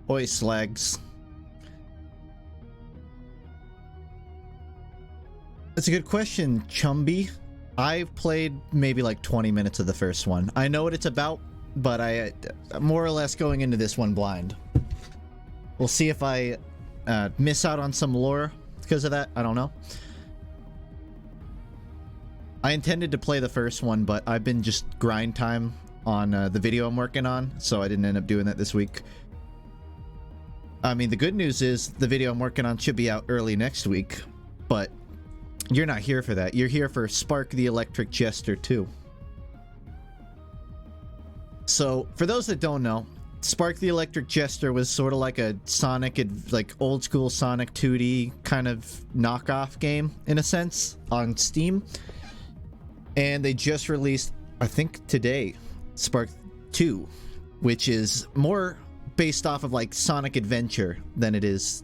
Oi, slags. That's a good question, Chumby. I've played maybe like 20 minutes of the first one. I know what it's about, but I'm more or less going into this one blind. We'll see if I miss out on some lore because of that. I don't know. I intended to play the first one, but I've been just grind time on the video I'm working on, so I didn't end up doing that this week. I mean, the good news is the video I'm working on should be out early next week, but you're not here for that. You're here for Spark the Electric Jester 2. So, for those that don't know, Spark the Electric Jester was sort of like a Sonic, like old school Sonic 2D kind of knockoff game, in a sense, on Steam. And they just released, I think today, Spark 2, which is more based off of like Sonic Adventure than it is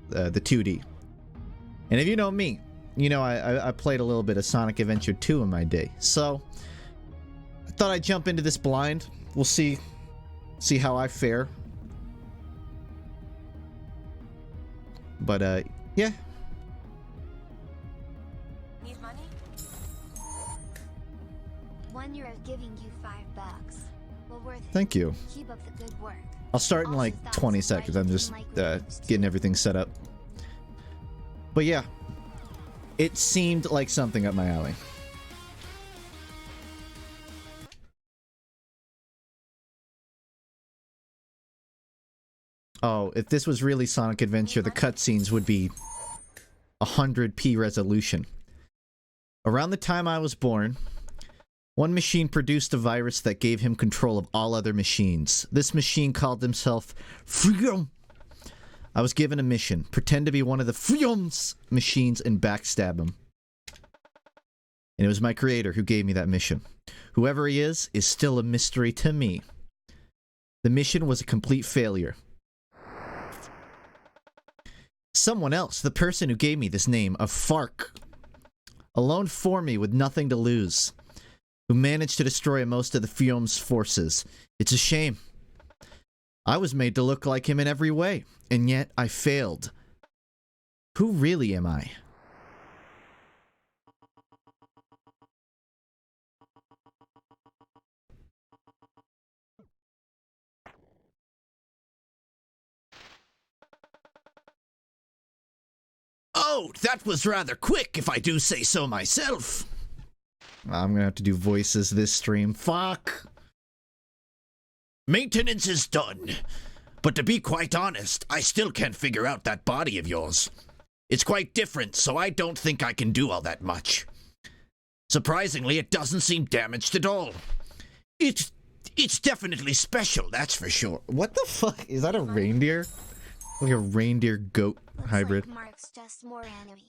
the 2D. And if you know me, you know I played a little bit of Sonic Adventure 2 in my day. So, I thought I'd jump into this blind. We'll see how I fare. But, yeah. Need money? One year of giving you $5. Well, worth it. Thank you. Keep up the good work. I'll start in like 20 seconds. I'm just getting everything set up. But yeah, it seemed like something up my alley. Oh, if this was really Sonic Adventure, the cutscenes would be 100p resolution. Around the time I was born, one machine produced a virus that gave him control of all other machines. This machine called himself Freedom. I was given a mission. Pretend to be one of the Freedom's machines and backstab him. And it was my creator who gave me that mission. Whoever he is still a mystery to me. The mission was a complete failure. Someone else, the person who gave me this name, a FUNKe, alone for me with nothing to lose, who managed to destroy most of the Freedom's forces. It's a shame. I was made to look like him in every way, and yet I failed. Who really am I? Oh, that was rather quick, if I do say so myself. I'm gonna have to do voices this stream. Fuck. Maintenance is done. But to be quite honest, I still can't figure out that body of yours. It's quite different, so I don't think I can do all that much. Surprisingly, it doesn't seem damaged at all. It's definitely special, that's for sure. What the fuck? Is that a reindeer? Like a reindeer goat hybrid. Like Mark's just more enemy.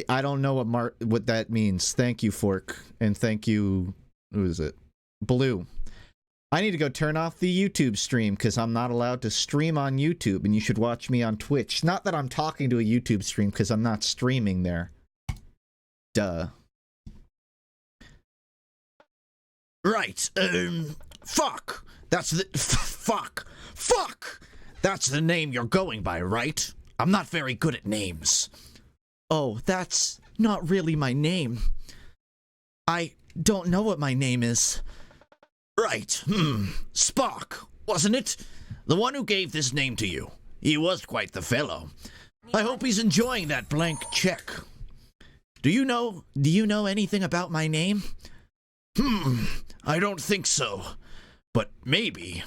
I don't know what that means. Thank you, Fork. And thank you... Who is it? Blue. I need to go turn off the YouTube stream because I'm not allowed to stream on YouTube, and you should watch me on Twitch. Not that I'm talking to a YouTube stream because I'm not streaming there. Duh. Right, fuck. That's the... fuck. Fuck! That's the name you're going by, right? I'm not very good at names. Oh, that's not really my name. I don't know what my name is. Right, Spock, wasn't it? The one who gave this name to you. He was quite the fellow. I hope he's enjoying that blank check. Do you know anything about my name? I don't think so. But maybe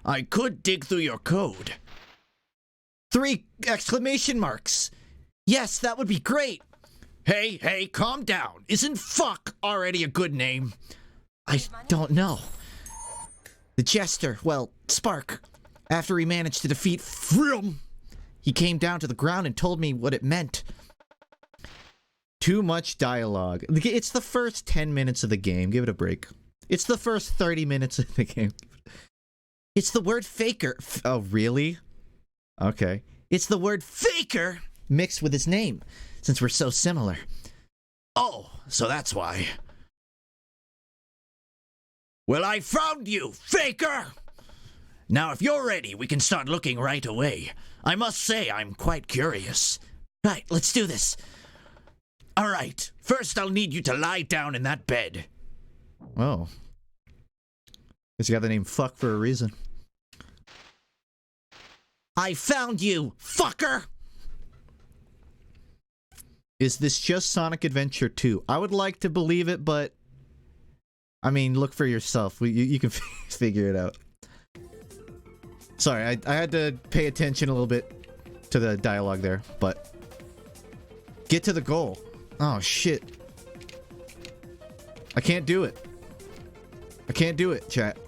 I could dig through your code. 3 exclamation marks. Yes, that would be great. Hey, calm down. Isn't fuck already a good name? I don't know. The Jester, well, Spark, after he managed to defeat Frum, he came down to the ground and told me what it meant. Too much dialogue. It's the first 10 minutes of the game. Give it a break. It's the first 30 minutes of the game. It's the word faker. Oh, really? Okay. It's the word faker mixed with his name, since we're so similar. Oh, so that's why. Well, I found you, faker! Now, if you're ready, we can start looking right away. I must say, I'm quite curious. Right, let's do this. All right, first I'll need you to lie down in that bed. Oh. Guess you got the name Fuck for a reason. I found you, fucker! Is this just Sonic Adventure 2? I would like to believe it, but... I mean, look for yourself. You can figure it out. Sorry, I had to pay attention a little bit to the dialogue there, but... Get to the goal. Oh, shit. I can't do it. I can't do it, chat.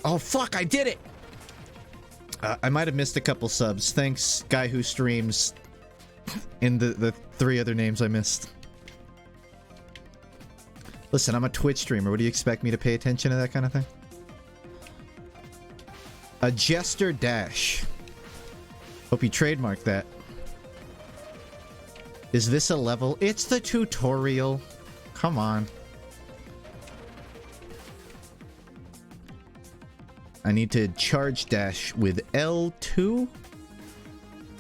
Oh, fuck, I did it! I might have missed a couple subs. Thanks, guy who streams in the 3 other names I missed. Listen, I'm a Twitch streamer. What do you expect me to pay attention to that kind of thing? A Jester dash. Hope you trademarked that. Is this a level? It's the tutorial. Come on. I need to charge dash with L2?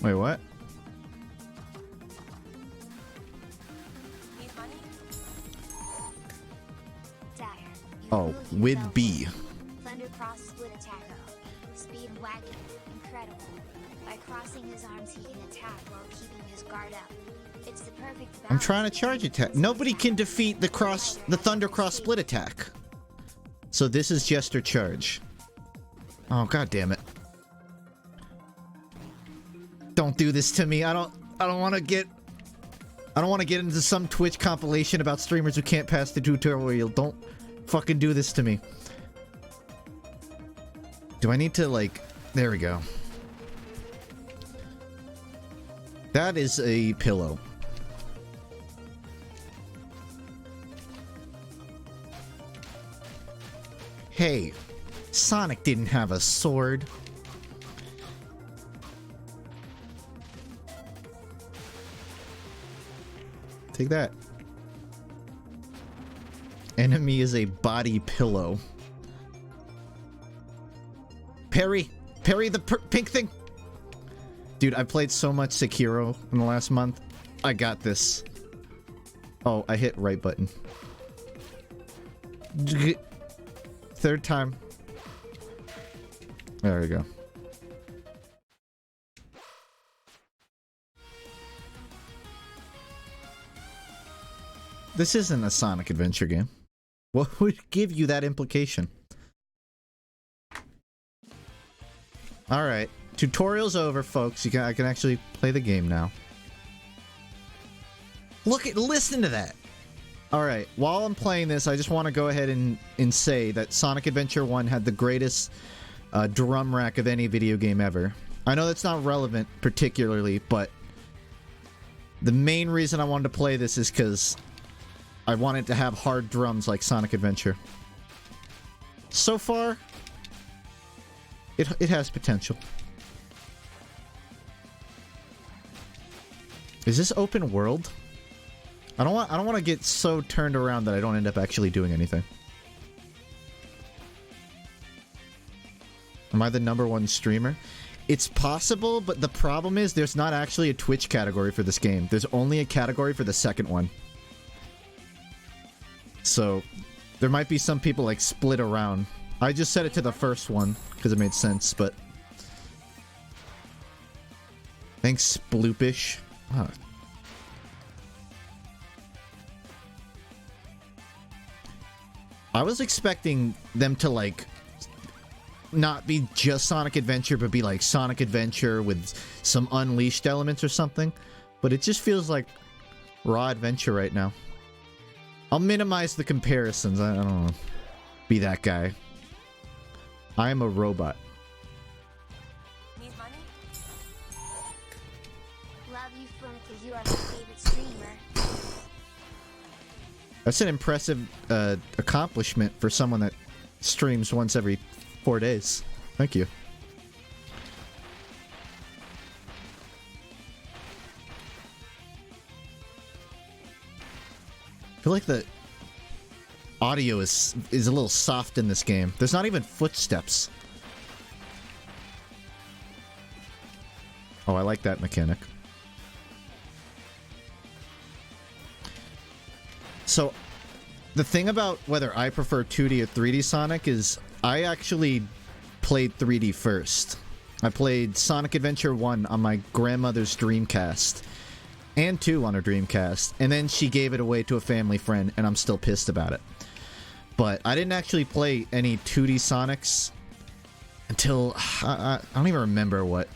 Wait, what? Oh, with B. Thundercross split attack. Speed wagon. Incredible. By crossing his arms, he can attack while keeping his guard up. It's the perfect balance. I'm trying to charge attack. Nobody can defeat the Thundercross split attack. So this is Jester charge. Oh, god damn it. Don't do this to me. I don't want to get into some Twitch compilation about streamers who can't pass the tutorial. Don't fucking do this to me. Do I need to, like... There we go. That is a pillow. Hey, Sonic didn't have a sword. Take that. Enemy is a body pillow. Parry! Parry the pink thing! Dude, I played so much Sekiro in the last month. I got this. Oh, I hit right button. Third time. There we go. This isn't a Sonic Adventure game. What would give you that implication? Alright. Tutorial's over, folks. I can actually play the game now. Listen to that! Alright, while I'm playing this, I just want to go ahead and say that Sonic Adventure 1 had the greatest drum rack of any video game ever. I know that's not relevant particularly, but the main reason I wanted to play this is because I wanted to have hard drums like Sonic Adventure. So far, it has potential. Is this open world? I don't want to get so turned around that I don't end up actually doing anything. Am I the #1 streamer? It's possible, but the problem is there's not actually a Twitch category for this game. There's only a category for the second one. So, there might be some people like split around. I just set it to the first one because it made sense, but... Thanks, Bloopish. Oh. I was expecting them to, like, not be just Sonic Adventure, but be like Sonic Adventure with some Unleashed elements or something. But it just feels like raw adventure right now. I'll minimize the comparisons. I don't know. Be that guy. I am a robot. Need money? Love you, FUNKe. You are my favorite streamer. That's an impressive accomplishment for someone that streams once every 4 days. Thank you. I feel like audio is a little soft in this game. There's not even footsteps. Oh, I like that mechanic. So, the thing about whether I prefer 2D or 3D Sonic is I actually played 3D first. I played Sonic Adventure 1 on my grandmother's Dreamcast. And 2 on her Dreamcast. And then she gave it away to a family friend, and I'm still pissed about it. But I didn't actually play any 2D Sonics until... I don't even remember what.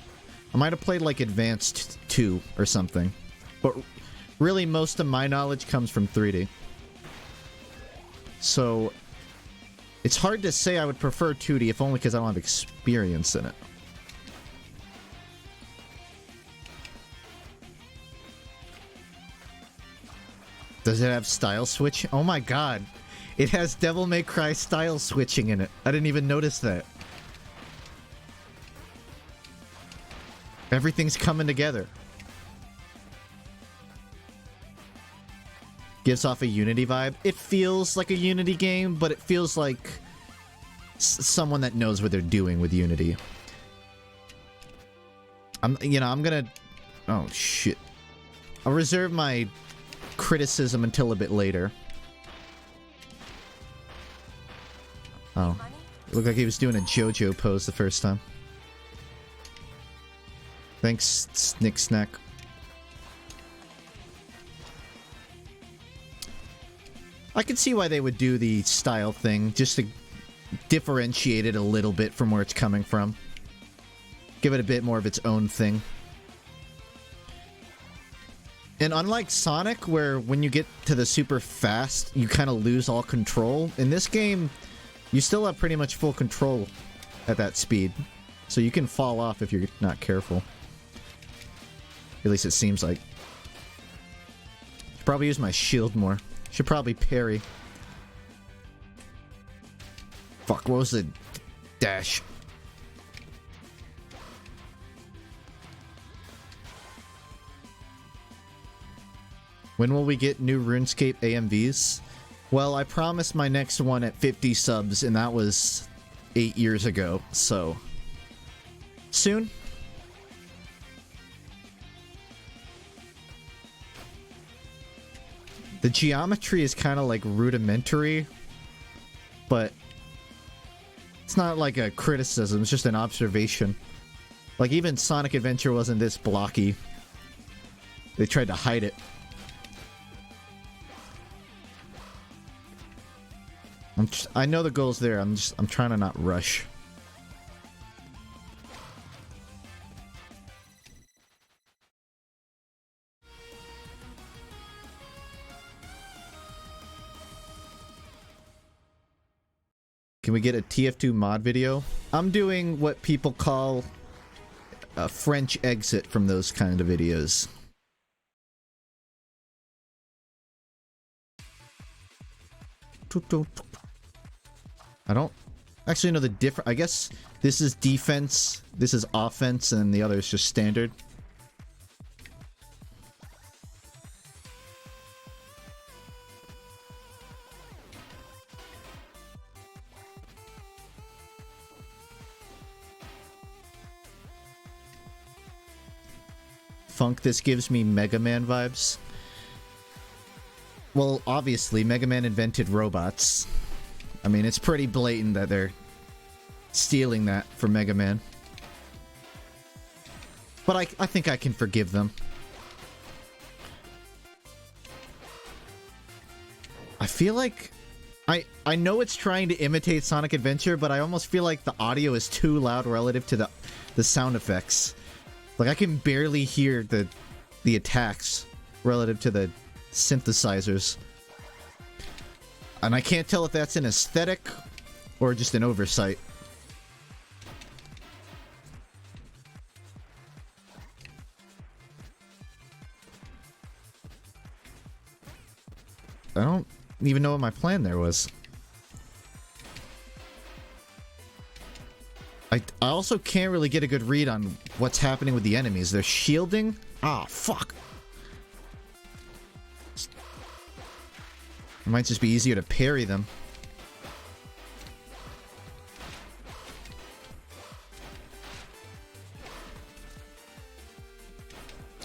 I might have played like Advanced 2 or something. But really most of my knowledge comes from 3D. So it's hard to say I would prefer 2D, if only because I don't have experience in it. Does it have style switch? Oh my god. It has Devil May Cry style switching in it. I didn't even notice that. Everything's coming together. Gives off a Unity vibe. It feels like a Unity game, but it feels like someone that knows what they're doing with Unity. I'm gonna... Oh, shit. I'll reserve my criticism until a bit later. Oh. It looked like he was doing a JoJo pose the first time. Thanks, Snick Snack. I can see why they would do the style thing, just to differentiate it a little bit from where it's coming from. Give it a bit more of its own thing. And unlike Sonic, where when you get to the super fast, you kind of lose all control, in this game, you still have pretty much full control at that speed. So you can fall off if you're not careful. At least it seems like. Should probably use my shield more. Should probably parry. Fuck, what was the dash? When will we get new RuneScape AMVs? Well, I promised my next one at 50 subs, and that was 8 years ago, so... soon? The geometry is kind of like rudimentary, but it's not like a criticism, it's just an observation. Like even Sonic Adventure wasn't this blocky. They tried to hide it. I know the goal's there, I'm trying to not rush. Can we get a TF2 mod video? I'm doing what people call a French exit from those kind of videos. I don't actually know the difference. I guess this is defense, this is offense, and the other is just standard. Funk, this gives me Mega Man vibes. Well, obviously, Mega Man invented robots. I mean, it's pretty blatant that they're stealing that from Mega Man. But I think I can forgive them. I feel like... I know it's trying to imitate Sonic Adventure, but I almost feel like the audio is too loud relative to the sound effects. Like, I can barely hear the attacks relative to the synthesizers. And I can't tell if that's an aesthetic or just an oversight. I don't even know what my plan there was. I also can't really get a good read on what's happening with the enemies. They're shielding? Ah, fuck. It might just be easier to parry them.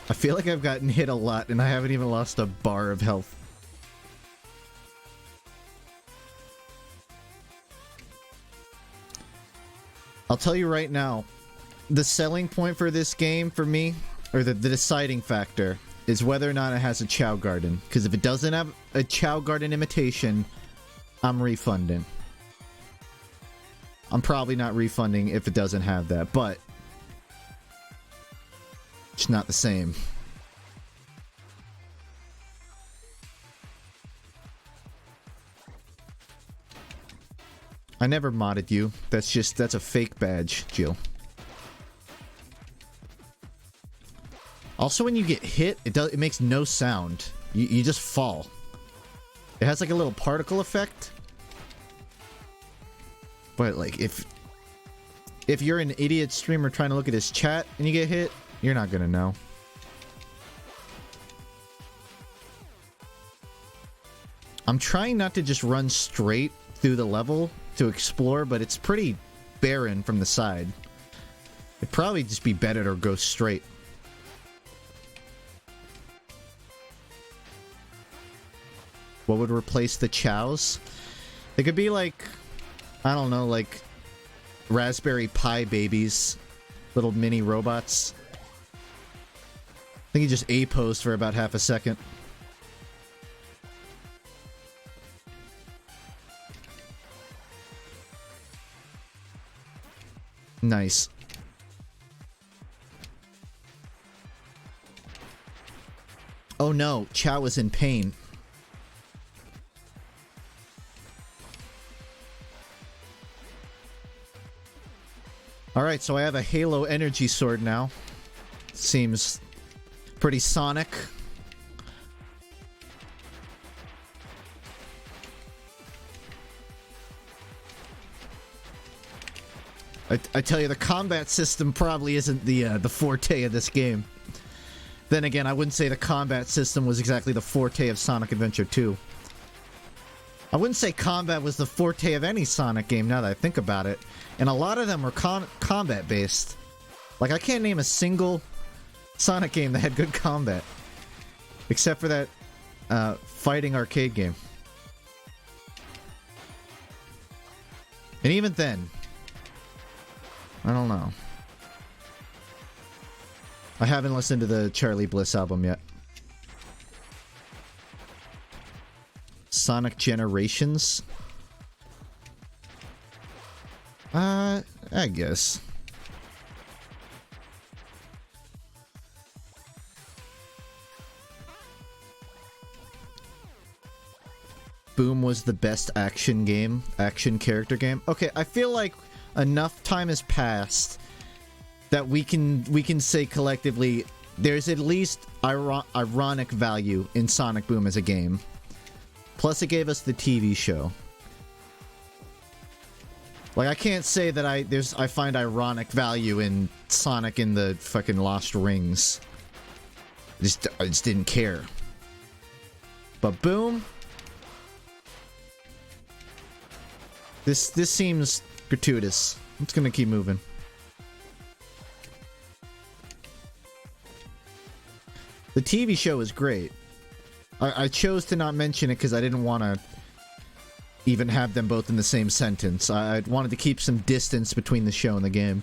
I feel like I've gotten hit a lot and I haven't even lost a bar of health. I'll tell you right now, the selling point for this game for me, or the deciding factor, is whether or not it has a Chow Garden. Because if it doesn't have a Chow Garden imitation, I'm refunding. I'm probably not refunding if it doesn't have that, but it's not the same. I never modded you. That's a fake badge, Jill. Also, when you get hit, it makes no sound. You just fall. It has like a little particle effect. But like if you're an idiot streamer trying to look at his chat and you get hit, you're not gonna know. I'm trying not to just run straight through the level to explore, but it's pretty barren from the side. It'd probably just be better to go straight. What would replace the chows? They could be like, I don't know, like Raspberry Pi babies. Little mini robots. I think he just A-posed for about half a second. Nice. Oh no, Chow is in pain. Alright, so I have a Halo energy sword now. Seems pretty Sonic. I tell you, the combat system probably isn't the forte of this game. Then again, I wouldn't say the combat system was exactly the forte of Sonic Adventure 2. I wouldn't say combat was the forte of any Sonic game now that I think about it. And a lot of them were combat based. Like, I can't name a single Sonic game that had good combat. Except for that fighting arcade game. And even then, I don't know. I haven't listened to the Charlie Bliss album yet. Sonic Generations? I guess. Boom was the best action character game. Okay, I feel like enough time has passed that we can say collectively there's at least ironic value in Sonic Boom as a game. Plus, it gave us the TV show. Like, I can't say that I find ironic value in Sonic in the fucking Lost Rings. I just didn't care. But Boom, this seems gratuitous. I'm just gonna keep moving. The TV show is great. I chose to not mention it because I didn't want to even have them both in the same sentence. I wanted to keep some distance between the show and the game.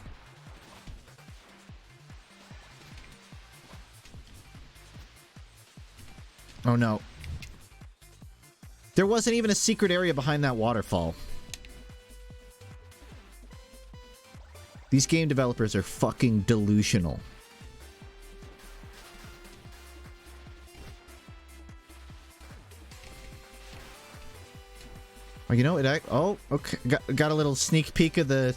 Oh no. There wasn't even a secret area behind that waterfall. These game developers are fucking delusional. Oh, you know, oh, okay. Got a little sneak peek of the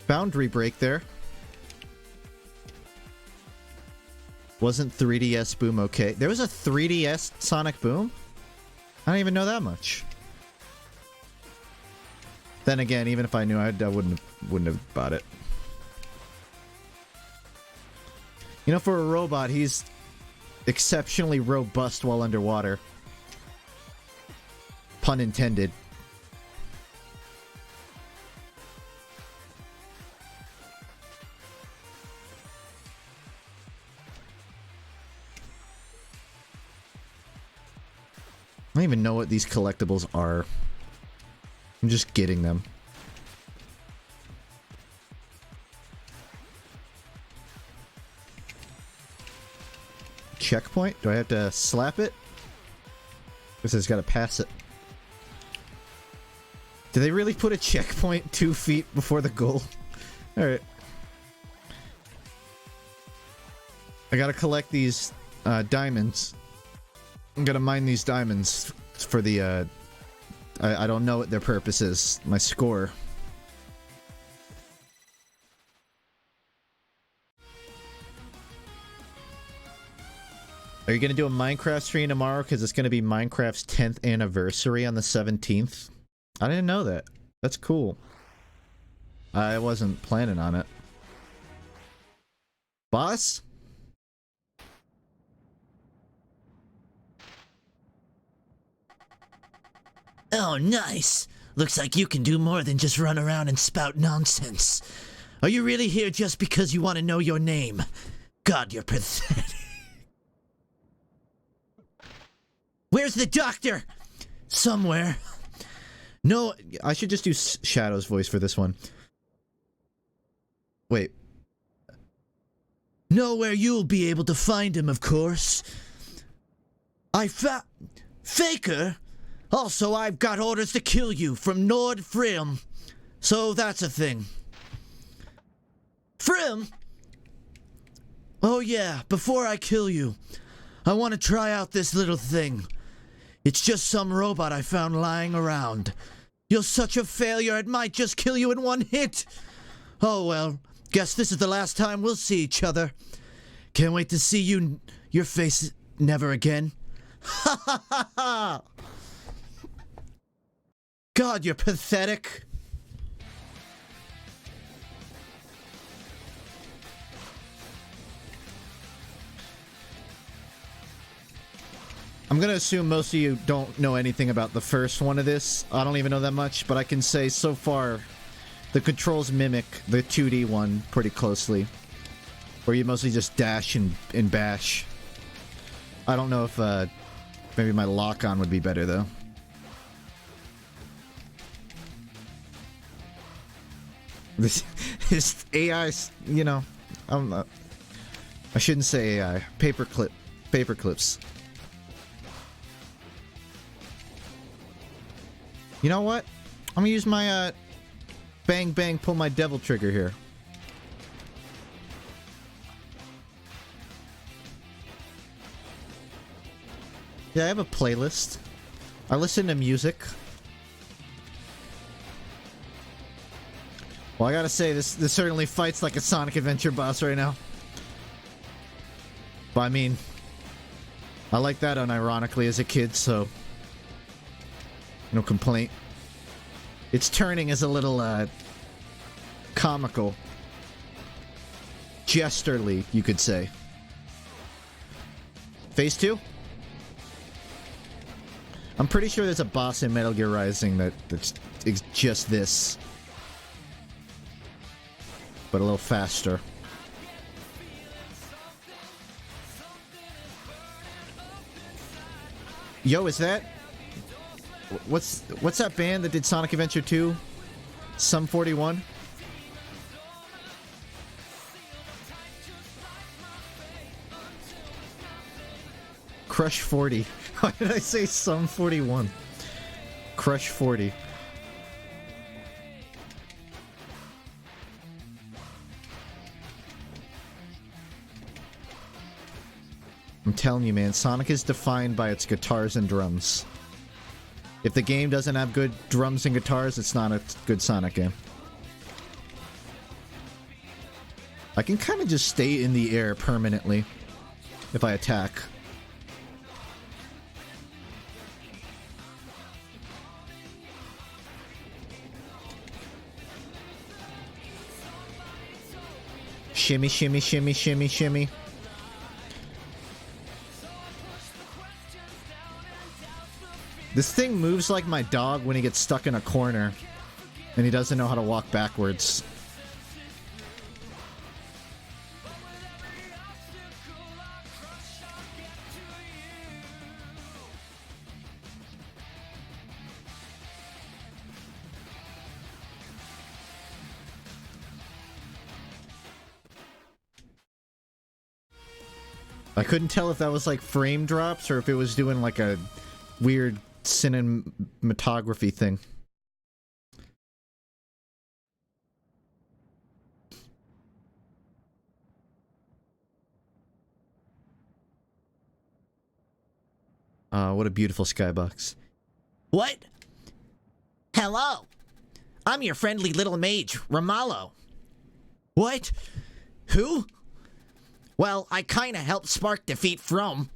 boundary break there. Wasn't 3DS Boom okay? There was a 3DS Sonic Boom? I don't even know that much. Then again, even if I knew, I wouldn't have bought it. You know, for a robot, he's exceptionally robust while underwater. Pun intended. I don't even know what these collectibles are. I'm just getting them. Checkpoint? Do I have to slap it? Guess I just gotta pass it. Did they really put a checkpoint 2 feet before the goal? Alright. I gotta collect these diamonds. I'm gonna mine these diamonds for the I don't know what their purpose is. My score. Are you gonna do a Minecraft stream tomorrow? Because it's gonna be Minecraft's 10th anniversary on the 17th. I didn't know that. That's cool. I wasn't planning on it. Boss? Oh, nice. Looks like you can do more than just run around and spout nonsense. Are you really here just because you want to know your name? God, you're pathetic. Where's the doctor? Somewhere. No, I should just do Shadow's voice for this one. Wait. Nowhere you'll be able to find him, of course. I found... Faker? Also, I've got orders to kill you from Nord Frim. So that's a thing. Frim? Oh yeah, before I kill you, I want to try out this little thing. It's just some robot I found lying around. You're such a failure, it might just kill you in one hit. Oh well, guess this is the last time we'll see each other. Can't wait to see your face never again. Ha ha ha ha! God, you're pathetic. I'm gonna assume most of you don't know anything about the first one of this. I don't even know that much, but I can say so far the controls mimic the 2D one pretty closely. Where you mostly just dash and bash. I don't know if maybe my lock-on would be better though. This AI, you know, I shouldn't say AI. Paperclips. You know what? I'm gonna use my bang bang pull my devil trigger here. Yeah, I have a playlist. I listen to music. Well, I gotta say, this certainly fights like a Sonic Adventure boss right now. But I mean, I like that unironically as a kid, so no complaint. Its turning is a little comical. Jesterly, you could say. Phase 2? I'm pretty sure there's a boss in Metal Gear Rising that's just this. But a little faster. Yo, is that... What's that band that did Sonic Adventure 2? Sum 41? Crush 40. Why did I say Sum 41? Crush 40. I'm telling you, man, Sonic is defined by its guitars and drums. If the game doesn't have good drums and guitars, it's not a good Sonic game. I can kind of just stay in the air permanently if I attack. Shimmy, shimmy, shimmy, shimmy, shimmy. This thing moves like my dog when he gets stuck in a corner and he doesn't know how to walk backwards. I couldn't tell if that was like frame drops or if it was doing like a weird cinematography thing. What a beautiful skybox. What? Hello. I'm your friendly little mage, Romalo. What? Who? Well, I kinda helped Spark defeat From.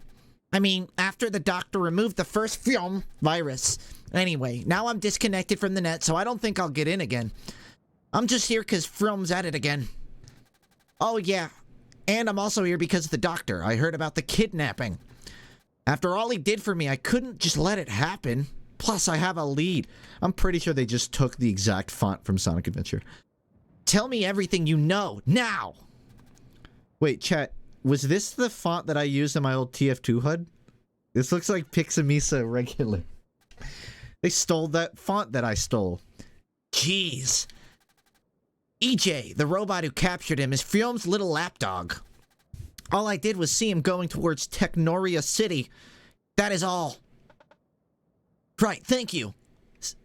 I mean, after the doctor removed the first From virus. Anyway, now I'm disconnected from the net, so I don't think I'll get in again. I'm just here because From's at it again. Oh yeah, and I'm also here because of the doctor. I heard about the kidnapping. After all he did for me, I couldn't just let it happen. Plus, I have a lead. I'm pretty sure they just took the exact font from Sonic Adventure. Tell me everything you know, now! Wait, chat, was this the font that I used in my old TF2 HUD? This looks like Pixamisa regular. They stole that font that I stole. Jeez. EJ, the robot who captured him, is Fium's little lapdog. All I did was see him going towards Technoria City. That is all. Right, thank you.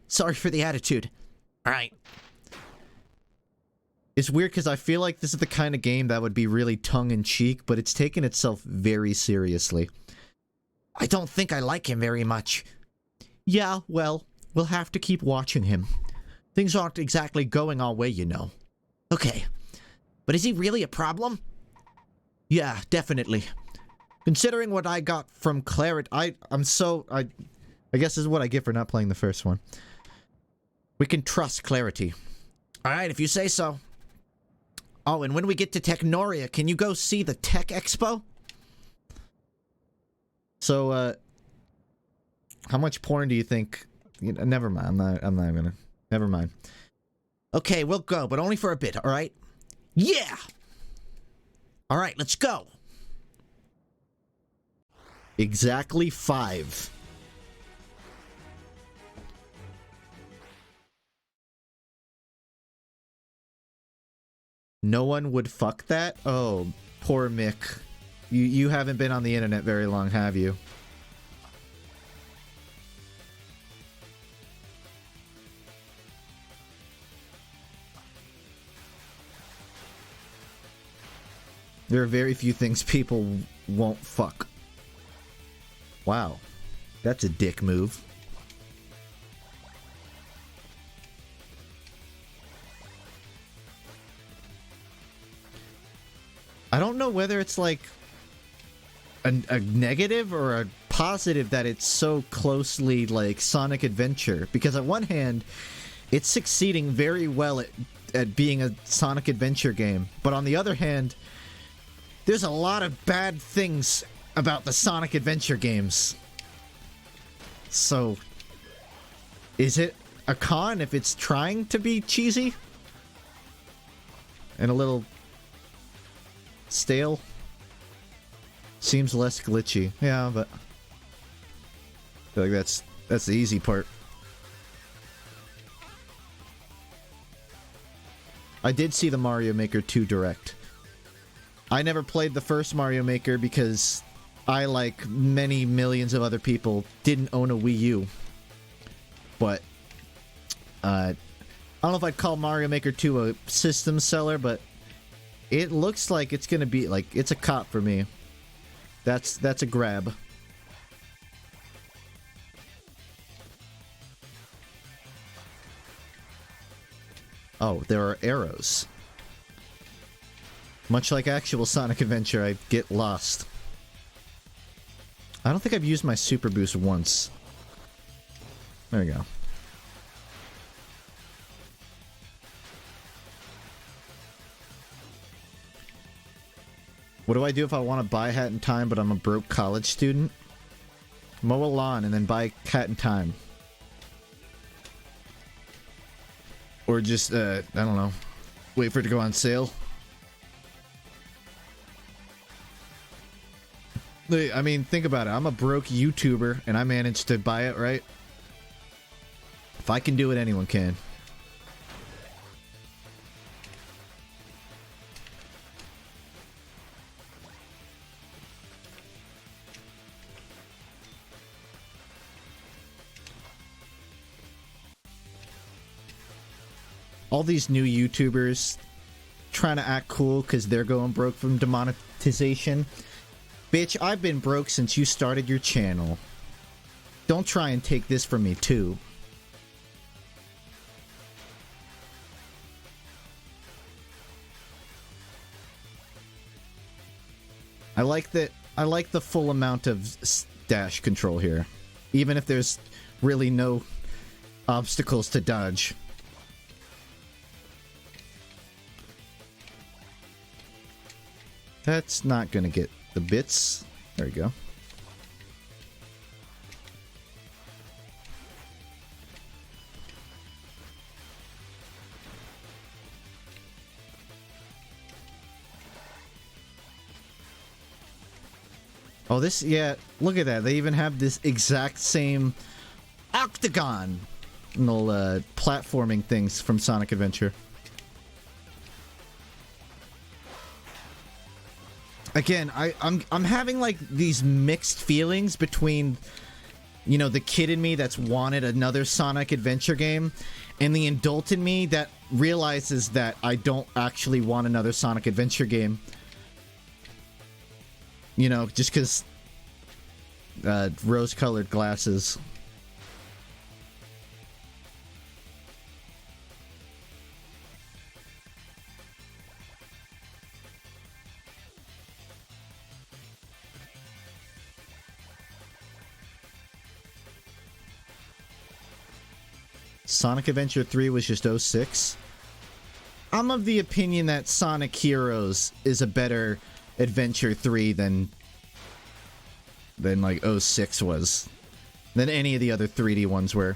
Sorry for the attitude. Alright. It's weird because I feel like this is the kind of game that would be really tongue-in-cheek, but it's taken itself very seriously. I don't think I like him very much. Yeah, well, we'll have to keep watching him. Things aren't exactly going our way, you know. Okay. But is he really a problem? Yeah, definitely. Considering what I got from Claret, I guess this is what I get for not playing the first one. We can trust Clarity. Alright, if you say so. Oh, and when we get to Technoria, can you go see the Tech Expo? So, how much porn do you think? Never mind, I'm not gonna. Never mind. Okay, we'll go, but only for a bit, alright? Yeah! Alright, let's go! Exactly 5. No one would fuck that? Oh, poor Mick. You haven't been on the internet very long, have you? There are very few things people won't fuck. Wow. That's a dick move. I don't know whether it's like a negative or a positive that it's so closely like Sonic Adventure, because on one hand it's succeeding very well at being a Sonic Adventure game, but on the other hand there's a lot of bad things about the Sonic Adventure games. So is it a con if it's trying to be cheesy and a little stale? Seems less glitchy. Yeah, but I feel like that's the easy part. I did see the Mario Maker 2 Direct. I never played the first Mario Maker because I, like many millions of other people, didn't own a Wii U. But I don't know if I'd call Mario Maker 2 a system seller, but it looks like it's gonna be like it's a cop for me. That's a grab. Oh, there are arrows. Much like actual Sonic Adventure, I get lost. I don't think I've used my Super Boost once. There we go. What do I do if I want to buy Hat in Time, but I'm a broke college student? Mow a lawn and then buy Cat in Time. Or just, I don't know, wait for it to go on sale. I mean, think about it. I'm a broke YouTuber and I managed to buy it, right? If I can do it, anyone can. All these new YouTubers trying to act cool because they're going broke from demonetization. Bitch, I've been broke since you started your channel. Don't try and take this from me, too. I like the full amount of dash control here. Even if there's really no obstacles to dodge. That's not gonna get the bits. There we go. Oh, this, yeah, look at that. They even have this exact same octagon little platforming things from Sonic Adventure. Again, I'm having like these mixed feelings between, you know, the kid in me that's wanted another Sonic Adventure game and the adult in me that realizes that I don't actually want another Sonic Adventure game. You know, just because rose-colored glasses. Sonic Adventure 3 was just 06. I'm of the opinion that Sonic Heroes is a better Adventure 3 than like 06 was. Than any of the other 3D ones were.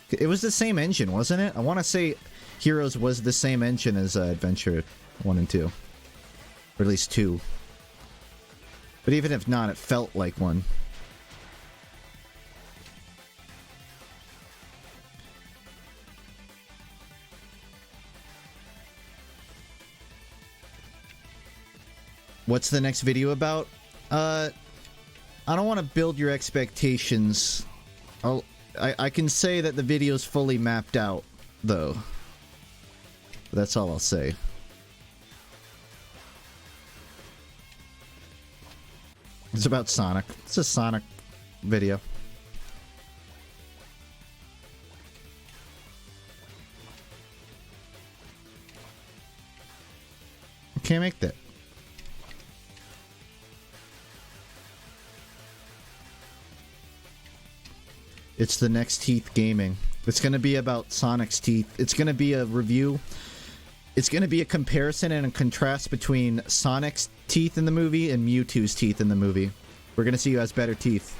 It was the same engine, wasn't it? I want to say Heroes was the same engine as Adventure 1 and 2. Or at least 2. But even if not, it felt like one. What's the next video about? I don't want to build your expectations. I can say that the video's fully mapped out, though. That's all I'll say. It's about Sonic. It's a Sonic video. I can't make that. It's the next Teeth Gaming. It's going to be about Sonic's teeth. It's going to be a review. It's going to be a comparison and a contrast between Sonic's teeth in the movie and Mewtwo's teeth in the movie. We're going to see who has better teeth.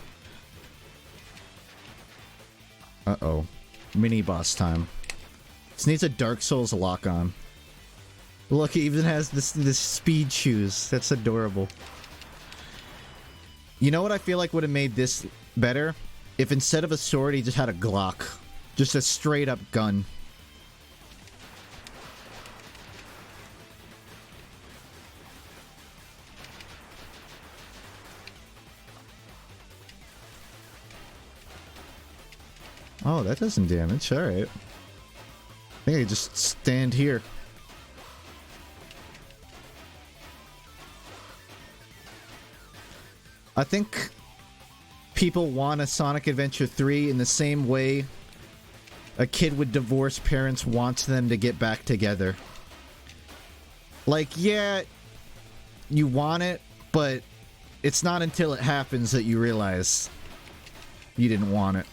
Uh-oh. Mini-boss time. This needs a Dark Souls lock-on. Look, it even has this speed shoes. That's adorable. You know what I feel like would have made this better? If instead of a sword, he just had a Glock. Just a straight-up gun. Oh, that doesn't damage. Alright. I think I just stand here. I think people want a Sonic Adventure 3 in the same way a kid with divorced parents wants them to get back together. Like, yeah, you want it, but it's not until it happens that you realize you didn't want it.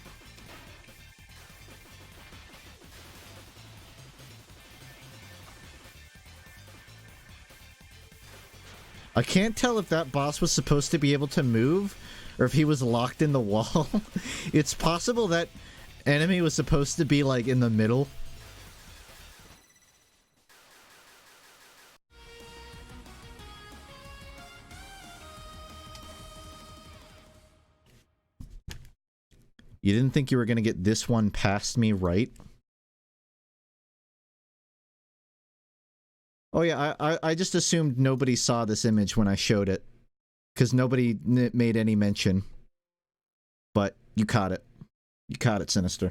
I can't tell if that boss was supposed to be able to move or if he was locked in the wall. It's possible that enemy was supposed to be like in the middle. You didn't think you were going to get this one past me, right? Oh yeah, I just assumed nobody saw this image when I showed it. Because nobody made any mention. But you caught it. You caught it, Sinister.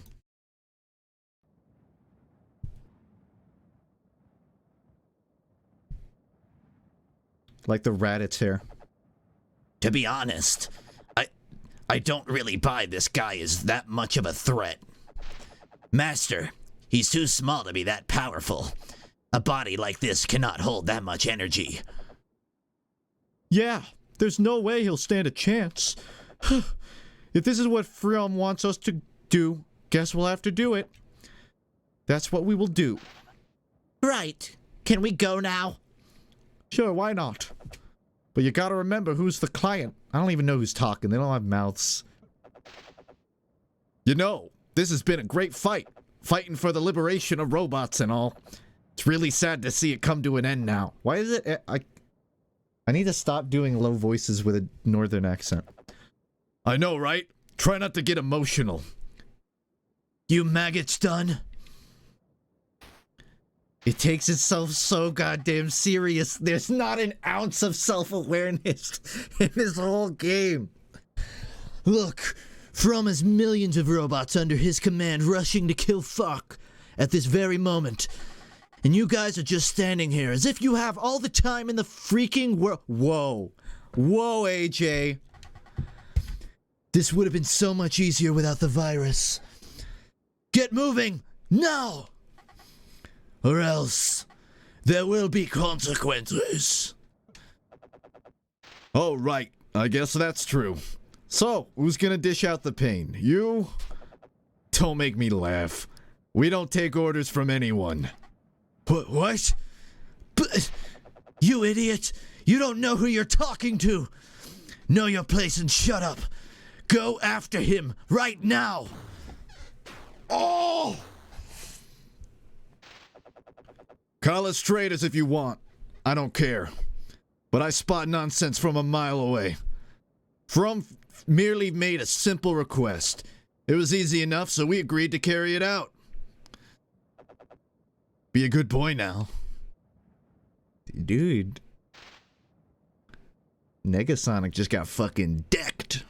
Like the Raditz hair. To be honest, I don't really buy this guy is that much of a threat. Master, he's too small to be that powerful. A body like this cannot hold that much energy. Yeah, there's no way he'll stand a chance. If this is what Freon wants us to do, guess we'll have to do it. That's what we will do. Right. Can we go now? Sure, why not? But you gotta remember who's the client. I don't even know who's talking. They don't have mouths. You know, this has been a great fight. Fighting for the liberation of robots and all. It's really sad to see it come to an end now. Why is it... I need to stop doing low voices with a northern accent. I know, right? Try not to get emotional. You maggots done? It takes itself so goddamn serious. There's not an ounce of self-awareness in this whole game. Look, From has millions of robots under his command rushing to kill FUNKe at this very moment. And you guys are just standing here as if you have all the time in the freaking world. Whoa. Whoa, AJ. This would have been so much easier without the virus. Get moving, now! Or else, there will be consequences. Oh, right. I guess that's true. So, who's gonna dish out the pain? You? Don't make me laugh. We don't take orders from anyone. What? But, you idiot! You don't know who you're talking to! Know your place and shut up! Go after him, right now! Oh! Call us traitors if you want. I don't care. But I spot nonsense from a mile away. From merely made a simple request. It was easy enough, so we agreed to carry it out. Be a good boy now. Dude. Negasonic just got fucking decked.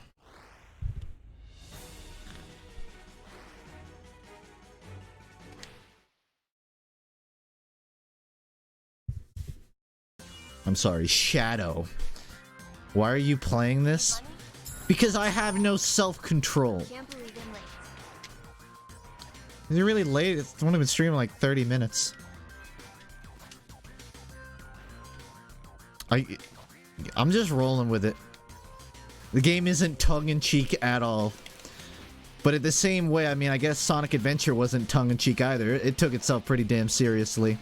I'm sorry, Shadow. Why are you playing this? Because I have no self-control. Can't believe I'm late. Is it really late? It's only been streaming like 30 minutes. I'm just rolling with it. The game isn't tongue-in-cheek at all. But in the same way, I mean, I guess Sonic Adventure wasn't tongue-in-cheek either. It took itself pretty damn seriously.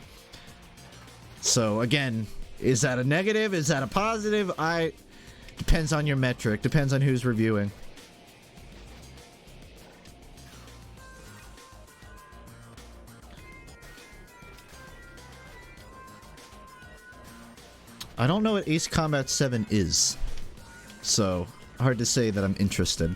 So, again... Is that a negative? Is that a positive? Depends on your metric. Depends on who's reviewing. I don't know what Ace Combat 7 is. So, hard to say that I'm interested.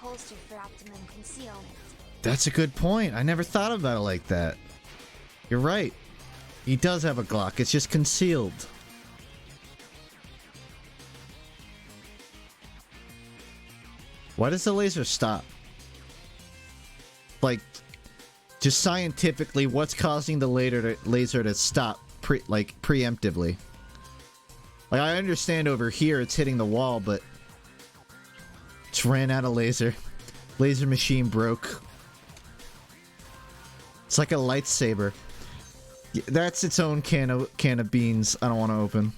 Holster for optimum concealment. That's a good point. I never thought about it like that. You're right. He does have a Glock. It's just concealed. Why does the laser stop? Like, just scientifically, what's causing the laser to stop preemptively? Like, I understand over here it's hitting the wall, but just ran out of laser. Laser machine broke. It's like a lightsaber. That's its own can of beans I don't want to open.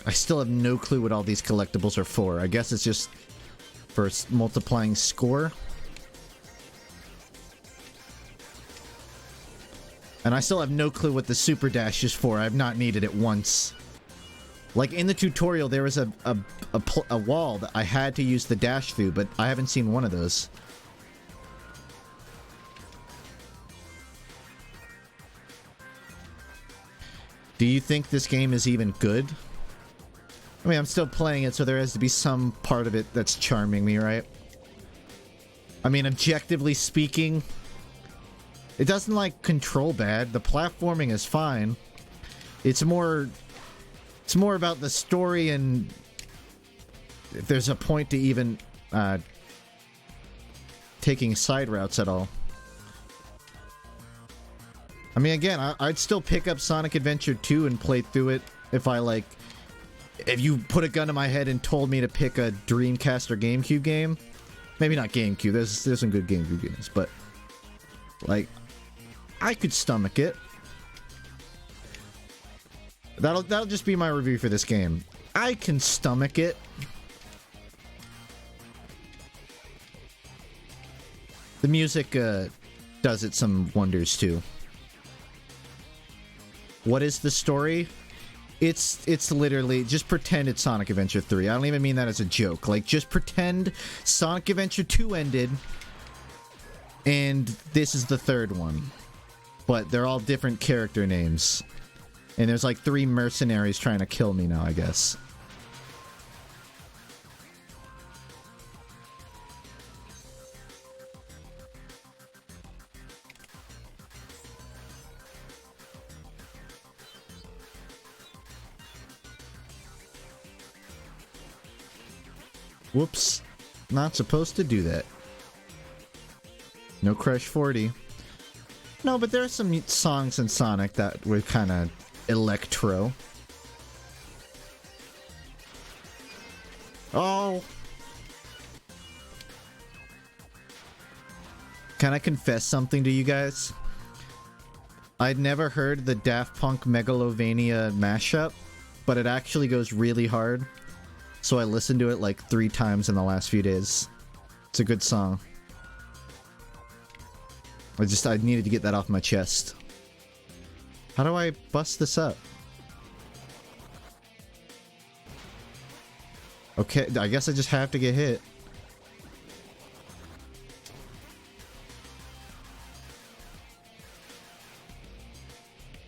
I still have no clue what all these collectibles are for. I guess it's just for multiplying score. And I still have no clue what the super dash is for. I've not needed it once. Like in the tutorial, there was a wall that I had to use the dash through, but I haven't seen one of those. Do you think this game is even good? I mean, I'm still playing it, so there has to be some part of it that's charming me, right? I mean, objectively speaking, it doesn't, like, control bad. The platforming is fine. It's more about the story and if there's a point to even taking side routes at all. I mean, again, I'd still pick up Sonic Adventure 2 and play through it if I, like... If you put a gun to my head and told me to pick a Dreamcast or GameCube game... Maybe not GameCube, there's some good GameCube games, but... Like, I could stomach it. That'll just be my review for this game. I can stomach it. The music, does it some wonders, too. What is the story? It's literally, just pretend it's Sonic Adventure 3. I don't even mean that as a joke. Like, just pretend Sonic Adventure 2 ended, and this is the third one. But they're all different character names. And there's like 3 mercenaries trying to kill me now, I guess. Whoops. Not supposed to do that. No Crush 40. No, but there are some songs in Sonic that were kind of electro. Oh. Can I confess something to you guys? I'd never heard the Daft Punk Megalovania mashup, but it actually goes really hard. So I listened to it like 3 times in the last few days. It's a good song. I needed to get that off my chest. How do I bust this up? Okay, I guess I just have to get hit.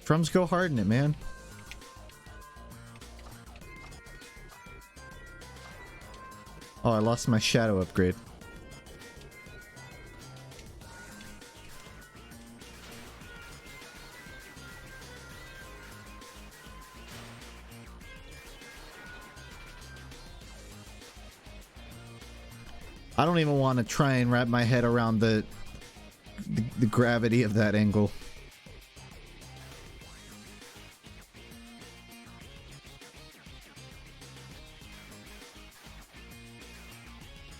Drums go hard in it, man. Oh, I lost my shadow upgrade. I don't even want to try and wrap my head around the gravity of that angle.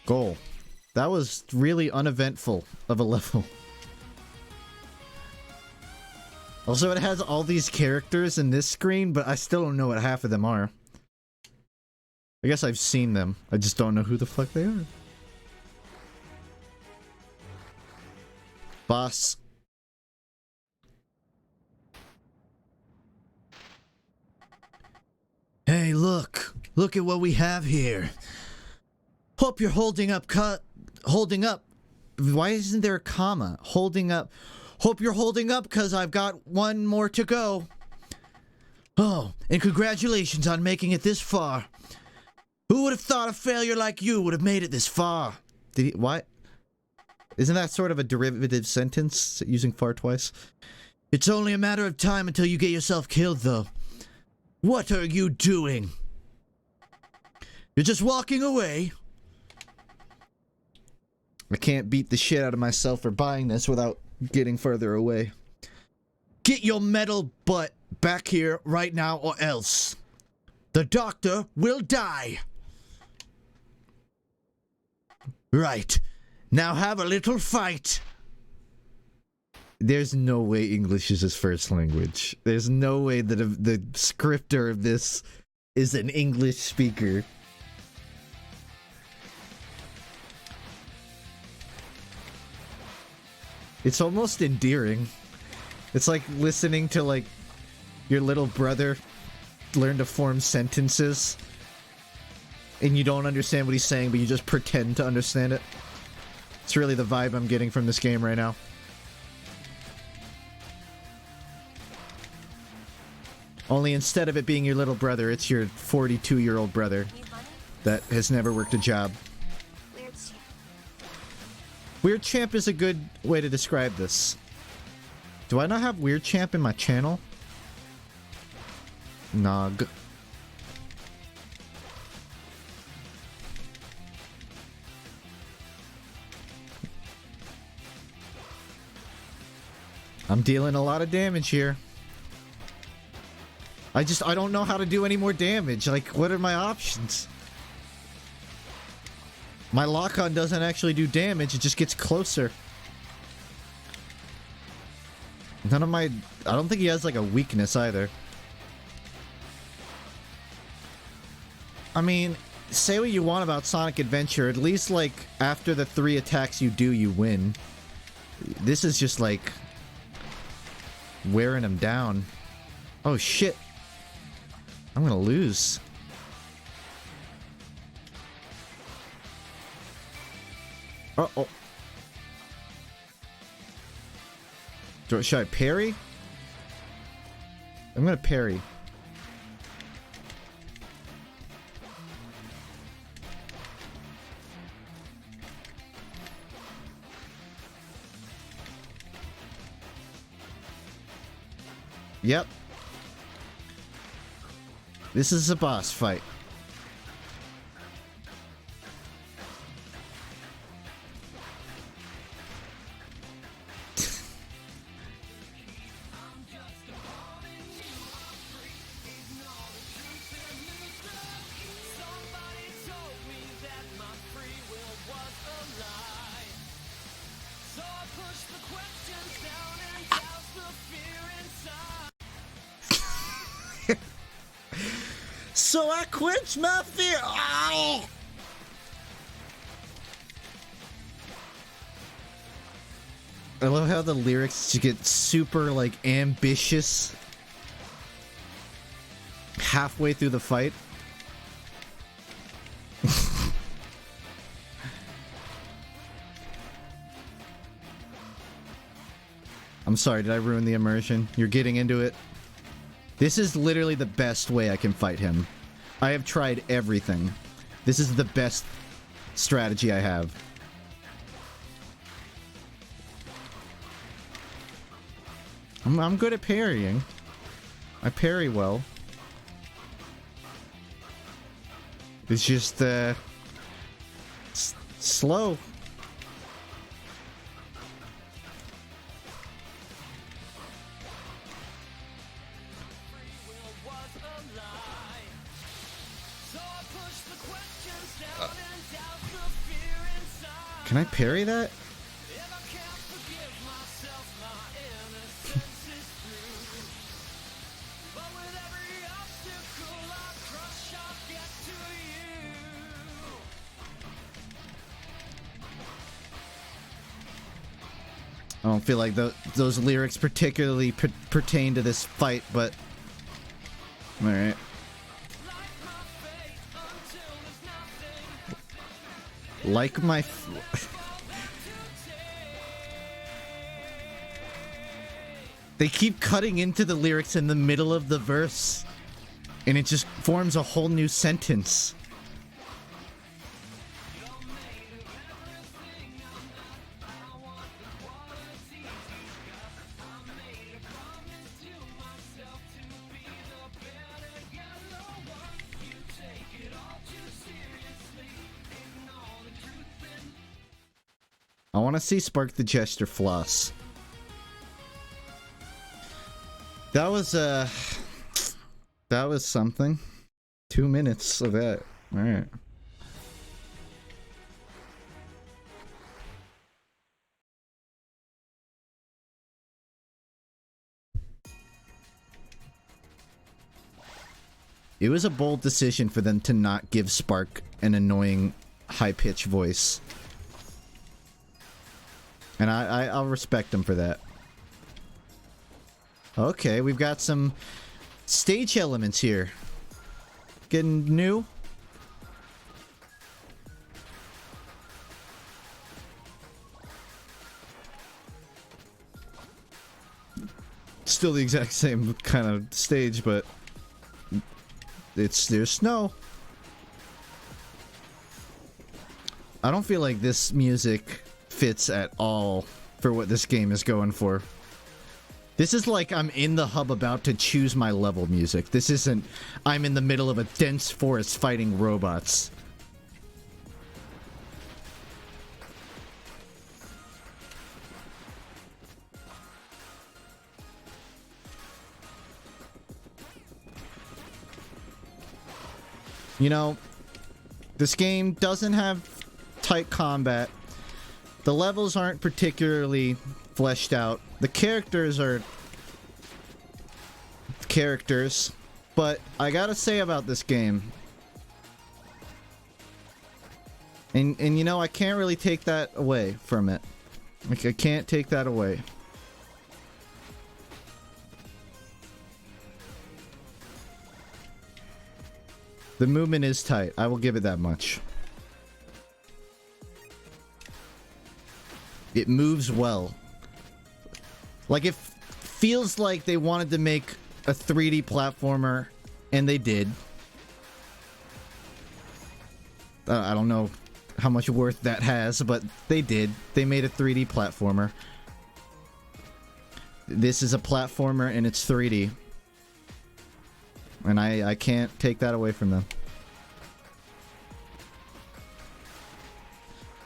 Goal. That was really uneventful of a level. Also, it has all these characters in this screen, but I still don't know what half of them are. I guess I've seen them. I just don't know who the fuck they are. Boss. Hey, look. Look at what we have here. Hope you're holding up, holding up. Why isn't there a comma? Holding up. Hope you're holding up, because I've got one more to go. Oh, and congratulations on making it this far. Who would have thought a failure like you would have made it this far? Did he, what? Isn't that sort of a derivative sentence, using far twice? It's only a matter of time until you get yourself killed, though. What are you doing? You're just walking away? I can't beat the shit out of myself for buying this without getting further away. Get your metal butt back here right now or else. The doctor will die. Right. Now have a little fight. There's no way English is his first language. There's no way that the scripter of this is an English speaker. It's almost endearing. It's like listening to, like, your little brother learn to form sentences. And you don't understand what he's saying, but you just pretend to understand it. It's really the vibe I'm getting from this game right now. Only instead of it being your little brother, it's your 42-year-old brother that has never worked a job. Weird Champ is a good way to describe this. Do I not have Weird Champ in my channel? Nog. I'm dealing a lot of damage here. I don't know how to do any more damage. Like, what are my options? My lock-on doesn't actually do damage, it just gets closer. None of my... I don't think he has, like, a weakness either. I mean, say what you want about Sonic Adventure, at least, like, after the 3 attacks you do, you win. This is just, like... wearing him down. Oh, shit. I'm gonna lose. Uh-oh. Should I parry? I'm gonna parry. Yep. This is a boss fight. So I quenched my fear. Oh! I love how the lyrics get super, like, ambitious halfway through the fight. I'm sorry, did I ruin the immersion? You're getting into it? This is literally the best way I can fight him. I have tried everything. This is the best strategy I have. I'm good at parrying. I parry well. It's just, slow. Can I parry that? I don't feel like those lyrics particularly pertain to this fight, but... Alright. Like my... They keep cutting into the lyrics in the middle of the verse, and it just forms a whole new sentence. I want to see Spark the Jester floss. That was something. 2 minutes of that. Alright. It was a bold decision for them to not give Spark an annoying high-pitched voice. And I'll respect them for that. Okay, we've got some stage elements here. Getting new. Still the exact same kind of stage, but there's snow. I don't feel like this music fits at all for what this game is going for. This is like I'm in the hub about to choose my level music. This isn't I'm in the middle of a dense forest fighting robots. You know, this game doesn't have tight combat. The levels aren't particularly fleshed out. The characters are characters, but I gotta say about this game, and you know, I can't really take that away from it. Like, I can't take that away. The movement is tight. I will give it that much. It moves well. Like, it feels like they wanted to make a 3D platformer, and they did. I don't know how much worth that has, but they did. They made a 3D platformer. This is a platformer, and it's 3D. And I can't take that away from them.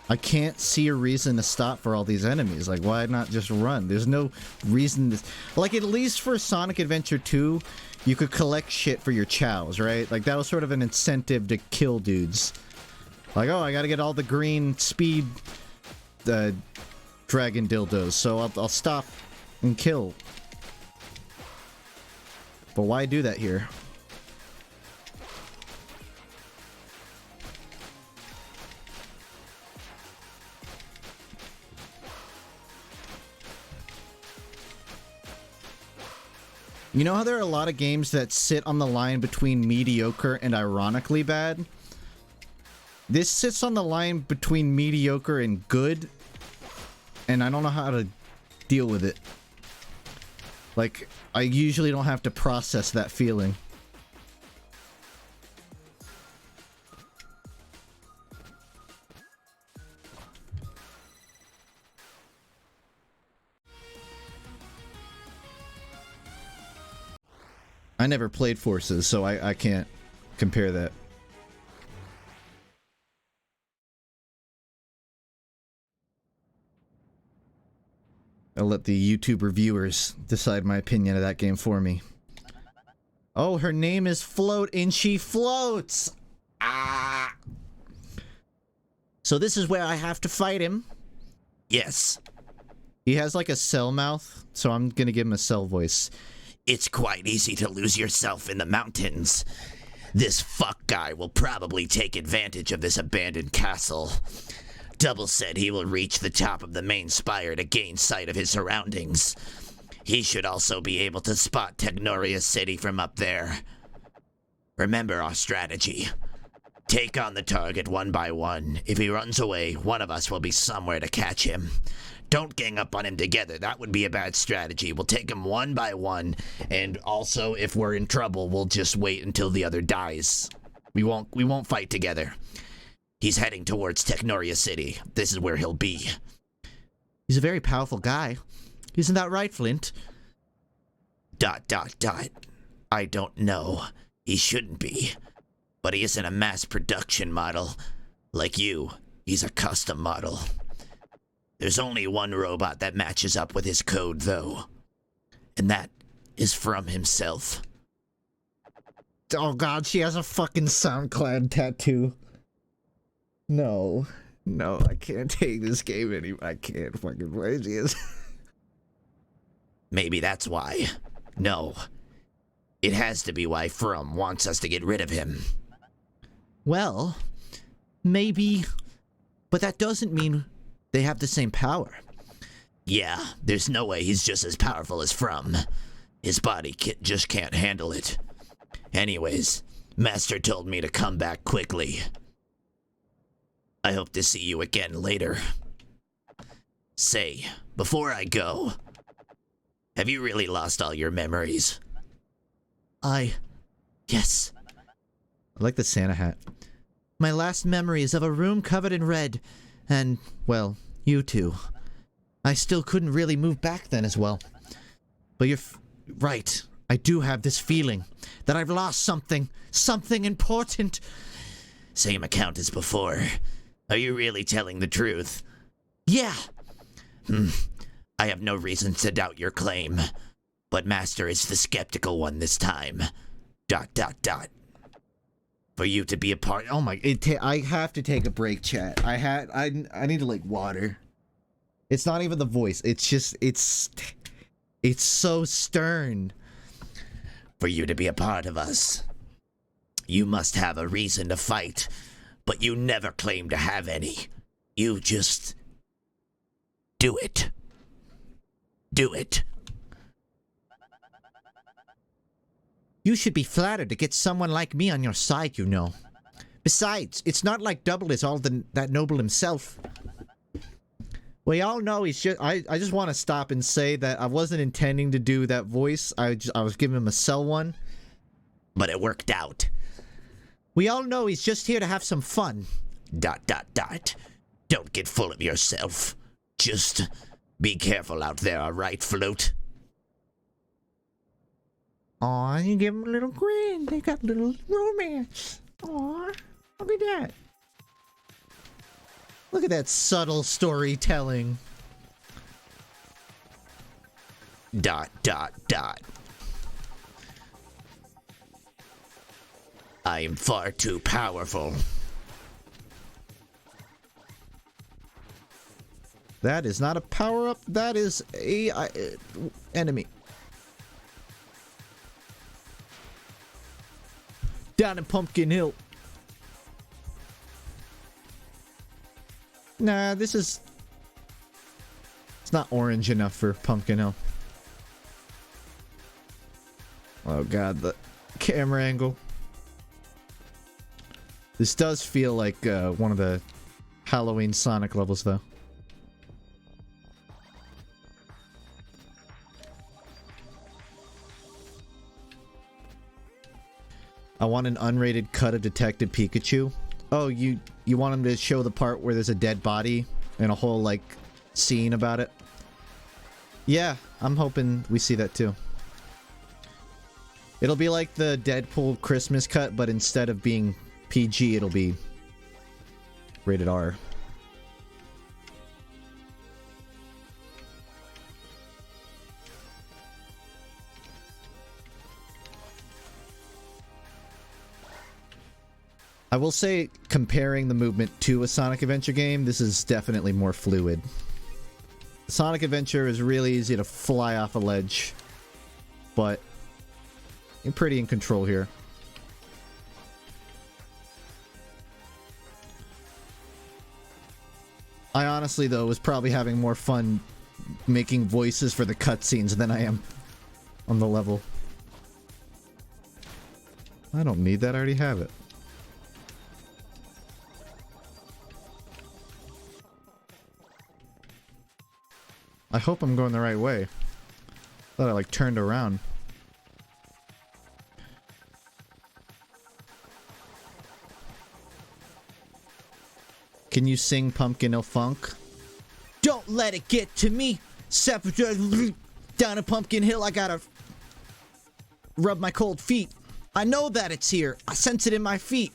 I can't see a reason to stop for all these enemies. Like, why not just run? There's no reason to... Like, at least for Sonic Adventure 2, you could collect shit for your chows, right? Like, that was sort of an incentive to kill dudes. Like, oh, I gotta get all the green speed dragon dildos, so I'll stop and kill. But why do that here? You know how there are a lot of games that sit on the line between mediocre and ironically bad? This sits on the line between mediocre and good, and I don't know how to deal with it. Like, I usually don't have to process that feeling. I never played Forces, so I can't compare that. I'll let the YouTube reviewers decide my opinion of that game for me. Oh, her name is Float, and she floats! Ah! So this is where I have to fight him? Yes. He has like a cell mouth, so I'm gonna give him a cell voice. It's quite easy to lose yourself in the mountains. This fuck guy will probably take advantage of this abandoned castle. Double said he will reach the top of the main spire to gain sight of his surroundings. He should also be able to spot Technoria City from up there. Remember our strategy. Take on the target one by one. If he runs away, one of us will be somewhere to catch him. Don't gang up on him together. That would be a bad strategy. We'll take him one by one, and also, if we're in trouble, we'll just wait until the other dies. We won't fight together. He's heading towards Technoria City. This is where he'll be. He's a very powerful guy. Isn't that right, Flint? ... I don't know. He shouldn't be. But he isn't a mass production model. Like you, he's a custom model. There's only one robot that matches up with his code, though. And that is from himself. Oh god, she has a fucking SoundCloud tattoo. No. No, I can't take this game anymore. I can't fucking play this. Maybe that's why. No. It has to be why From wants us to get rid of him. Well, maybe, but that doesn't mean they have the same power. Yeah, there's no way he's just as powerful as From. His body just can't handle it. Anyways, Master told me to come back quickly. I hope to see you again later. Say, before I go, have you really lost all your memories? Yes. I like the Santa hat. My last memory is of a room covered in red, and, well, you two. I still couldn't really move back then as well. But you're right. I do have this feeling that I've lost something important. Same account as before. Are you really telling the truth? Yeah. I have no reason to doubt your claim, but Master is the skeptical one this time. ... For you to be a part... Oh my... I have to take a break, chat. I need to, like, water. It's not even the voice. It's just... It's so stern. For you to be a part of us, you must have a reason to fight, but you never claim to have any. You just... do it. Do it. You should be flattered to get someone like me on your side, you know. Besides, it's not like Double is all that noble himself. We all know he's just... I just want to stop and say that I wasn't intending to do that voice. I was giving him a sell one. But it worked out. We all know he's just here to have some fun. ... Don't get full of yourself. Just be careful out there, alright, Flute? Aw, you give him a little grin. They got little romance. Aw, look at that. Look at that subtle storytelling. ... I am far too powerful. That is not a power-up. That is a enemy. Down in Pumpkin Hill. Nah, this is... It's not orange enough for Pumpkin Hill. Oh god, the camera angle. This does feel like one of the Halloween Sonic levels, though. I want an unrated cut of Detective Pikachu. Oh, you want him to show the part where there's a dead body and a whole, like, scene about it? Yeah, I'm hoping we see that too. It'll be like the Deadpool Christmas cut, but instead of being PG, it'll be rated R. I will say, comparing the movement to a Sonic Adventure game, this is definitely more fluid. Sonic Adventure is really easy to fly off a ledge, but you're pretty in control here. I honestly, though, was probably having more fun making voices for the cutscenes than I am on the level. I don't need that, I already have it. I hope I'm going the right way. Thought I, like, turned around. Can you sing Pumpkin Hill Funk? Don't let it get to me! Down a Pumpkin Hill, I gotta rub my cold feet. I know that it's here. I sense it in my feet.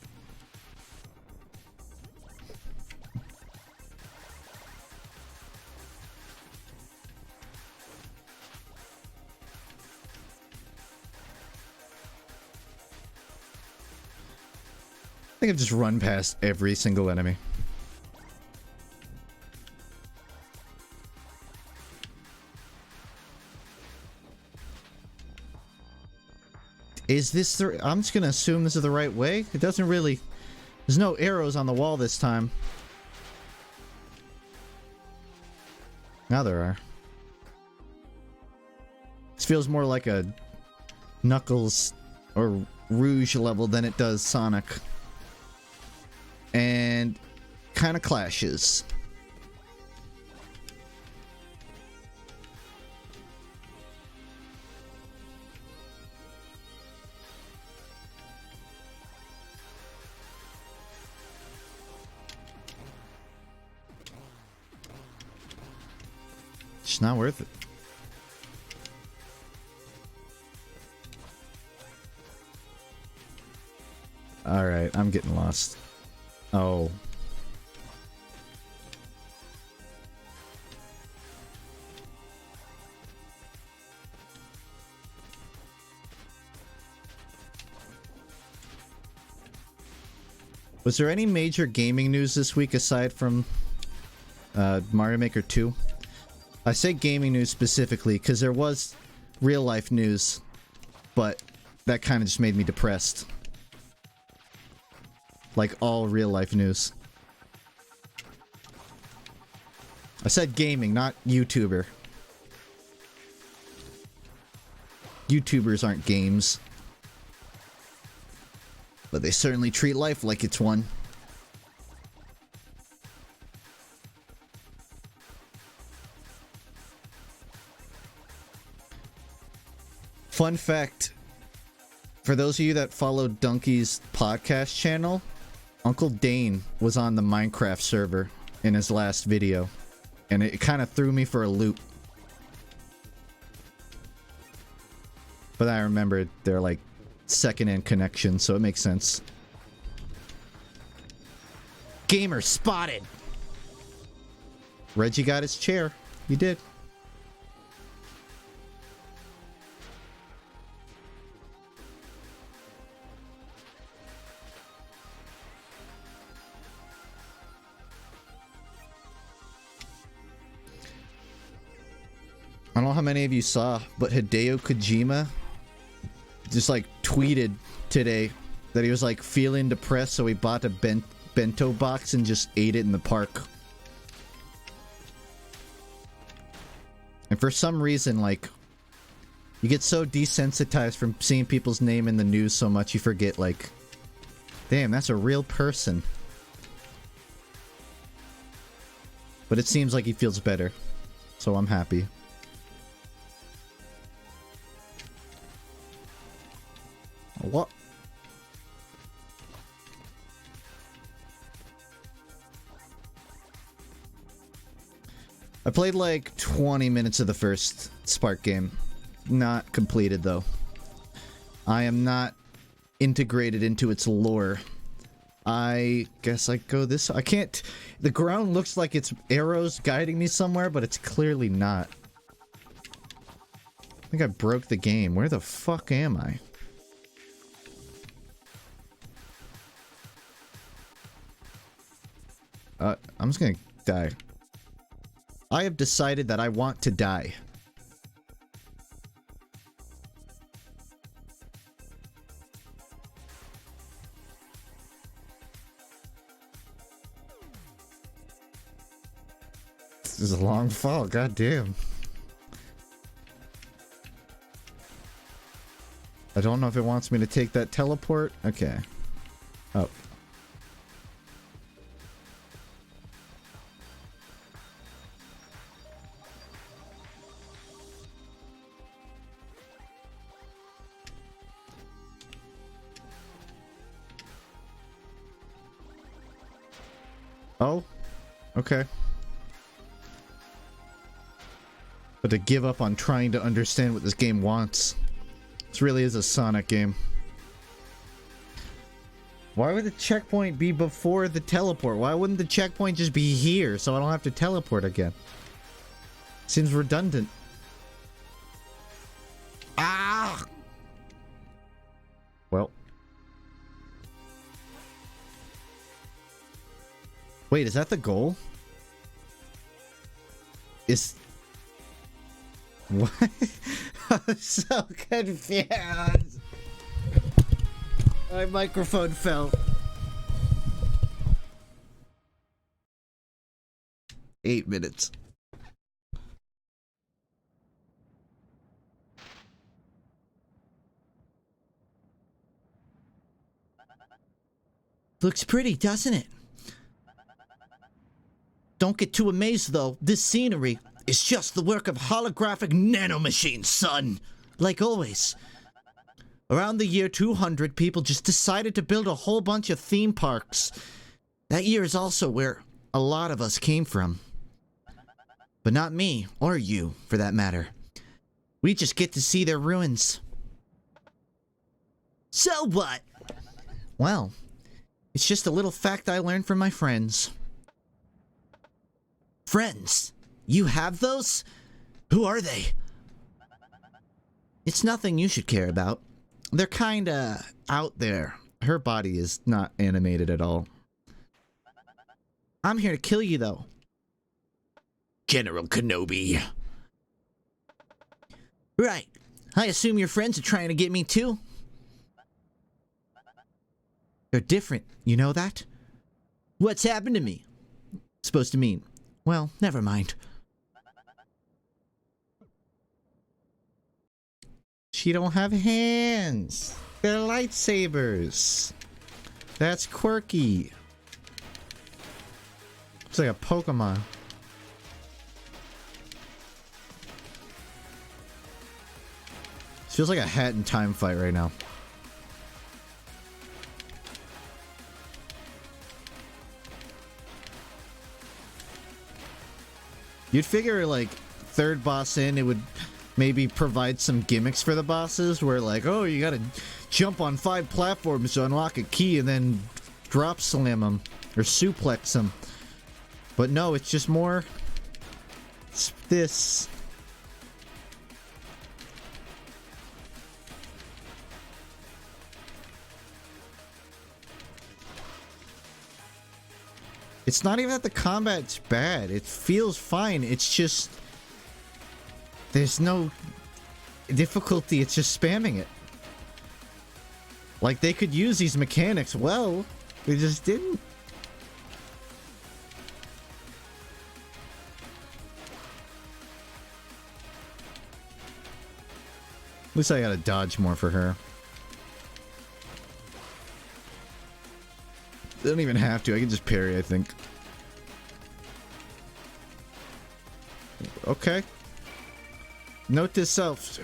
I think I've just run past every single enemy. Is this the... I'm just gonna assume this is the right way. It doesn't really... There's no arrows on the wall this time. Now there are. This feels more like a Knuckles or Rouge level than it does Sonic. And kind of clashes. It's not worth it. Alright, I'm getting lost. Oh. Was there any major gaming news this week aside from Mario Maker 2? I say gaming news specifically because there was real life news, but that kind of just made me depressed. Like all real life news. I said gaming, not YouTuber. YouTubers aren't games. But they certainly treat life like it's one. Fun fact, for those of you that follow Donkey's podcast channel, Uncle Dane was on the Minecraft server in his last video, and it kind of threw me for a loop. But I remember they're like second-hand connections, so it makes sense. Gamer spotted! Reggie got his chair. He did. I don't know how many of you saw, but Hideo Kojima just like tweeted today that he was like feeling depressed, so he bought a bento box and just ate it in the park. And for some reason, like, you get so desensitized from seeing people's name in the news so much you forget, like, damn, that's a real person. But it seems like he feels better, so I'm happy. What? I played like 20 minutes of the first Spark game. Not completed though. I am not integrated into its lore. I guess I go this... I can't... The ground looks like it's arrows guiding me somewhere, but it's clearly not. I think I broke the game. Where the fuck am I? I'm just gonna die. I have decided that I want to die. This is a long fall, goddamn. I don't know if it wants me to take that teleport. Okay. Oh. Oh, okay. But to give up on trying to understand what this game wants. This really is a Sonic game. Why would the checkpoint be before the teleport? Why wouldn't the checkpoint just be here so I don't have to teleport again? Seems redundant. Ah! Well. Wait, is that the goal? Is... What? I'm so confused. My microphone fell. 8 minutes. Looks pretty, doesn't it? Don't get too amazed, though. This scenery is just the work of holographic nanomachines, son. Like always. Around the year 200, people just decided to build a whole bunch of theme parks. That year is also where a lot of us came from. But not me, or you, for that matter. We just get to see their ruins. So what? Well, it's just a little fact I learned from my friends. Friends? You have those? Who are they? It's nothing you should care about. They're kinda out there. Her body is not animated at all. I'm here to kill you, though. General Kenobi. Right. I assume your friends are trying to get me too? They're different, you know that? What's happened to me? Supposed to mean. Well, never mind. She don't have hands. They're lightsabers. That's quirky. It's like a Pokemon. This feels like a Hat in Time fight right now. You'd figure, like, third boss in, it would maybe provide some gimmicks for the bosses, where, like, oh, you gotta jump on 5 platforms to unlock a key and then drop slam them, or suplex them. But no, it's just more... It's this... It's not even that the combat's bad. It feels fine. It's just... There's no difficulty. It's just spamming it. Like, they could use these mechanics well. They just didn't. At least I gotta dodge more for her. I don't even have to. I can just parry, I think. Okay. Note to self.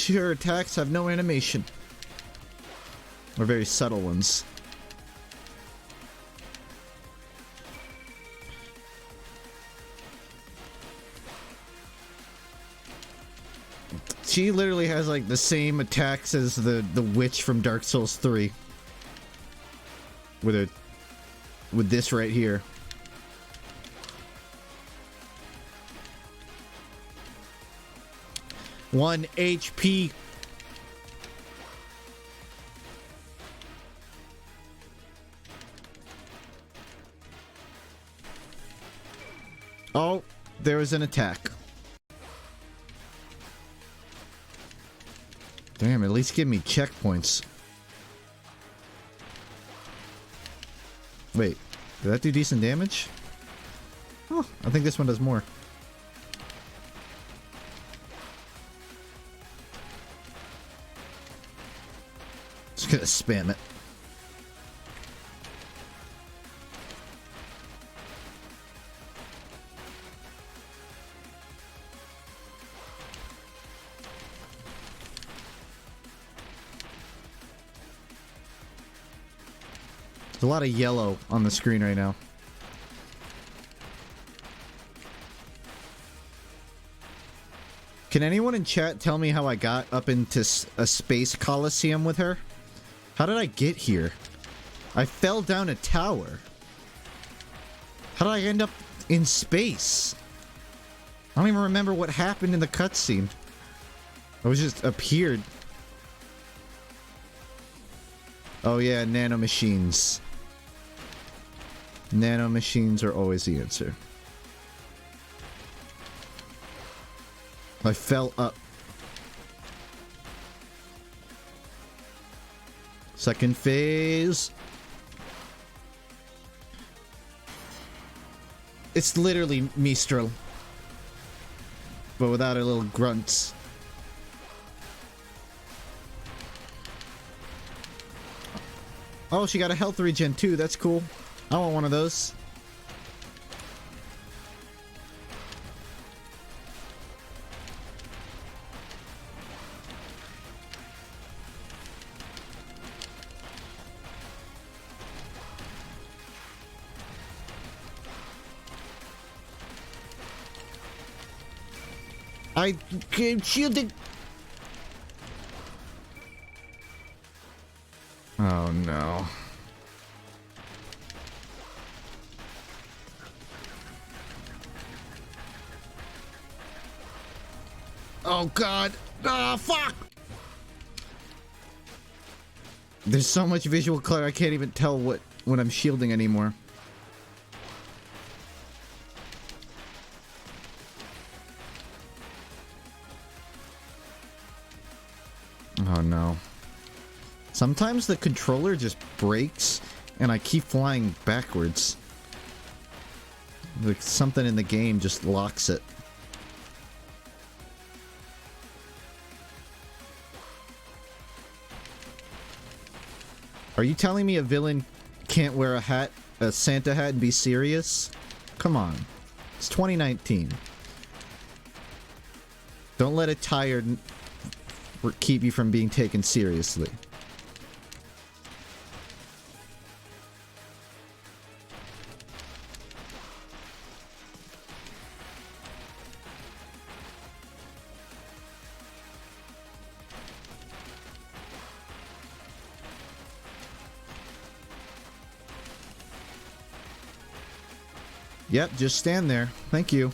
Your attacks have no animation. Or very subtle ones. She literally has like the same attacks as the witch from Dark Souls 3. With this right here. One HP. Oh, there was an attack. Damn, at least give me checkpoints. Wait, did that do decent damage? Oh, I think this one does more. Just gonna spam it. There's a lot of yellow on the screen right now. Can anyone in chat tell me how I got up into a space coliseum with her? How did I get here? I fell down a tower. How did I end up in space? I don't even remember what happened in the cutscene. I was just appeared. Oh yeah, nanomachines. Nanomachines are always the answer. I fell up. Second phase. It's literally Mistral, but without her little grunts. Oh, she got a health regen too. That's cool. I want one of those. I came shielded. Oh no. Oh god. Ah, fuck. There's so much visual clutter I can't even tell what I'm shielding anymore. Oh no. Sometimes the controller just breaks and I keep flying backwards. Like something in the game just locks it. Are you telling me a villain can't wear a hat, a Santa hat, and be serious? Come on. It's 2019. Don't let a tired keep you from being taken seriously. Yep, just stand there. Thank you.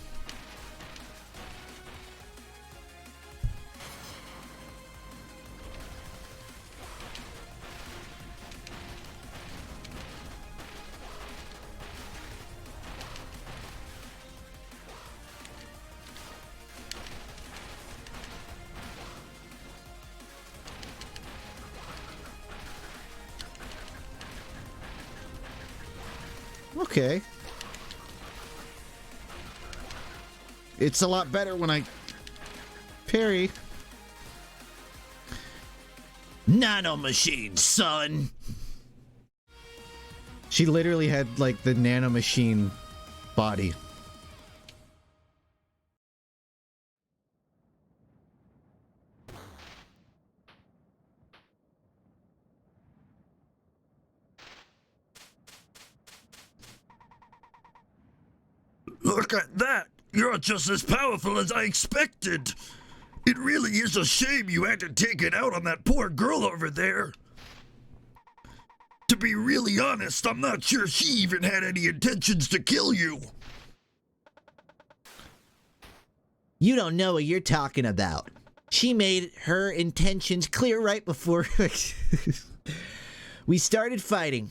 Okay. It's a lot better when I parry. Nanomachine, son. She literally had like the nanomachine body. Look at that. You're just as powerful as I expected. It really is a shame you had to take it out on that poor girl over there. To be really honest, I'm not sure she even had any intentions to kill you. You don't know what you're talking about. She made her intentions clear right before we started fighting.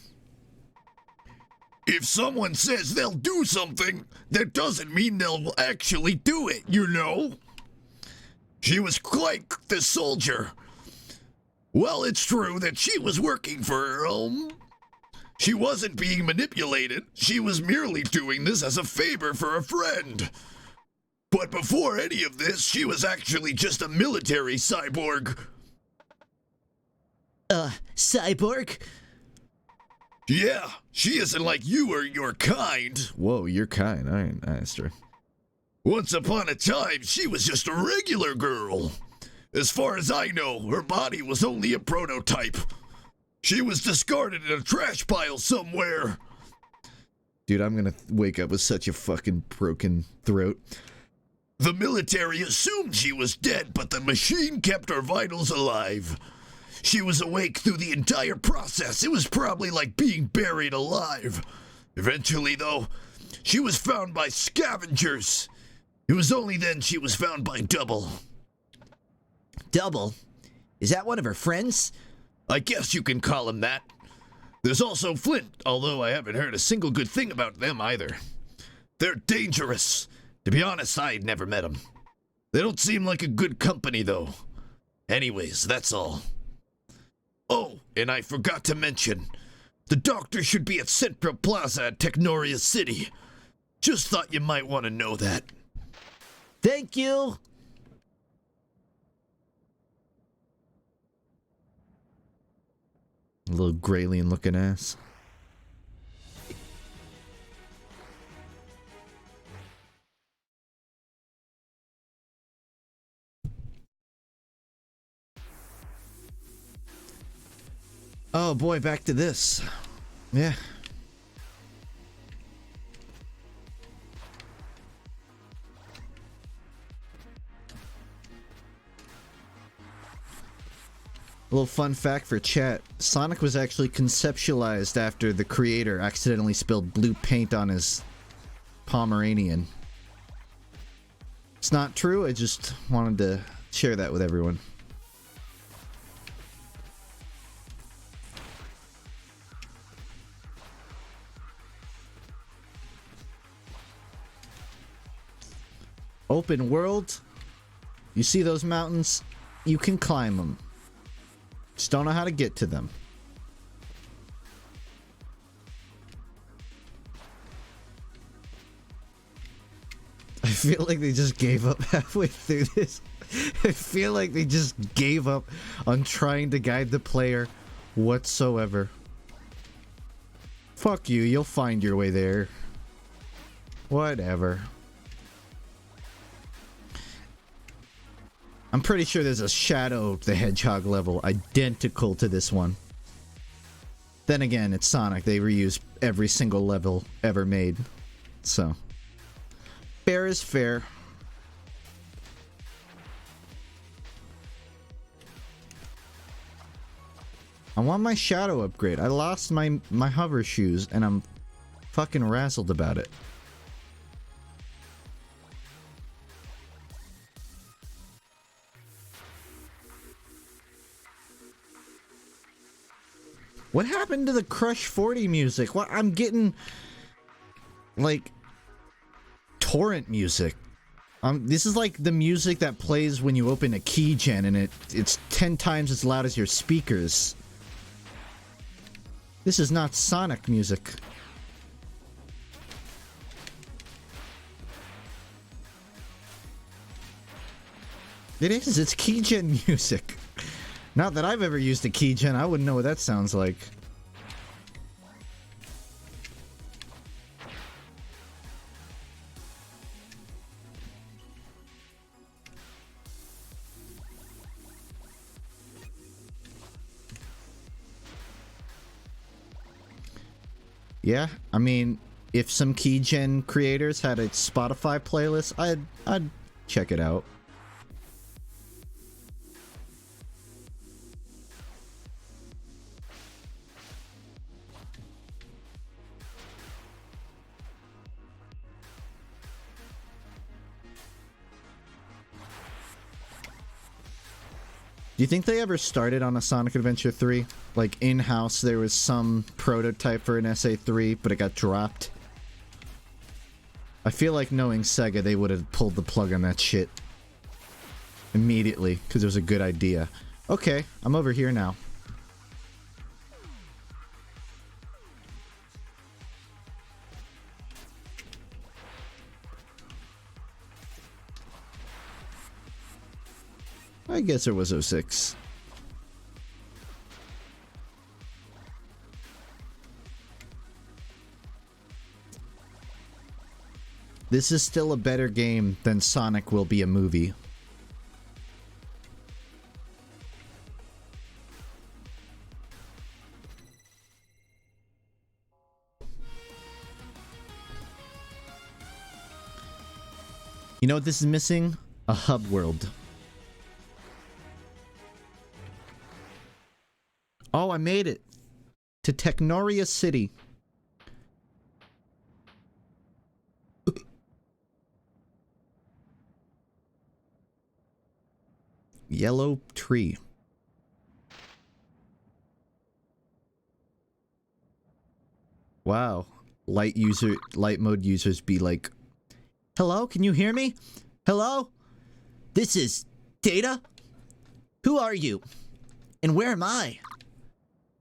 If someone says they'll do something, that doesn't mean they'll actually do it, you know? She was quite the soldier. Well, it's true that she was working for, she wasn't being manipulated. She was merely doing this as a favor for a friend. But before any of this, she was actually just a military cyborg. Cyborg? Yeah, she isn't like you or your kind. Whoa, you're kind. I asked her. Once upon a time, she was just a regular girl. As far as I know, her body was only a prototype. She was discarded in a trash pile somewhere. Dude, I'm gonna wake up with such a fucking broken throat. The military assumed she was dead, but the machine kept her vitals alive. She was awake through the entire process. It was probably like being buried alive. Eventually, though, she was found by scavengers. It was only then she was found by Double. Double? Is that one of her friends? I guess you can call him that. There's also Flint, although I haven't heard a single good thing about them either. They're dangerous. To be honest, I'd never met them. They don't seem like a good company, though. Anyways, that's all. Oh, And I forgot to mention, the doctor should be at Central Plaza at Technoria City. Just thought you might want to know that. Thank you. A little Graylian looking ass. Oh boy, back to this. Yeah. A little fun fact for chat. Sonic was actually conceptualized after the creator accidentally spilled blue paint on his Pomeranian. It's not true, I just wanted to share that with everyone. Open world. You see those mountains? You can climb them. Just don't know how to get to them. I feel like they just gave up halfway through this. I feel like they just gave up on trying to guide the player whatsoever. Fuck you, you'll find your way there. Whatever. I'm pretty sure there's a Shadow the Hedgehog level identical to this one. Then again, it's Sonic. They reuse every single level ever made. So, fair is fair. I want my Shadow upgrade. I lost my hover shoes and I'm fucking razzled about it. What happened to the Crush 40 music? What, I'm getting like torrent music. This is like the music that plays when you open a keygen and it's 10 times as loud as your speakers. This is not Sonic music. It is, it's keygen music. Not that I've ever used a keygen, I wouldn't know what that sounds like. Yeah, I mean, if some keygen creators had a Spotify playlist, I'd check it out. Do you think they ever started on a Sonic Adventure 3? Like, in-house, there was some prototype for an SA3, but it got dropped? I feel like knowing Sega, they would have pulled the plug on that shit immediately, because it was a good idea. Okay, I'm over here now. I guess it was 06. This is still a better game than Sonic will be a movie. You know what this is missing? A hub world. Oh, I made it to Technoria City. Yellow tree. Wow. Light mode users be like, "Hello, can you hear me? Hello? This is Data? Who are you? And where am I?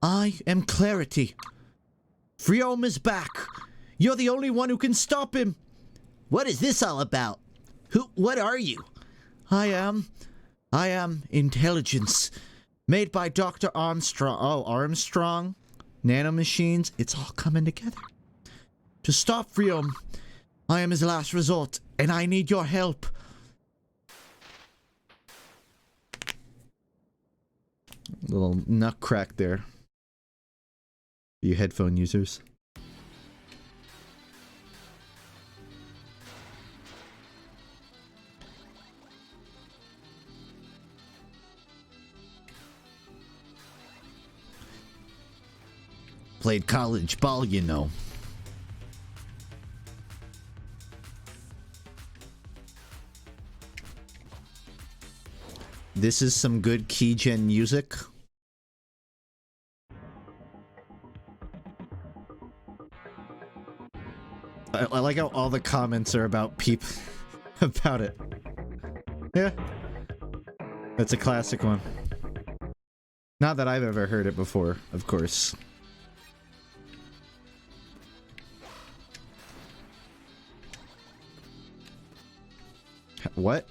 I am Clarity. Freom is back. You're the only one who can stop him. What is this all about? What are you? I am intelligence. Made by Dr. Armstrong. Oh, Armstrong? Nanomachines? It's all coming together. To stop Freom, I am his last resort, and I need your help. Little nut crack there. You headphone users. Played college ball, you know. This is some good keygen music. I like how all the comments are about people about it. Yeah. That's a classic one. Not that I've ever heard it before, of course. What?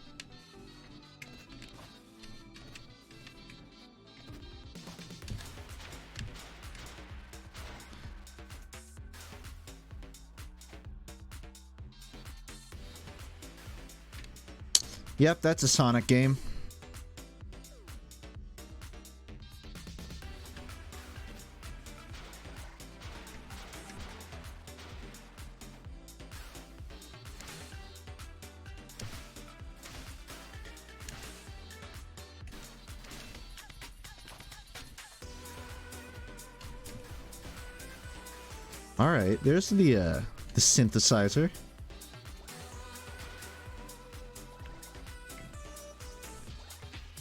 Yep, that's a Sonic game. All right, there's the synthesizer.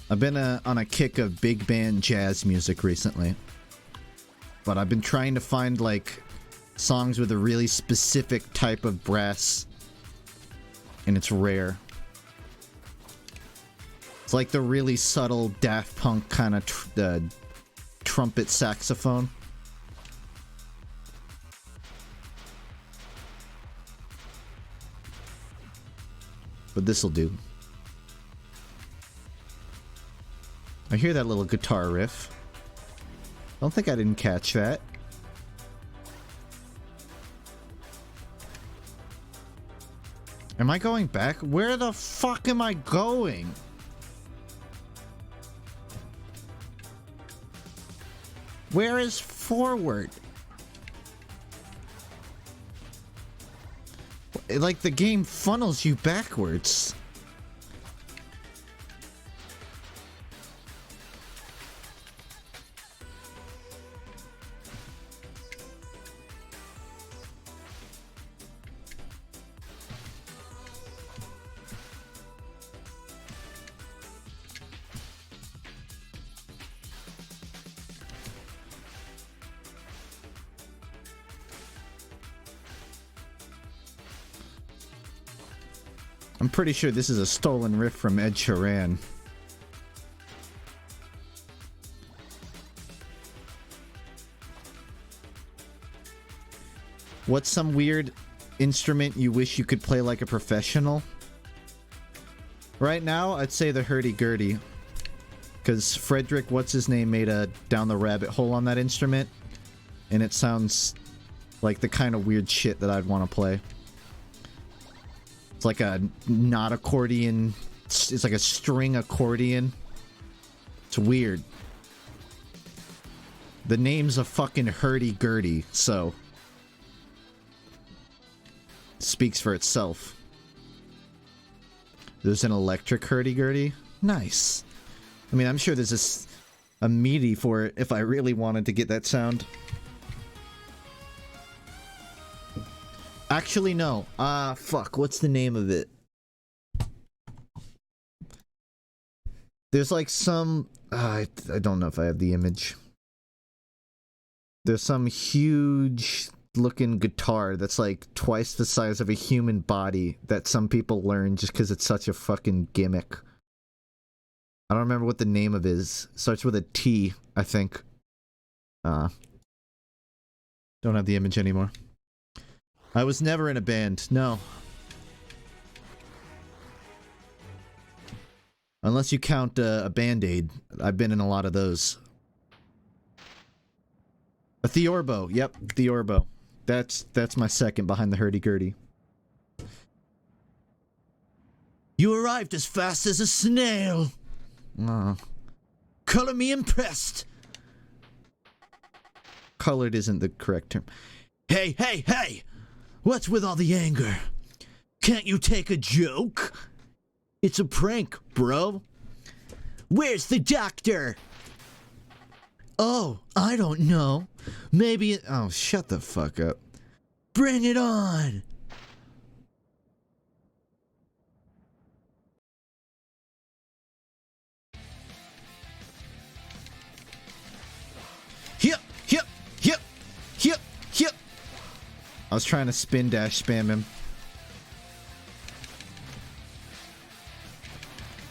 I've been on a kick of big band jazz music recently, but I've been trying to find like songs with a really specific type of brass, and it's rare. It's like the really subtle Daft Punk kind of trumpet saxophone. But this'll do. I hear that little guitar riff. Don't think I didn't catch that. Am I going back? Where the fuck am I going? Where is forward? Like the game funnels you backwards. I'm pretty sure this is a stolen riff from Ed Sheeran. What's some weird instrument you wish you could play like a professional? Right now, I'd say the hurdy-gurdy. Because Frederick, what's-his-name, made a Down the Rabbit Hole on that instrument. And it sounds like the kind of weird shit that I'd want to play. It's like a not accordion. It's like a string accordion. It's weird. The name's a fucking hurdy-gurdy, so speaks for itself. There's an electric hurdy-gurdy. Nice. I mean, I'm sure there's a MIDI for it if I really wanted to get that sound. Actually, no. Fuck. What's the name of it? There's like some... I don't know if I have the image. There's some huge looking guitar that's like twice the size of a human body that some people learn just because it's such a fucking gimmick. I don't remember what the name of it is. Starts with a T, I think. Don't have the image anymore. I was never in a band, no. Unless you count a Band-Aid. I've been in a lot of those. A Theorbo, yep, Theorbo. That's my second behind the hurdy-gurdy. You arrived as fast as a snail. Color me impressed. Colored isn't the correct term. Hey, hey, hey! What's with all the anger? Can't you take a joke? It's a prank, bro. Where's the doctor? Oh, I don't know. Maybe it... Oh, shut the fuck up. Bring it on! Yep, yep, yep, yep, yep. I was trying to spin dash spam him.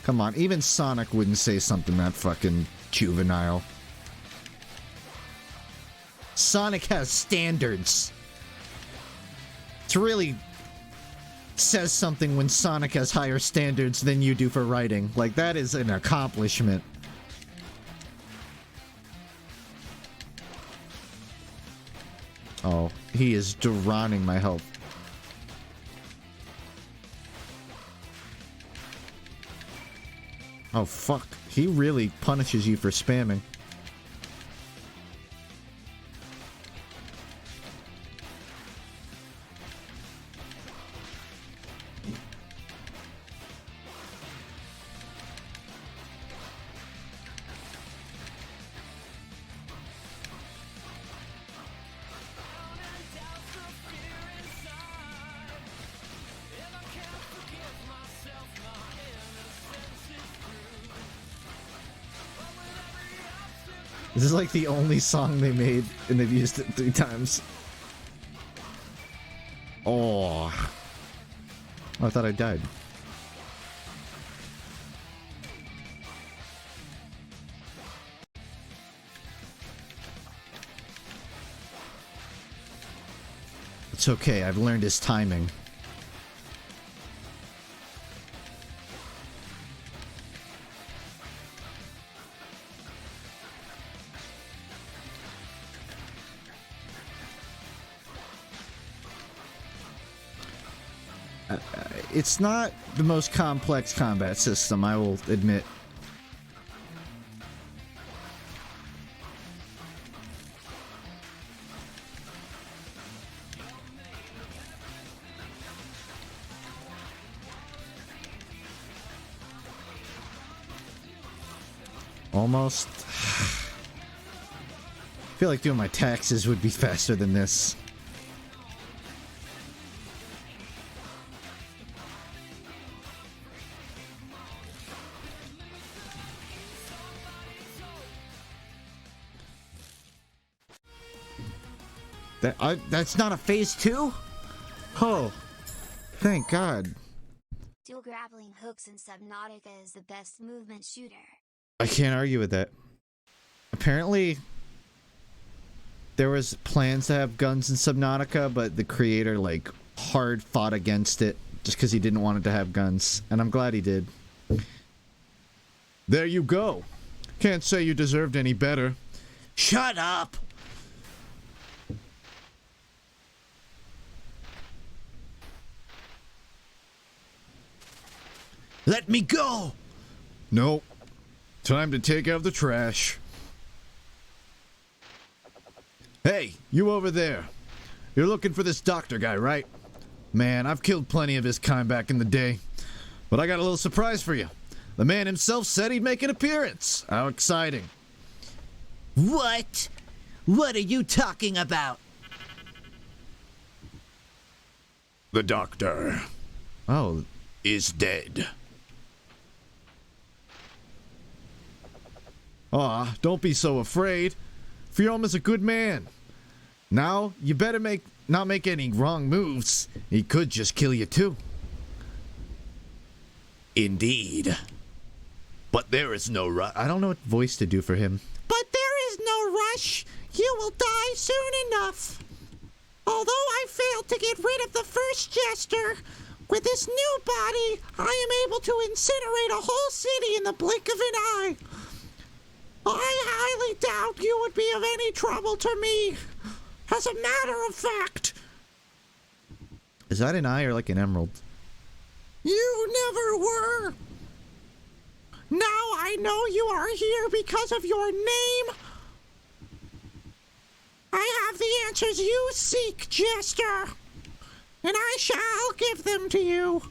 Come on, even Sonic wouldn't say something that fucking juvenile. Sonic has standards. It really says something when Sonic has higher standards than you do for writing. Like, that is an accomplishment. Oh, he is drowning my health. Oh, fuck. He really punishes you for spamming. This is like the only song they made, and they've used it 3 times. Oh. I thought I died. It's okay, I've learned his timing. It's not the most complex combat system, I will admit. Almost. I feel like doing my taxes would be faster than this. That's not a phase 2? Oh, thank God. Dual grappling hooks in Subnautica is the best movement shooter. I can't argue with that. Apparently, there was plans to have guns in Subnautica, but the creator, like, hard fought against it just because he didn't want it to have guns, and I'm glad he did. There you go. Can't say you deserved any better. Shut up! Let me go! Nope. Time to take out the trash. Hey, you over there. You're looking for this doctor guy, right? Man, I've killed plenty of his kind back in the day. But I got a little surprise for you. The man himself said he'd make an appearance. How exciting. What? What are you talking about? The doctor Oh, is dead. aw, don't be so afraid. Fiom is a good man. Now, you better not make any wrong moves. He could just kill you too. Indeed. But there is no rush. I don't know what voice to do for him. But there is no rush. You will die soon enough. Although I failed to get rid of the first Jester, with this new body, I am able to incinerate a whole city in the blink of an eye. I highly doubt you would be of any trouble to me. As a matter of fact. Is that an eye or like an emerald? You never were. Now I know you are here because of your name. I have the answers you seek, Jester. And I shall give them to you.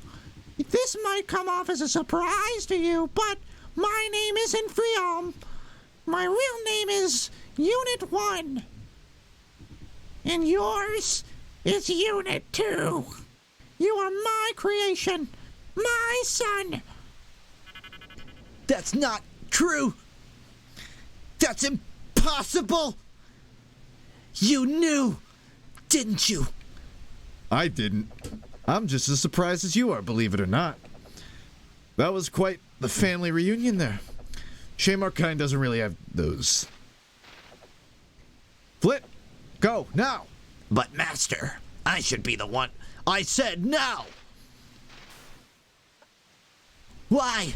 This might come off as a surprise to you, but my name isn't Friam. My real name is Unit 1. And yours is Unit 2. You are my creation. My son. That's not true. That's impossible. You knew, didn't you? I didn't. I'm just as surprised as you are, believe it or not. That was quite the family reunion there. Shame our kind doesn't really have those. Flit, go, now! But Master, I should be the one. I said now! Why?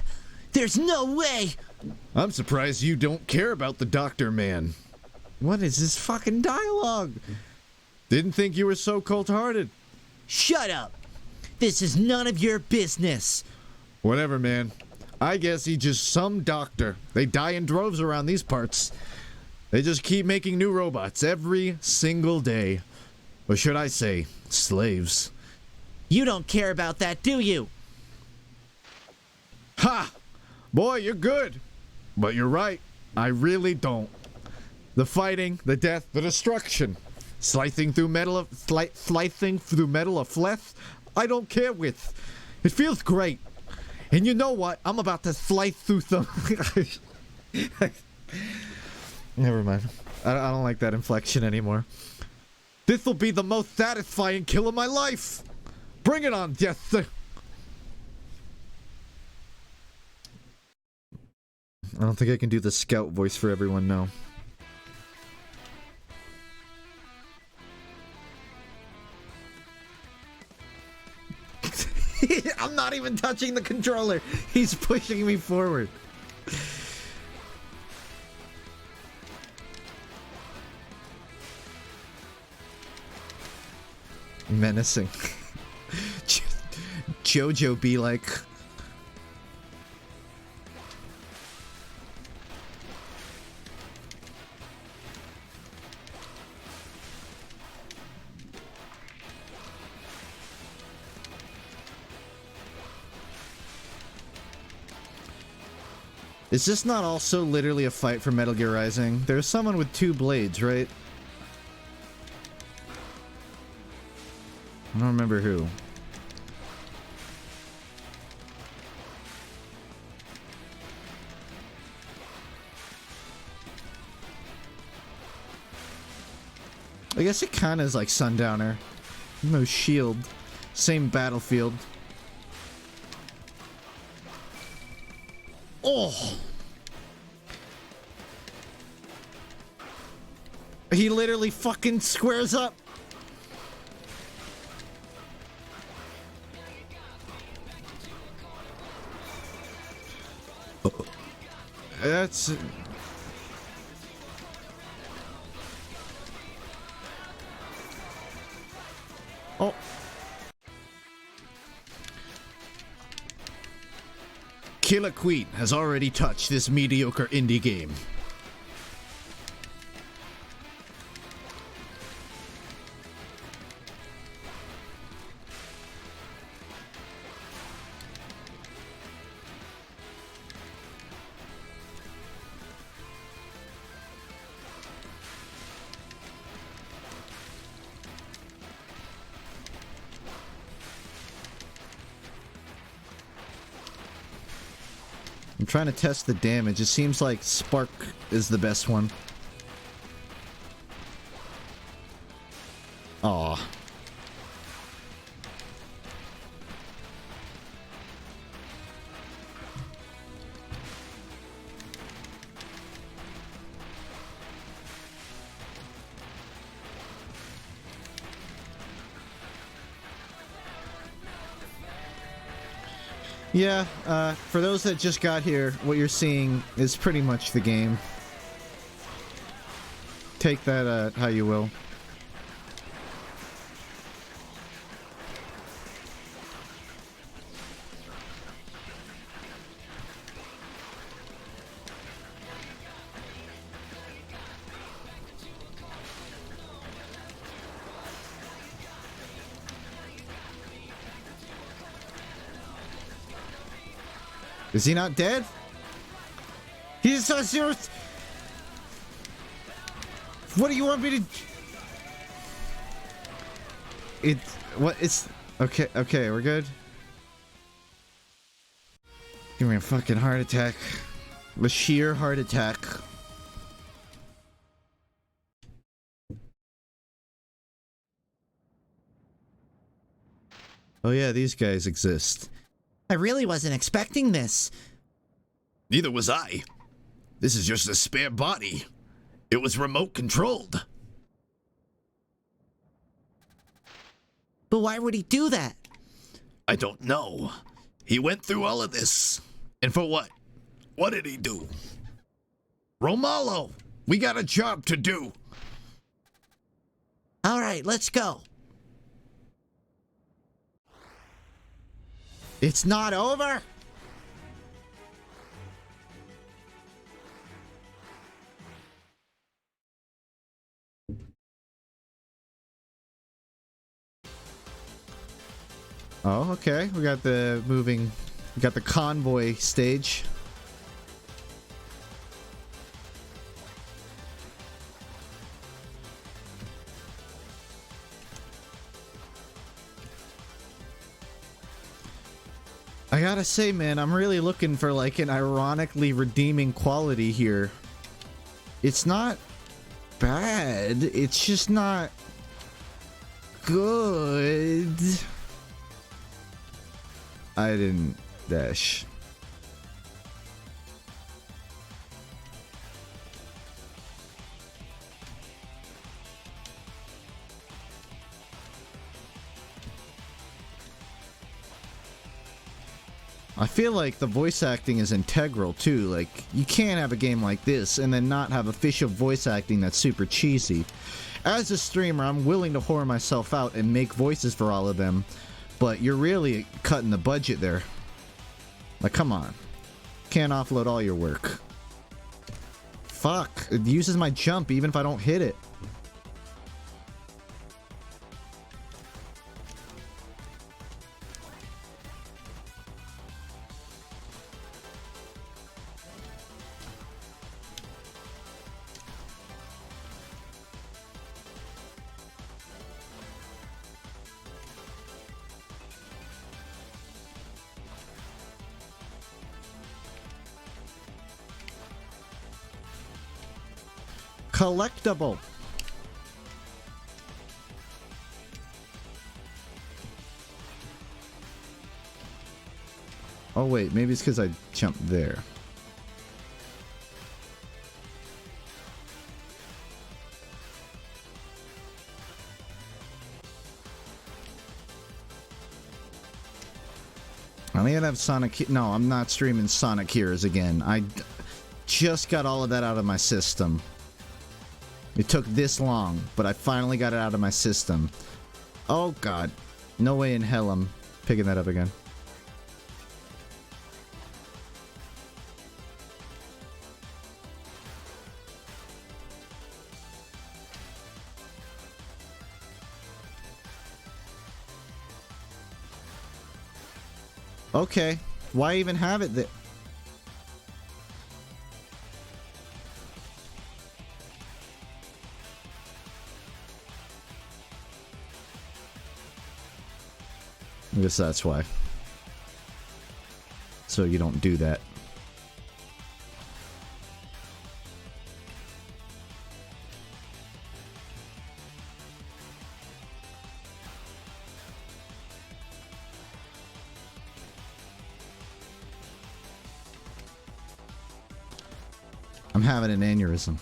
There's no way! I'm surprised you don't care about the doctor man. What is this fucking dialogue? Didn't think you were so cold-hearted. Shut up! This is none of your business. Whatever, man. I guess he's just some doctor. They die in droves around these parts. They just keep making new robots every single day. Or should I say, slaves. You don't care about that, do you? Ha! Boy, you're good. But you're right. I really don't. The fighting, the death, the destruction. Slicing through metal of flesh, I don't care with. It feels great. And you know what? I'm about to slice through some. Never mind. I don't like that inflection anymore. This'll be the most satisfying kill of my life. Bring it on, Jester. I don't think I can do the scout voice for everyone now. I'm not even touching the controller. He's pushing me forward. Menacing. Jojo be like... Is this not also literally a fight for Metal Gear Rising? There's someone with two blades, right? I don't remember who. I guess it kind of is like Sundowner. No shield. Same battlefield. Oh! He literally fucking squares up. That's... Oh. Killer Queen has already touched this mediocre indie game. I'm trying to test the damage. It seems like Spark is the best one. Aw. Yeah, for those that just got here, what you're seeing is pretty much the game. Take that how you will. Is he not dead? He's a zero. What do you want me to? It's okay. Okay, we're good. Give me a fucking heart attack. A sheer heart attack. Oh yeah, these guys exist. I really wasn't expecting this. Neither was I. This is just a spare body. It was remote controlled. But why would he do that? I don't know. He went through all of this. And for what? What did he do? Romalo, we got a job to do. All right, let's go. It's not over. Oh, okay. We got the moving. We got the convoy stage. I gotta say, man, I'm really looking for like an ironically redeeming quality here. It's not bad. It's just not good. I didn't dash. I feel like the voice acting is integral too. Like, you can't have a game like this and then not have official voice acting that's super cheesy. As a streamer, I'm willing to whore myself out and make voices for all of them, but you're really cutting the budget there. Like, come on. Can't offload all your work. Fuck. It uses my jump even if I don't hit it. Collectible. Oh wait, maybe it's because I jumped there. I'm gonna have Sonic. No, I'm not streaming Sonic Heroes again. I just got all of that out of my system. It took this long, but I finally got it out of my system. Oh god. No way in hell I'm picking that up again. Okay. Why even have it there? I guess that's why. So you don't do that. I'm having an aneurysm.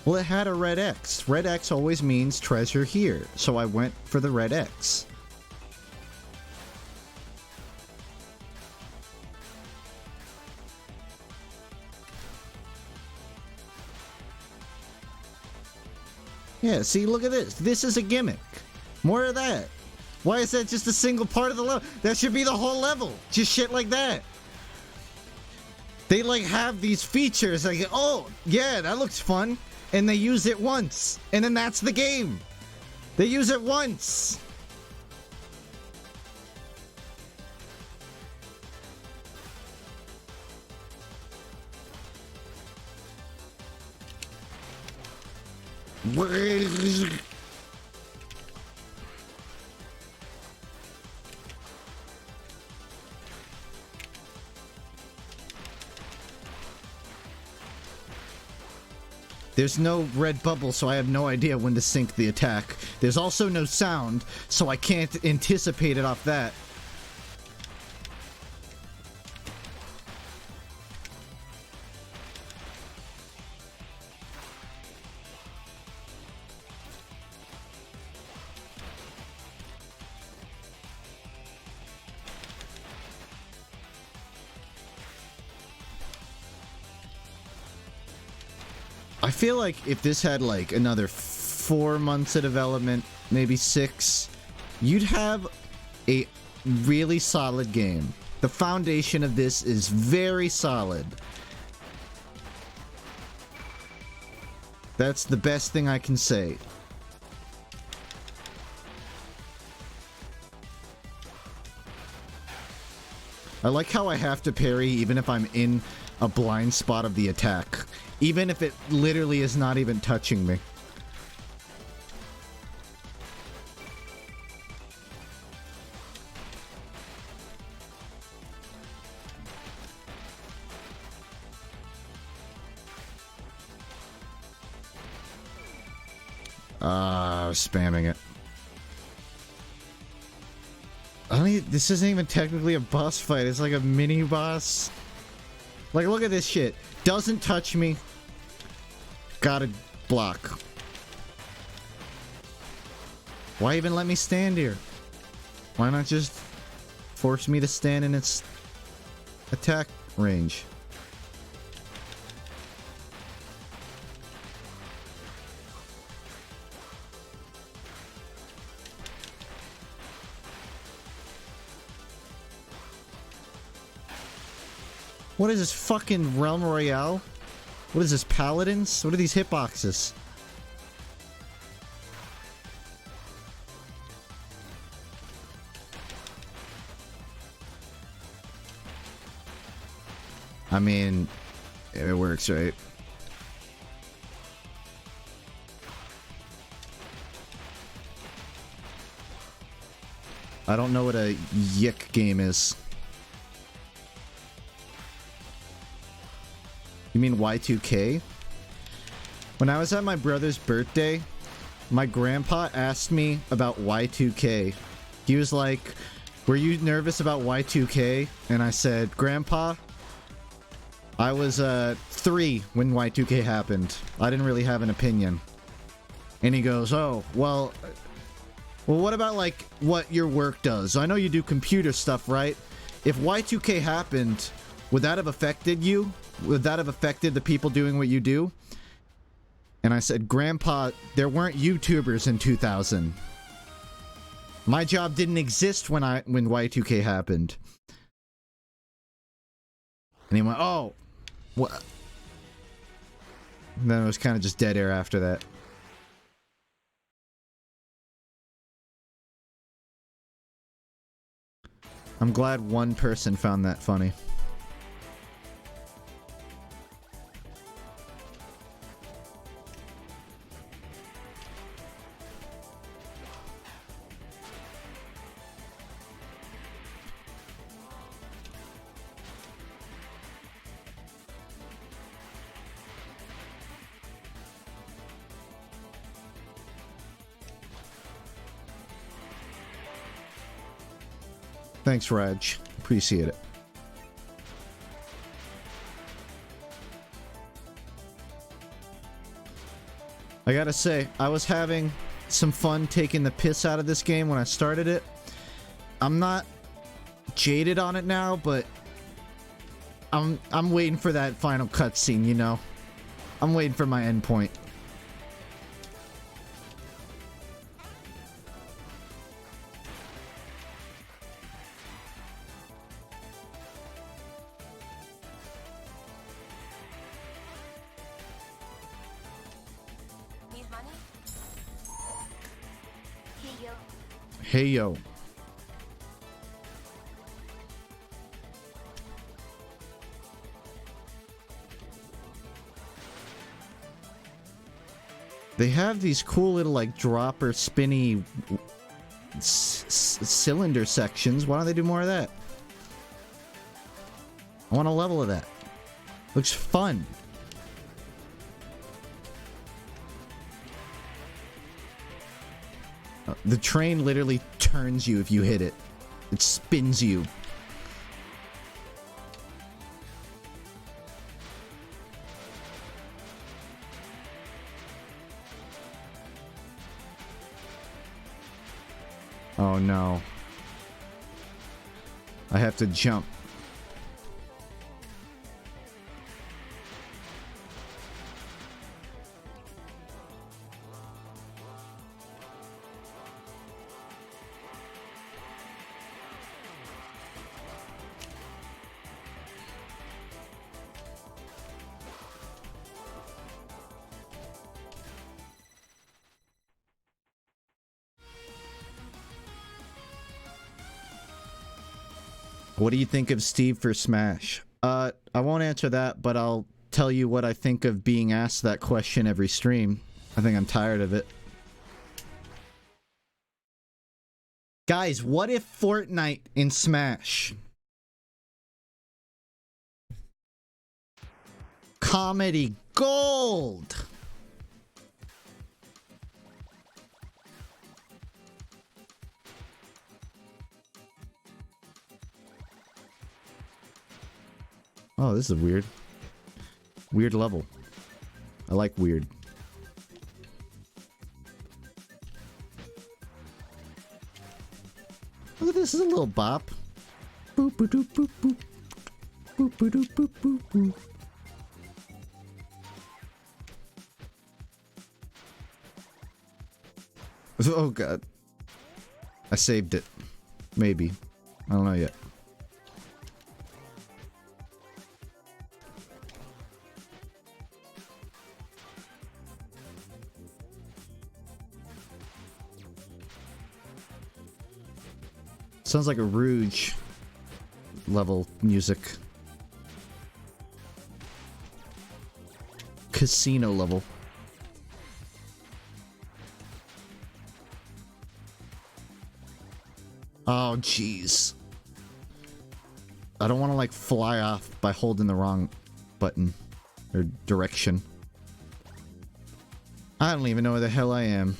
Well, it had a red X. Red X always means treasure here, so I went for the red X. Yeah, see, look at this. This is a gimmick. More of that. Why is that just a single part of the level? That should be the whole level. Just shit like that. They like have these features like, oh, yeah, that looks fun. And they use it once. And then that's the game. They use it once. There's no red bubble, so I have no idea when to sync the attack. There's also no sound, so I can't anticipate it off that. I feel like if this had like another 4 months of development, maybe 6, you'd have a really solid game. The foundation of this is very solid. That's the best thing I can say. I like how I have to parry even if I'm in a blind spot of the attack. Even if it literally is not even touching me. I was spamming it. I don't even, this isn't even technically a boss fight. It's like a mini boss. Like, look at this shit. Doesn't touch me. Gotta block. Why even let me stand here? Why not just force me to stand in its attack range? What is this fucking Realm Royale? What is this, Paladins? What are these hitboxes? I mean, it works, right? I don't know what a yick game is. You mean Y2K? When I was at my brother's birthday, my grandpa asked me about Y2K. He was like, were you nervous about Y2K? And I said, Grandpa, I was 3 when Y2K happened. I didn't really have an opinion. And he goes, oh, well, what about like what your work does? I know you do computer stuff, right? If Y2K happened, would that have affected you? Would that have affected the people doing what you do? And I said, Grandpa, there weren't YouTubers in 2000. My job didn't exist when Y2K happened. And he went, oh, what? And then it was kind of just dead air after that. I'm glad one person found that funny. Thanks, Raj. Appreciate it. I gotta say, I was having some fun taking the piss out of this game when I started it. I'm not jaded on it now, but I'm waiting for that final cutscene, you know? I'm waiting for my endpoint. Need money? Hey yo. Hey, yo. They have these cool little, like, dropper spinny cylinder sections. Why don't they do more of that? I want a level of that. Looks fun. The train literally turns you if you hit it. It spins you. Oh no. I have to jump. What do you think of Steve for Smash? I won't answer that, but I'll tell you what I think of being asked that question every stream. I think I'm tired of it. Guys, what if Fortnite in Smash? Comedy gold! Oh, this is weird. Weird level. I like weird. Look at this, is a little bop. Boop boop doop boop boop. Boop boop doop boop boop boop. Oh god. I saved it. Maybe. I don't know yet. Sounds like a Rouge level music. Casino level. Oh, jeez. I don't want to, like, fly off by holding the wrong button. Or direction. I don't even know where the hell I am.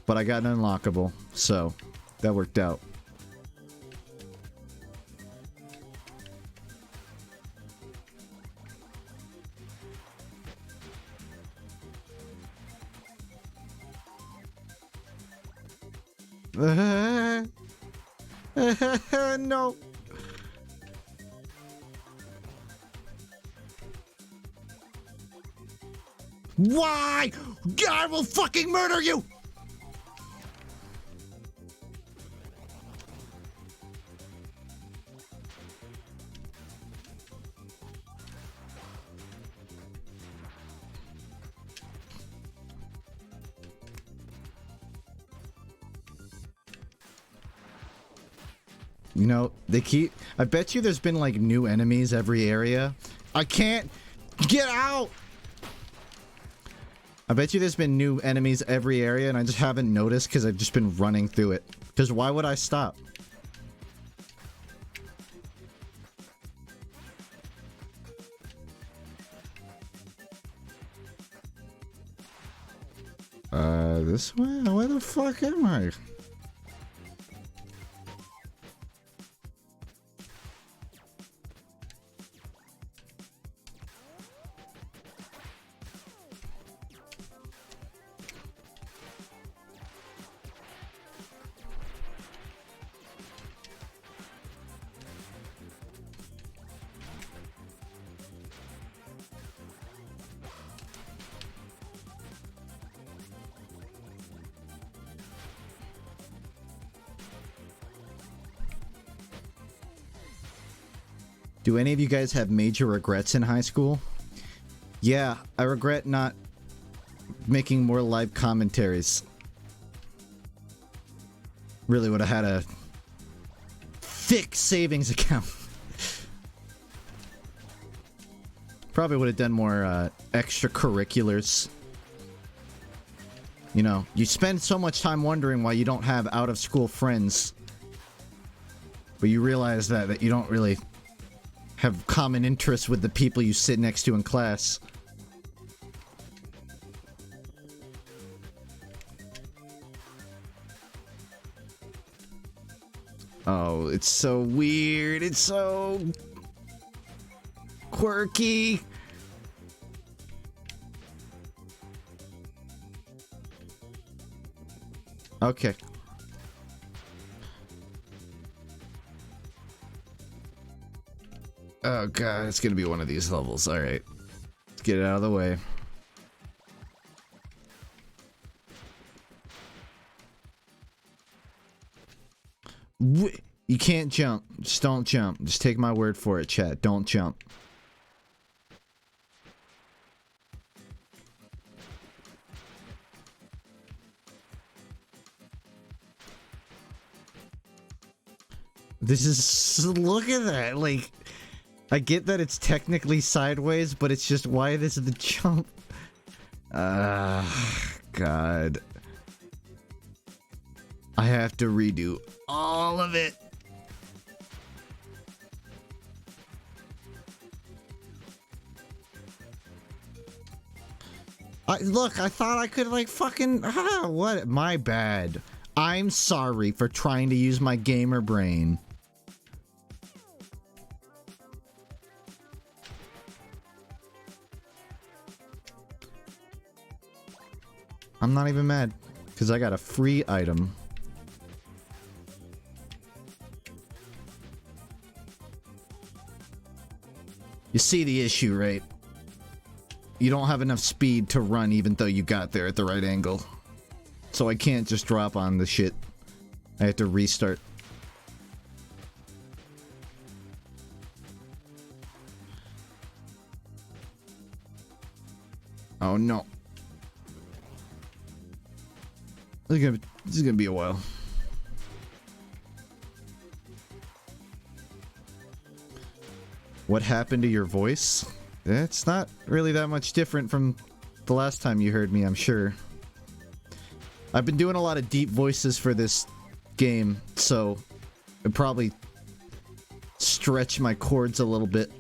But I got an unlockable, so that worked out. No. Why? I will fucking murder you! You know, they keep... I bet you there's been, like, new enemies every area. I can't... Get out! I bet you there's been new enemies every area, and I just haven't noticed because I've just been running through it. Because why would I stop? This way? Where the fuck am I? Do any of you guys have major regrets in high school? Yeah, I regret not making more live commentaries. Really would have had a thick savings account. Probably would have done more extracurriculars. You know, you spend so much time wondering why you don't have out-of-school friends. But you realize that you don't really have common interests with the people you sit next to in class. Oh, it's so weird. It's so quirky. Okay. Oh god, it's gonna be one of these levels. Alright. Let's get it out of the way. You can't jump. Just don't jump. Just take my word for it, chat. Don't jump. This is... Look at that. Like, I get that it's technically sideways, but it's just why this is the jump. God. I have to redo all of it. Look, I thought I could, like, fucking... what? My bad. I'm sorry for trying to use my gamer brain. I'm not even mad, because I got a free item. You see the issue, right? You don't have enough speed to run even though you got there at the right angle. So I can't just drop on the shit. I have to restart. Oh no. This is gonna be a while. What happened to your voice? It's not really that much different from the last time you heard me, I'm sure. I've been doing a lot of deep voices for this game, so it probably stretch my chords a little bit.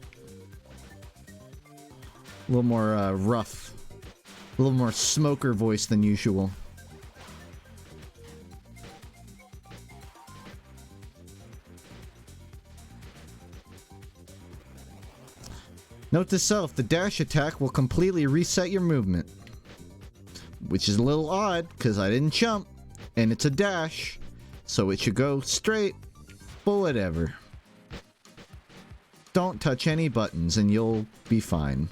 A little more rough. A little more smoker voice than usual. Note to self, the dash attack will completely reset your movement. Which is a little odd, because I didn't jump, and it's a dash, so it should go straight, but whatever. Don't touch any buttons and you'll be fine.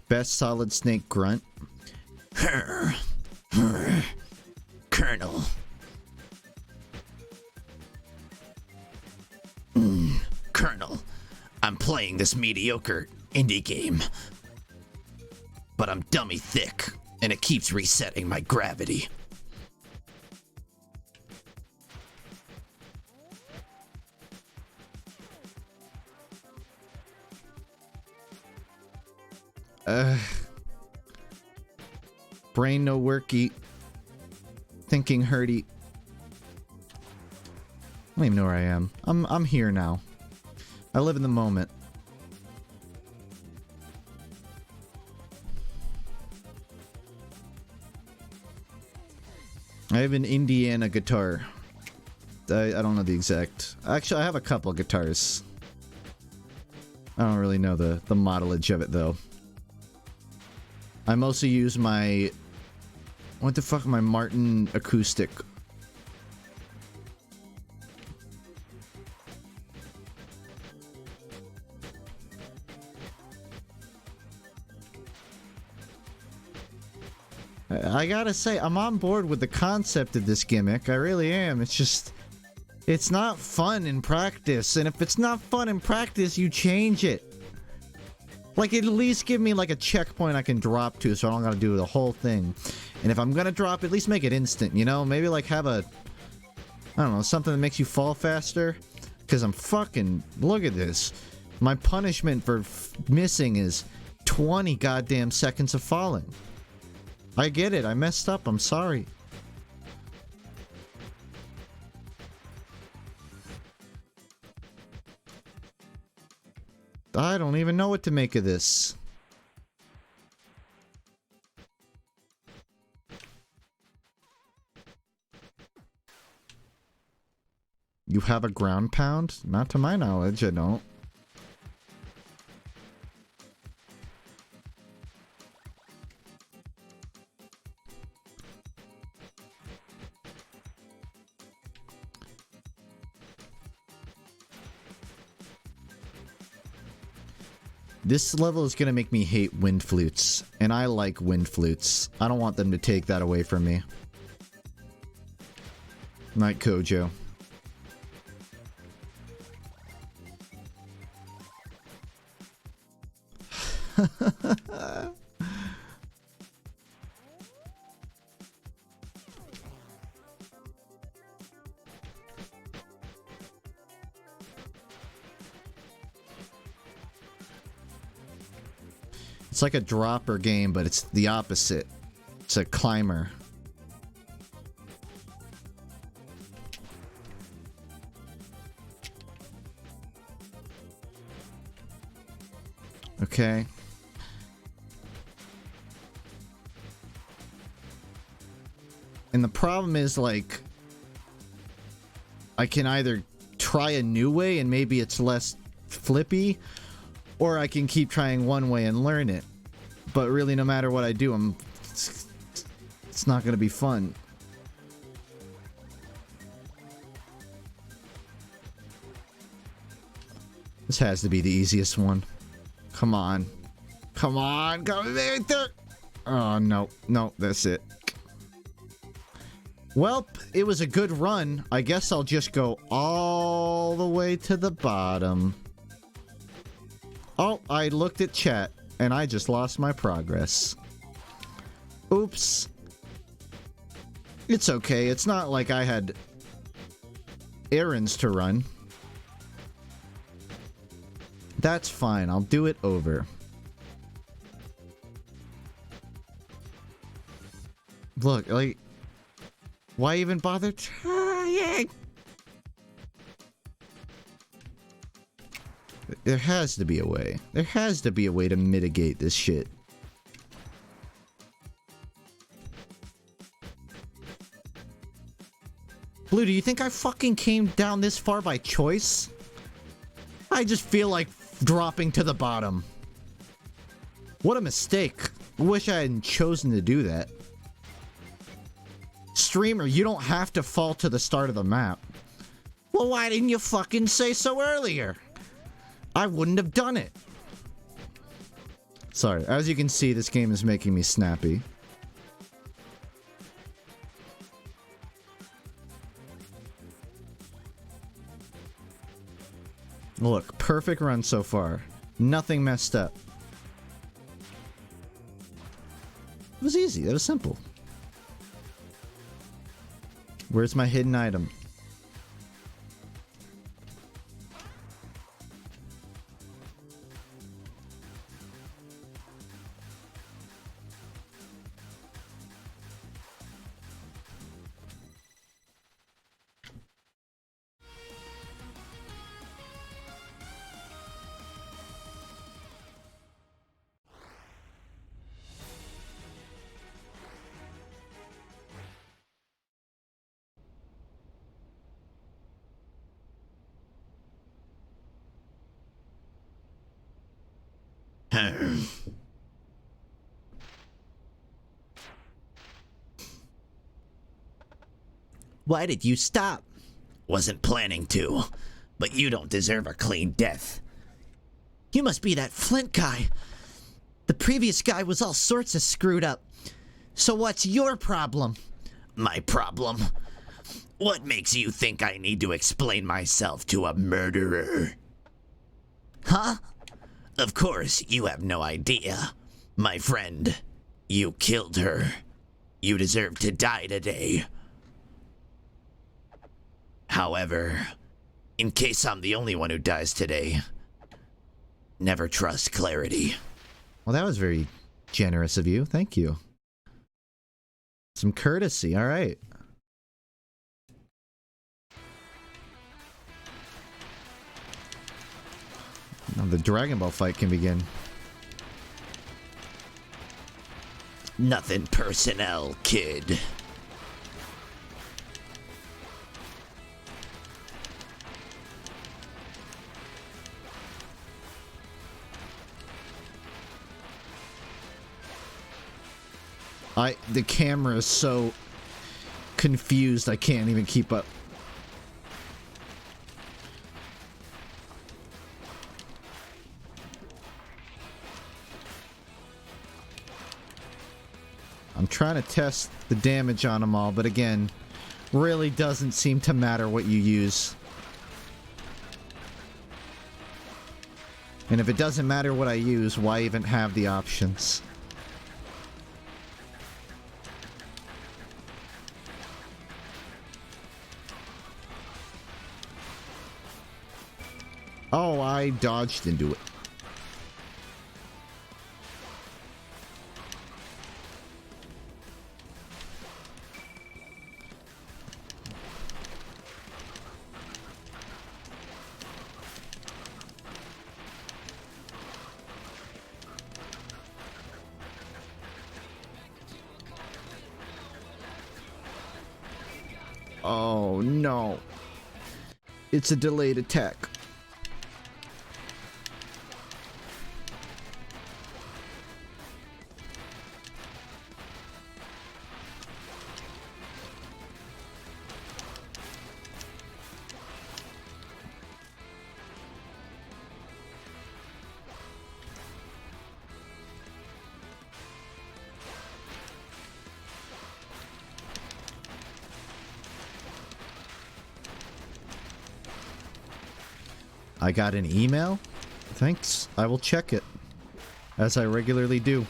Best Solid Snake grunt. Colonel. Colonel, I'm playing this mediocre indie game, but I'm dummy thick, and it keeps resetting my gravity. Brain no worky. Thinking hurty. I don't even know where I am. I'm here now. I live in the moment. I have an Indiana guitar. I don't know the exact... Actually, I have a couple guitars. I don't really know the modelage of it, though. I mostly use my... What the fuck? My Martin acoustic. I gotta say, I'm on board with the concept of this gimmick. I really am. It's just... it's not fun in practice. And if it's not fun in practice, you change it. Like, at least give me, like, a checkpoint I can drop to so I don't gotta do the whole thing. And if I'm gonna drop, at least make it instant, you know? Maybe, like, have a... I don't know, something that makes you fall faster. Because I'm fucking... look at this. My punishment for missing is 20 goddamn seconds of falling. I get it. I messed up. I'm sorry. I don't even know what to make of this. You have a ground pound? Not to my knowledge, I don't. This level is gonna make me hate wind flutes, and I like wind flutes. I don't want them to take that away from me. Night Kojo. It's like a dropper game, but it's the opposite. It's a climber. Okay. And the problem is, like, I can either try a new way and maybe it's less flippy, or I can keep trying one way and learn it. But really, no matter what I do, it's not going to be fun. This has to be the easiest one. Come on. Come on. Come right there. Oh, no. No, that's it. Well, it was a good run. I guess I'll just go all the way to the bottom. Oh, I looked at chat, and I just lost my progress. Oops. It's okay. It's not like I had errands to run. That's fine. I'll do it over. Look, like... why even bother trying? There has to be a way. There has to be a way to mitigate this shit. Blue, do you think I fucking came down this far by choice? I just feel like dropping to the bottom. What a mistake. Wish I hadn't chosen to do that. Streamer, you don't have to fall to the start of the map. Well, why didn't you fucking say so earlier? I wouldn't have done it. Sorry, as you can see, this game is making me snappy. Look, perfect run so far. Nothing messed up. It was easy, it was simple. Where's my hidden item? Why did you stop? Wasn't planning to, but you don't deserve a clean death. You must be that Flint guy. The previous guy was all sorts of screwed up. So what's your problem? My problem? What makes you think I need to explain myself to a murderer? Huh? Of course, you have no idea. My friend, you killed her. You deserve to die today. However, in case I'm the only one who dies today, never trust clarity. Well, that was very generous of you. Thank you. Some courtesy. All right. Now the Dragon Ball fight can begin. Nothing personnel, kid. The camera is so confused I can't even keep up. I'm trying to test the damage on them all, but again, really doesn't seem to matter what you use. And if it doesn't matter what I use, why even have the options? Oh, I dodged into it. Oh, no. It's a delayed attack. I got an email? Thanks. I will check it, as I regularly do.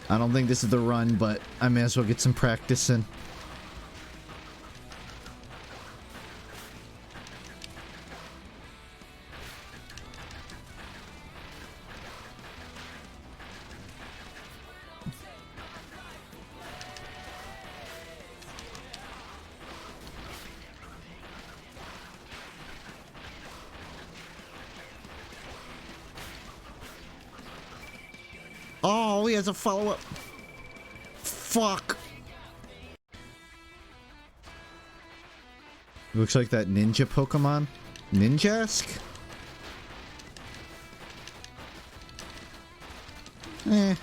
I don't think this is the run, but I may as well get some practice in. Oh, he has a follow-up. Fuck. Looks like that ninja Pokemon. Ninjask? Eh.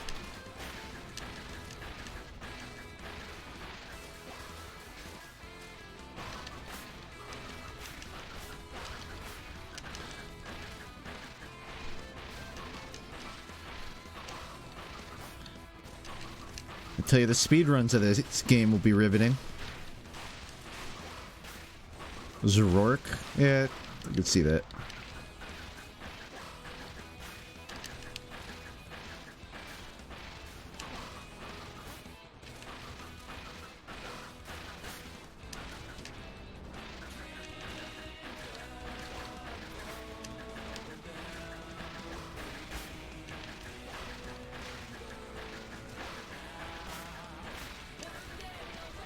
I tell you, the speedruns of this game will be riveting. Zorork? Yeah, I could see that.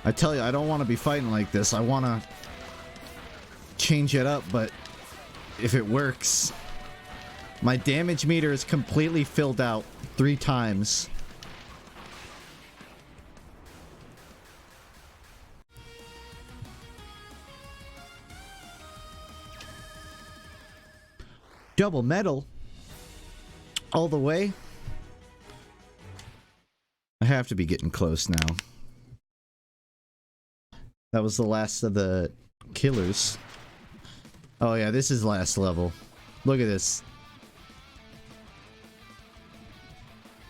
I tell you, I don't want to be fighting like this. I want to change it up, but if it works. My damage meter is completely filled out 3 times. Double medal? All the way? I have to be getting close now. That was the last of the killers. Oh yeah, this is last level. Look at this.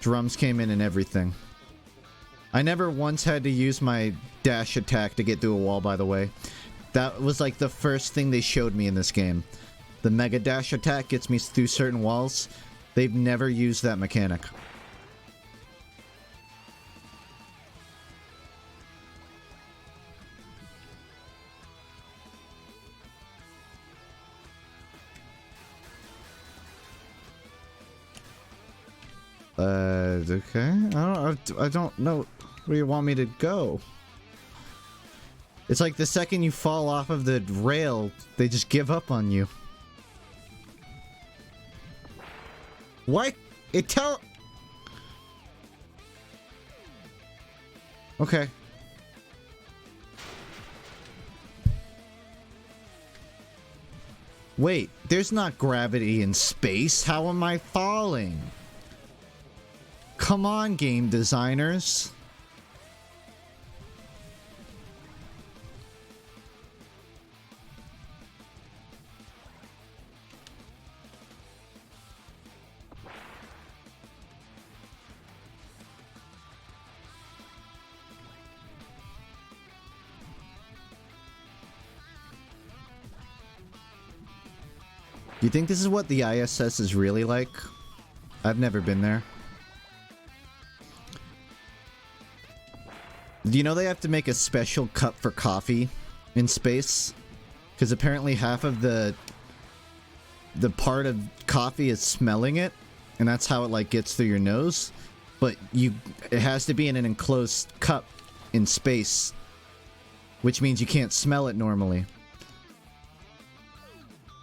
Drums came in and everything. I never once had to use my dash attack to get through a wall, by the way. That was like the first thing they showed me in this game. The mega dash attack gets me through certain walls. They've never used that mechanic. Okay. I don't know where you want me to go. It's like the second you fall off of the rail, they just give up on you. What? Okay. Wait, there's not gravity in space. How am I falling? Come on, game designers. You think this is what the ISS is really like? I've never been there. Do you know they have to make a special cup for coffee in space? Because apparently half of the part of coffee is smelling it, and that's how it like gets through your nose. But it has to be in an enclosed cup in space, which means you can't smell it normally.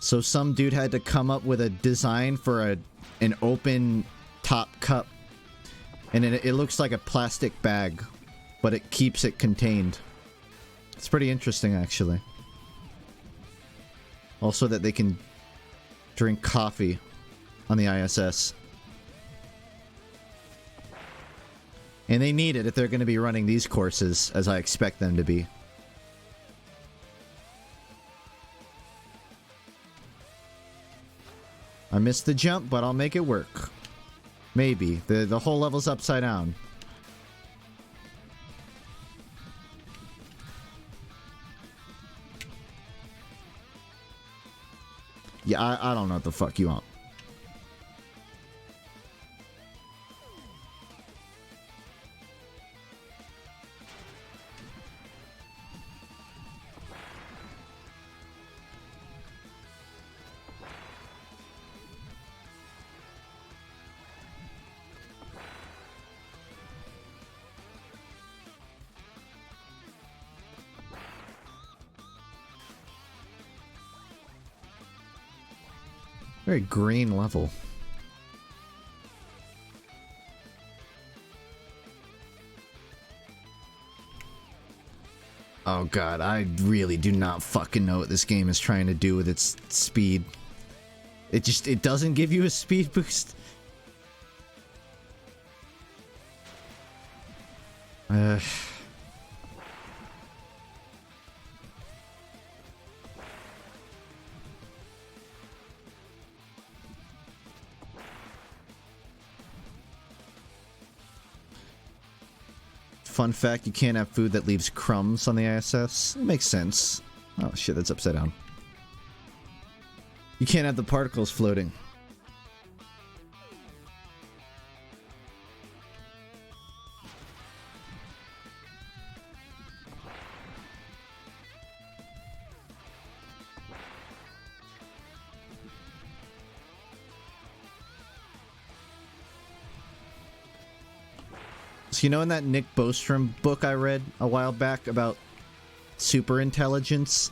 So some dude had to come up with a design for an open top cup, and it looks like a plastic bag, but it keeps it contained. It's pretty interesting, actually. Also that they can drink coffee on the ISS. And they need it if they're going to be running these courses, as I expect them to be. I missed the jump, but I'll make it work. Maybe. The whole level's upside down. Yeah, I don't know what the fuck you want. Very green level. Oh god, I really do not fucking know what this game is trying to do with its speed. It doesn't give you a speed boost. Fun fact, you can't have food that leaves crumbs on the ISS. It makes sense. Oh shit, that's upside down. You can't have the particles floating. So you know in that Nick Bostrom book I read a while back about super intelligence?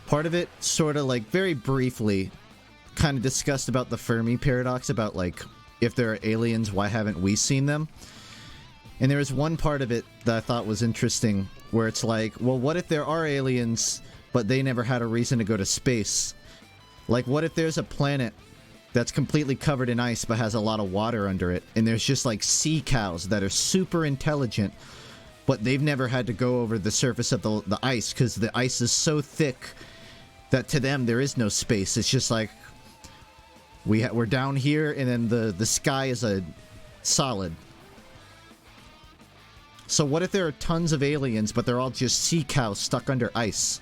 Part of it sort of like very briefly kind of discussed about the Fermi paradox, about like if there are aliens, why haven't we seen them? And there was one part of it that I thought was interesting where it's like, well, what if there are aliens but they never had a reason to go to space? Like what if there's a planet that's completely covered in ice but has a lot of water under it, and there's just like sea cows that are super intelligent, but they've never had to go over the surface of the ice because the ice is so thick that to them there is no space. It's just like we're down here, and then the sky is a solid. So what if there are tons of aliens, but they're all just sea cows stuck under ice?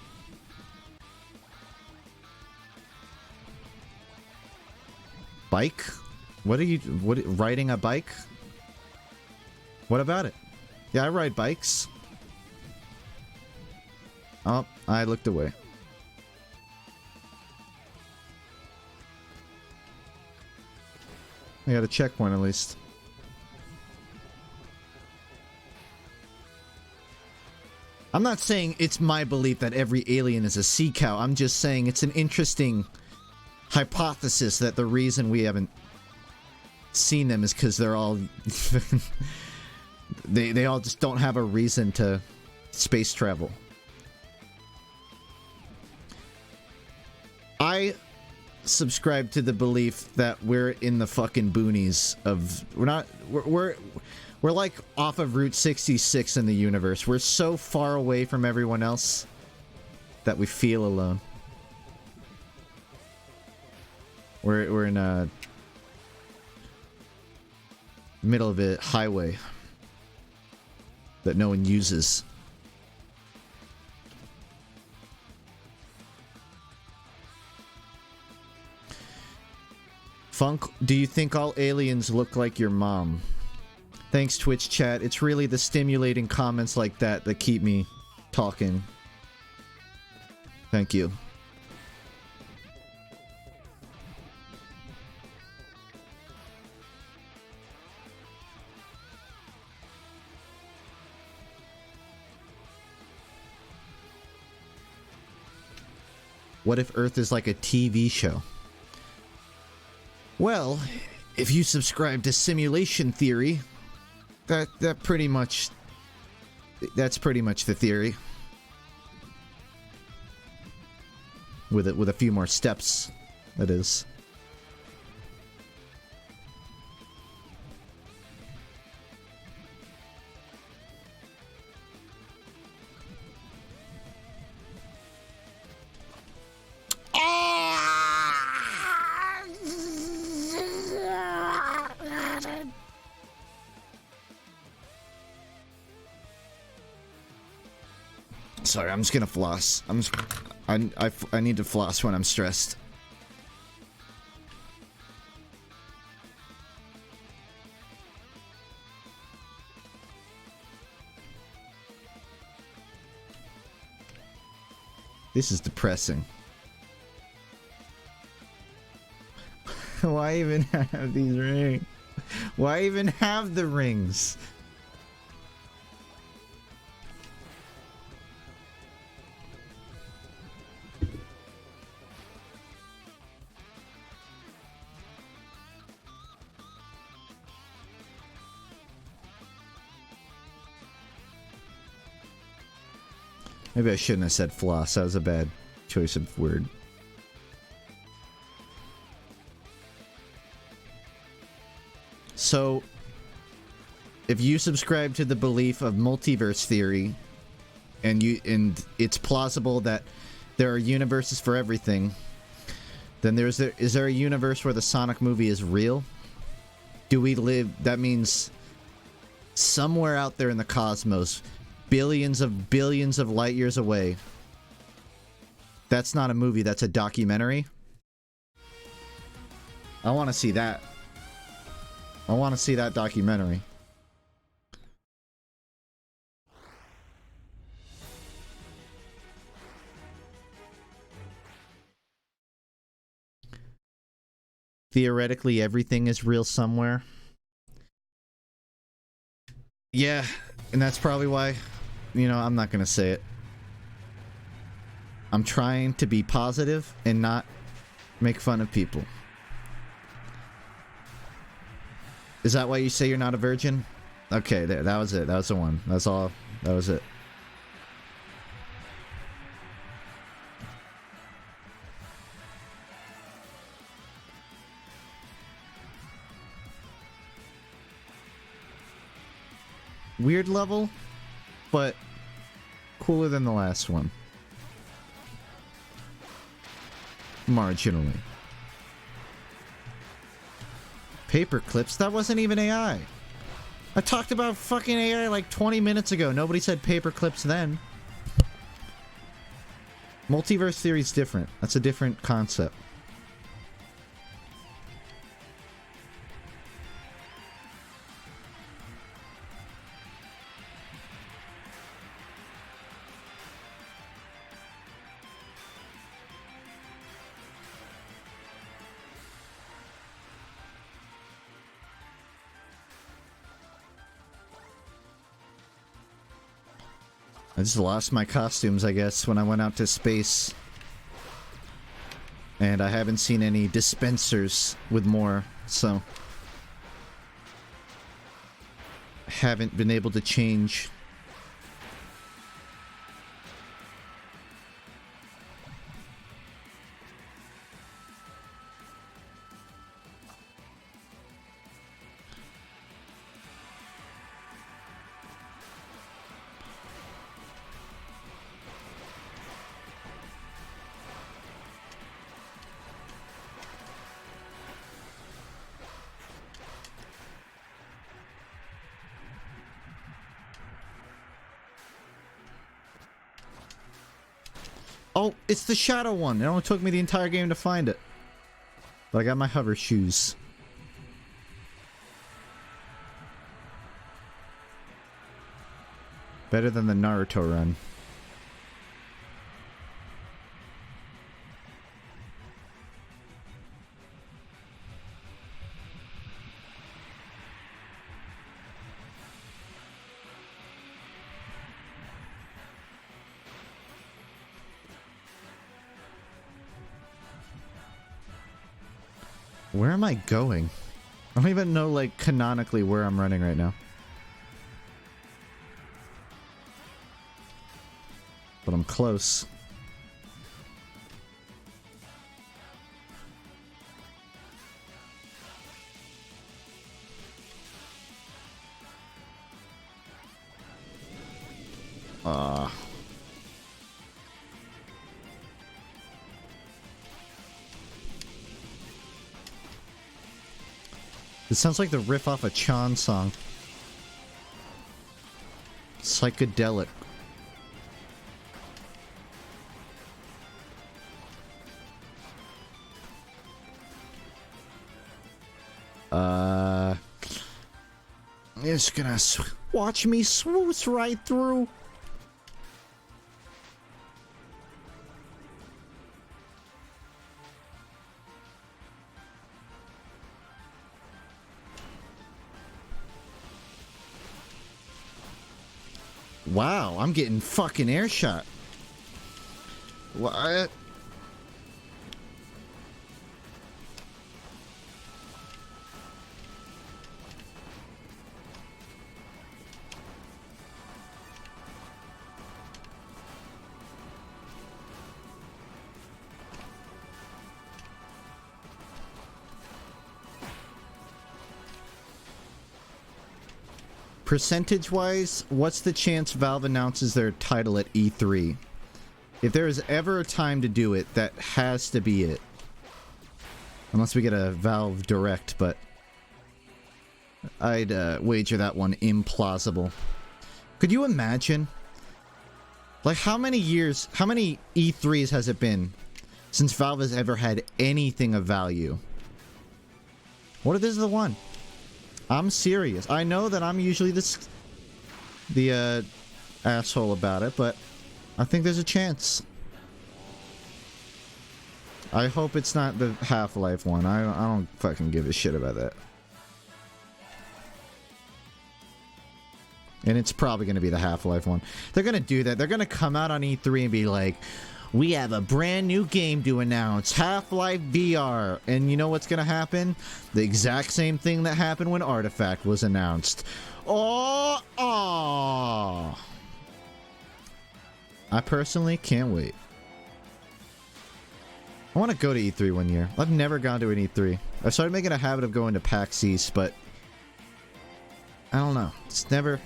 Bike? Riding a bike? What about it? Yeah, I ride bikes. Oh, I looked away. I got a checkpoint at least. I'm not saying it's my belief that every alien is a sea cow. I'm just saying it's an interesting hypothesis that the reason we haven't seen them is because they're all... they all just don't have a reason to space travel. I subscribe to the belief that we're in the fucking boonies of... We're like off of Route 66 in the universe. We're so far away from everyone else that we feel alone. We're in a middle of a highway that no one uses. Funk, do you think all aliens look like your mom? Thanks, Twitch chat. It's really the stimulating comments like that that keep me talking. Thank you. What if Earth is like a TV show? Well, if you subscribe to simulation theory, that's pretty much the theory. With a few more steps, that is. Sorry, I'm just gonna floss. I need to floss when I'm stressed. This is depressing. Why even have these rings? Why even have the rings? Maybe I shouldn't have said floss. That was a bad choice of word. So, if you subscribe to the belief of multiverse theory, and it's plausible that there are universes for everything, then is there a universe where the Sonic movie is real? Do we live? That means somewhere out there in the cosmos, billions of light years away. That's not a movie, that's a documentary. I want to see that. I want to see that documentary. Theoretically, everything is real somewhere. Yeah, and that's probably why, you know, I'm not gonna say it. I'm trying to be positive and not make fun of people. Is that why you say you're not a virgin? Okay, there, that was it. That was the one. That's all. That was it. Weird level? but cooler than the last one. Marginally. Paper clips? That wasn't even AI. I talked about fucking AI like 20 minutes ago. Nobody said paper clips then. Multiverse theory is different. That's a different concept. I just lost my costumes, I guess, when I went out to space. And I haven't seen any dispensers with more, so... haven't been able to change. Oh, it's the shadow one. It only took me the entire game to find it. But I got my hover shoes. Better than the Naruto run. Where am I going? I don't even know, like, canonically where I'm running right now. But I'm close. It sounds like the riff off a Chan song. Psychedelic. It's gonna watch me swoosh right through. Wow, I'm getting fucking air shot. What? Percentage-wise, what's the chance Valve announces their title at E3? If there is ever a time to do it, that has to be it. Unless we get a Valve Direct, but... I'd wager that one implausible. Could you imagine? Like, how many years, how many E3s has it been since Valve has ever had anything of value? What if this is the one? I'm serious. I know that I'm usually the asshole about it, but I think there's a chance. I hope it's not the Half-Life one. I don't fucking give a shit about that. And it's probably going to be the Half-Life one. They're going to do that. They're going to come out on E3 and be like, we have a brand new game to announce, Half-Life VR. And you know what's going to happen? The exact same thing that happened when Artifact was announced. Oh! I personally can't wait. I want to go to E3 one year. I've never gone to an E3. I've started making a habit of going to PAX East, but... I don't know. It's never...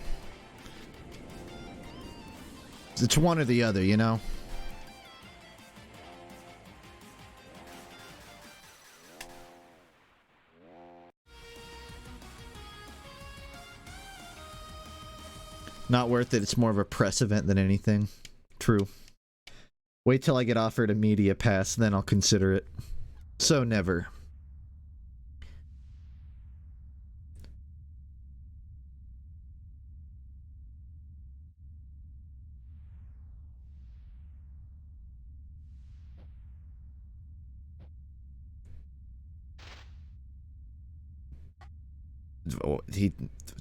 It's one or the other, you know? Not worth it. It's more of a press event than anything. True. Wait till I get offered a media pass, then I'll consider it. So never.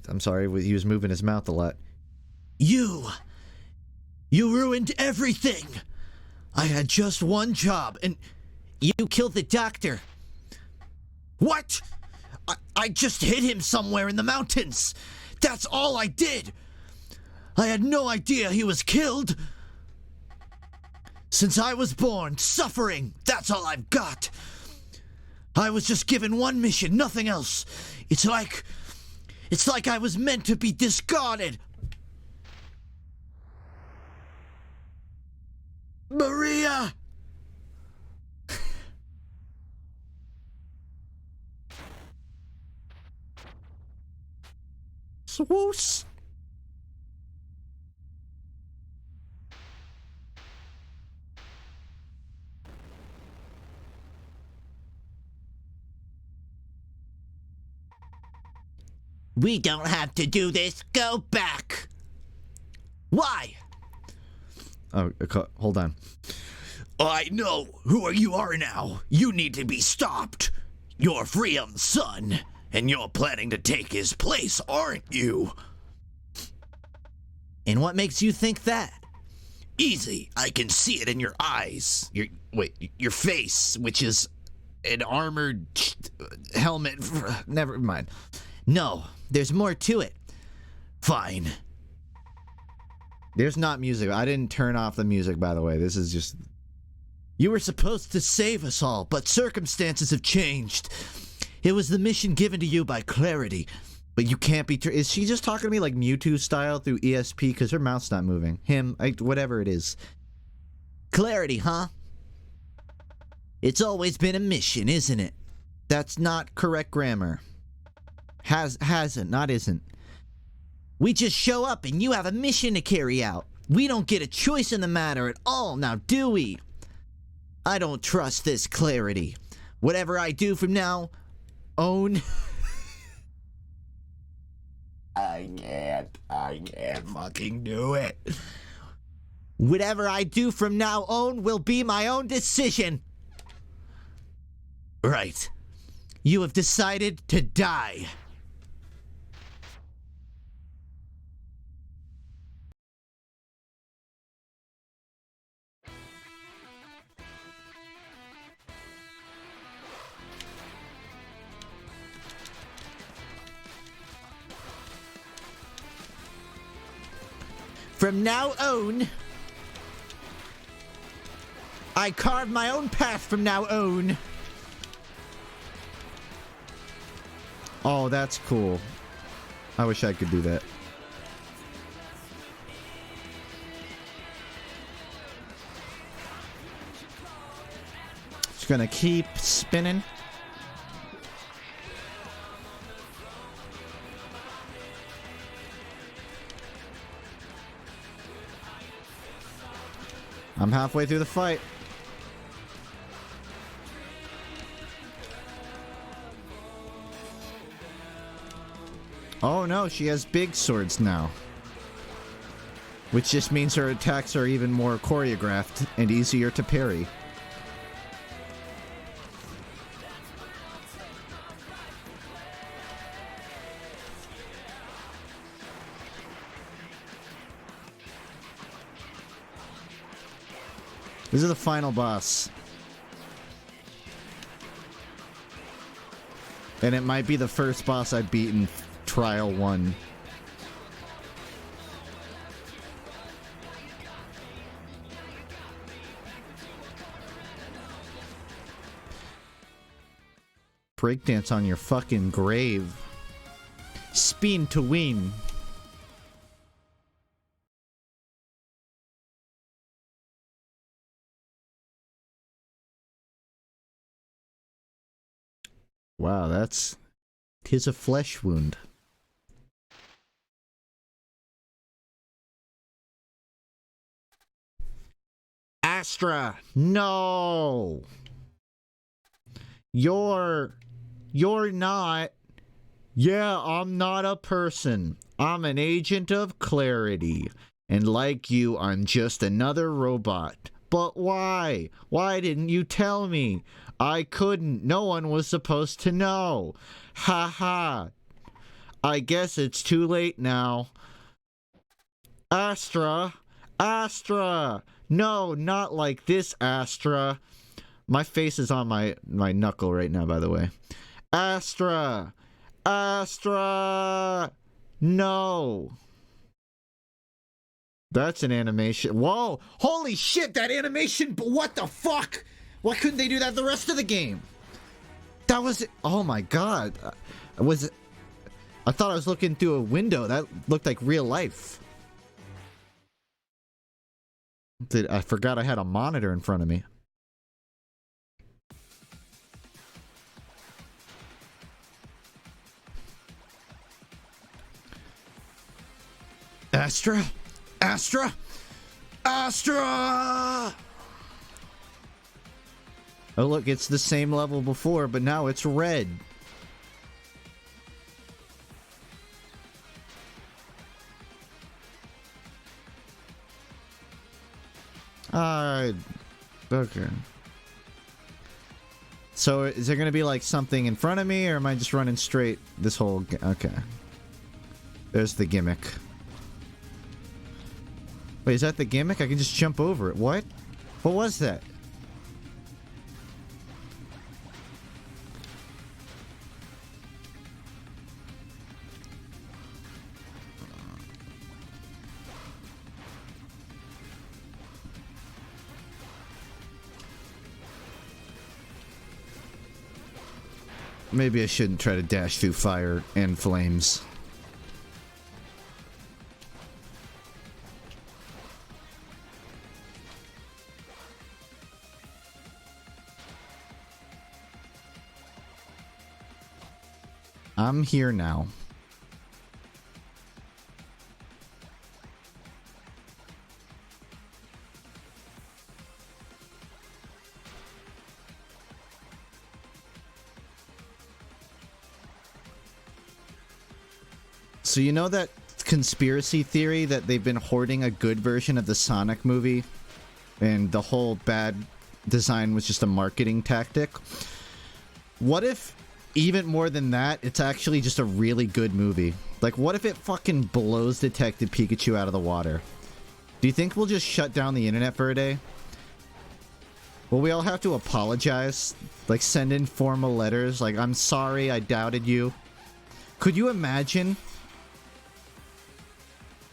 I'm sorry, he was moving his mouth a lot. You ruined everything! I had just one job, and You killed the doctor. what? I just hid him somewhere in the mountains. That's all I did. I had no idea he was killed. Since I was born, suffering, that's all I've got. I was just given one mission, nothing else. It's like I was meant to be discarded. Maria! Swoos. We don't have to do this. Go back. Why? Oh, hold on. I know who you are now. You need to be stopped. You're Freum's son, and you're planning to take his place, aren't you? And what makes you think that? Easy. I can see it in your eyes. Your face, which is an armored helmet. Never mind. No, there's more to it. Fine. There's not music. I didn't turn off the music, by the way. This is just... You were supposed to save us all, but circumstances have changed. It was the mission given to you by Clarity. But you can't be... Is she just talking to me like Mewtwo style through ESP? Because her mouth's not moving. Whatever it is. Clarity, huh? It's always been a mission, isn't it? That's not correct grammar. Hasn't, not isn't. We just show up and you have a mission to carry out. We don't get a choice in the matter at all, now do we? I don't trust this Clarity. Whatever I do from now on... I can't fucking do it. Whatever I do from now on will be my own decision. Right. You have decided to die. From now on, I carve my own path from now on. Oh, that's cool. I wish I could do that. Just gonna keep spinning. I'm halfway through the fight. Oh no, she has big swords now. Which just means her attacks are even more choreographed and easier to parry. This is the final boss. And it might be the first boss I beat in Trial 1. Breakdance on your fucking grave. Spin to win. Wow, that's... 'tis a flesh wound. Astra! No! You're not... Yeah, I'm not a person. I'm an agent of clarity. And like you, I'm just another robot. But why? Why didn't you tell me? I couldn't. No one was supposed to know. Ha ha. I guess it's too late now. Astra! Astra! No, not like this, Astra. My face is on my knuckle right now, by the way. Astra! Astra! No! That's an animation. Whoa! Holy shit, that animation! What the fuck? Why couldn't they do that the rest of the game? That was... Oh my god. I thought I was looking through a window. That looked like real life. I forgot I had a monitor in front of me. Astra? Astra? Astra! Oh look, it's the same level before, but now it's red. Okay. So is there gonna be like something in front of me, or am I just running straight this whole... Okay. There's the gimmick. Wait, is that the gimmick? I can just jump over it. What? What was that? Maybe I shouldn't try to dash through fire and flames. I'm here now. So you know that conspiracy theory that they've been hoarding a good version of the Sonic movie and the whole bad design was just a marketing tactic? What if, even more than that, it's actually just a really good movie? Like, what if it fucking blows Detective Pikachu out of the water? Do you think we'll just shut down the internet for a day? Will we all have to apologize? Like, send in formal letters? Like, I'm sorry, I doubted you. Could you imagine?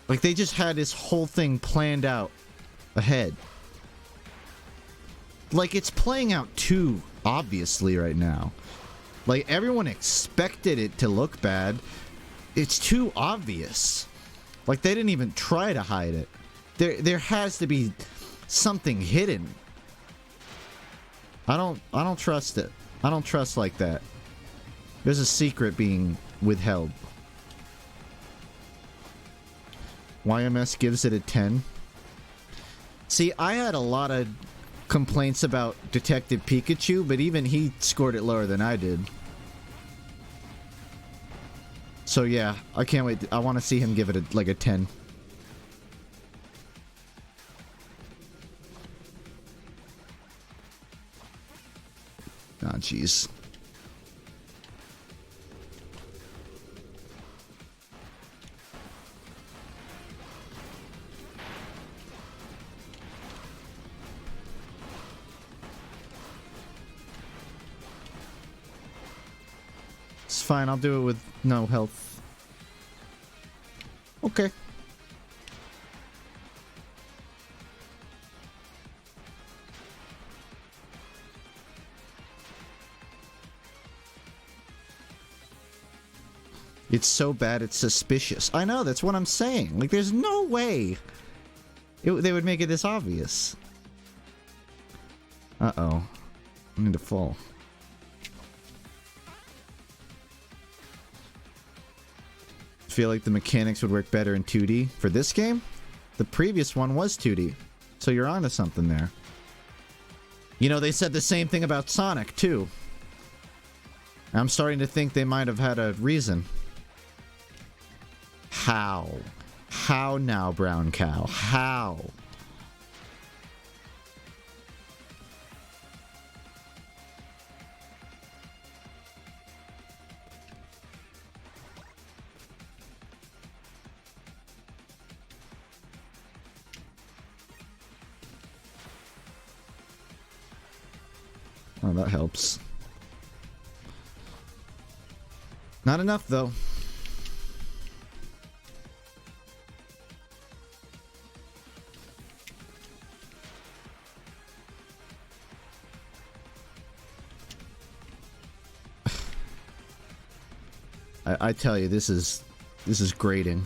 Like, they just had this whole thing planned out ahead. Like, it's playing out too obviously right now. Like, everyone expected it to look bad. It's too obvious. Like, they didn't even try to hide it. There has to be something hidden. I don't trust it. I don't trust like that. There's a secret being withheld. YMS gives it a 10. See, I had a lot of complaints about Detective Pikachu, but even he scored it lower than I did. So yeah, I can't wait. I want to see him give it like a 10. Ah, jeez. It's fine, I'll do it with no health. Okay. It's so bad it's suspicious. I know, that's what I'm saying. Like, there's no way they would make it this obvious. Uh-oh. I need to fall. feel like the mechanics would work better in 2D. For this game, the previous one was 2D. So you're onto something there. You know, they said the same thing about Sonic, too. I'm starting to think they might have had a reason. How? How now, brown cow? How? Oh, that helps. Not enough, though. I tell you, this is grating.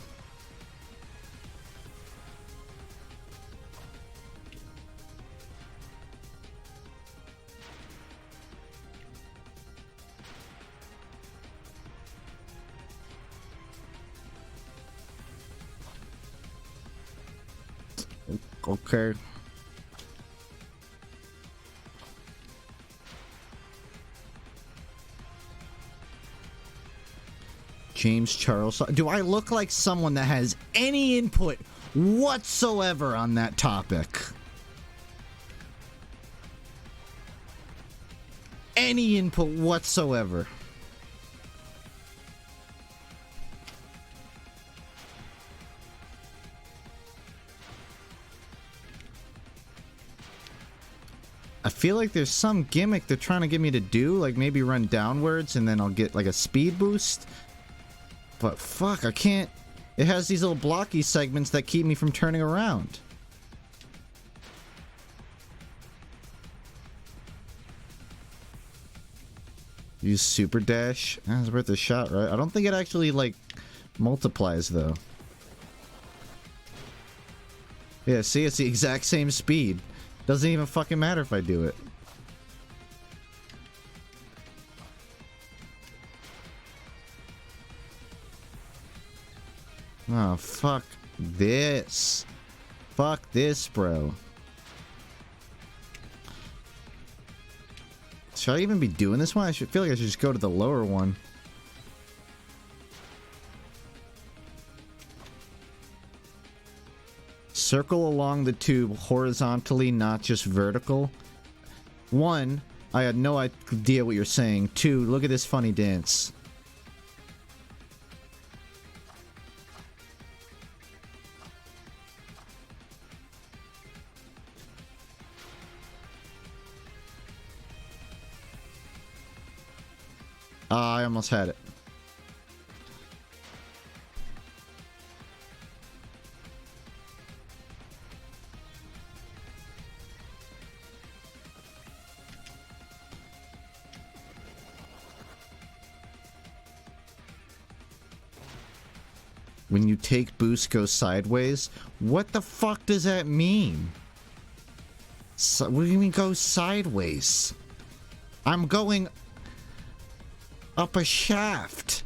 Okay. James Charles. Do I look like someone that has any input whatsoever on that topic? Any input whatsoever? I feel like there's some gimmick they're trying to get me to do, like maybe run downwards and then I'll get like a speed boost. But fuck, I can't. It has these little blocky segments that keep me from turning around. Use super dash. That's worth a shot, right? I don't think it actually like multiplies though. Yeah, see, it's the exact same speed. Doesn't even fucking matter if I do it. Oh, fuck this. Fuck this, bro. Should I even be doing this one? I feel like I should just go to the lower one. Circle along the tube horizontally, not just vertical. One, I had no idea what you're saying. Two, look at this funny dance. I almost had it. When you take boost, go sideways? What the fuck does that mean? So, what do you mean go sideways? I'm going up a shaft.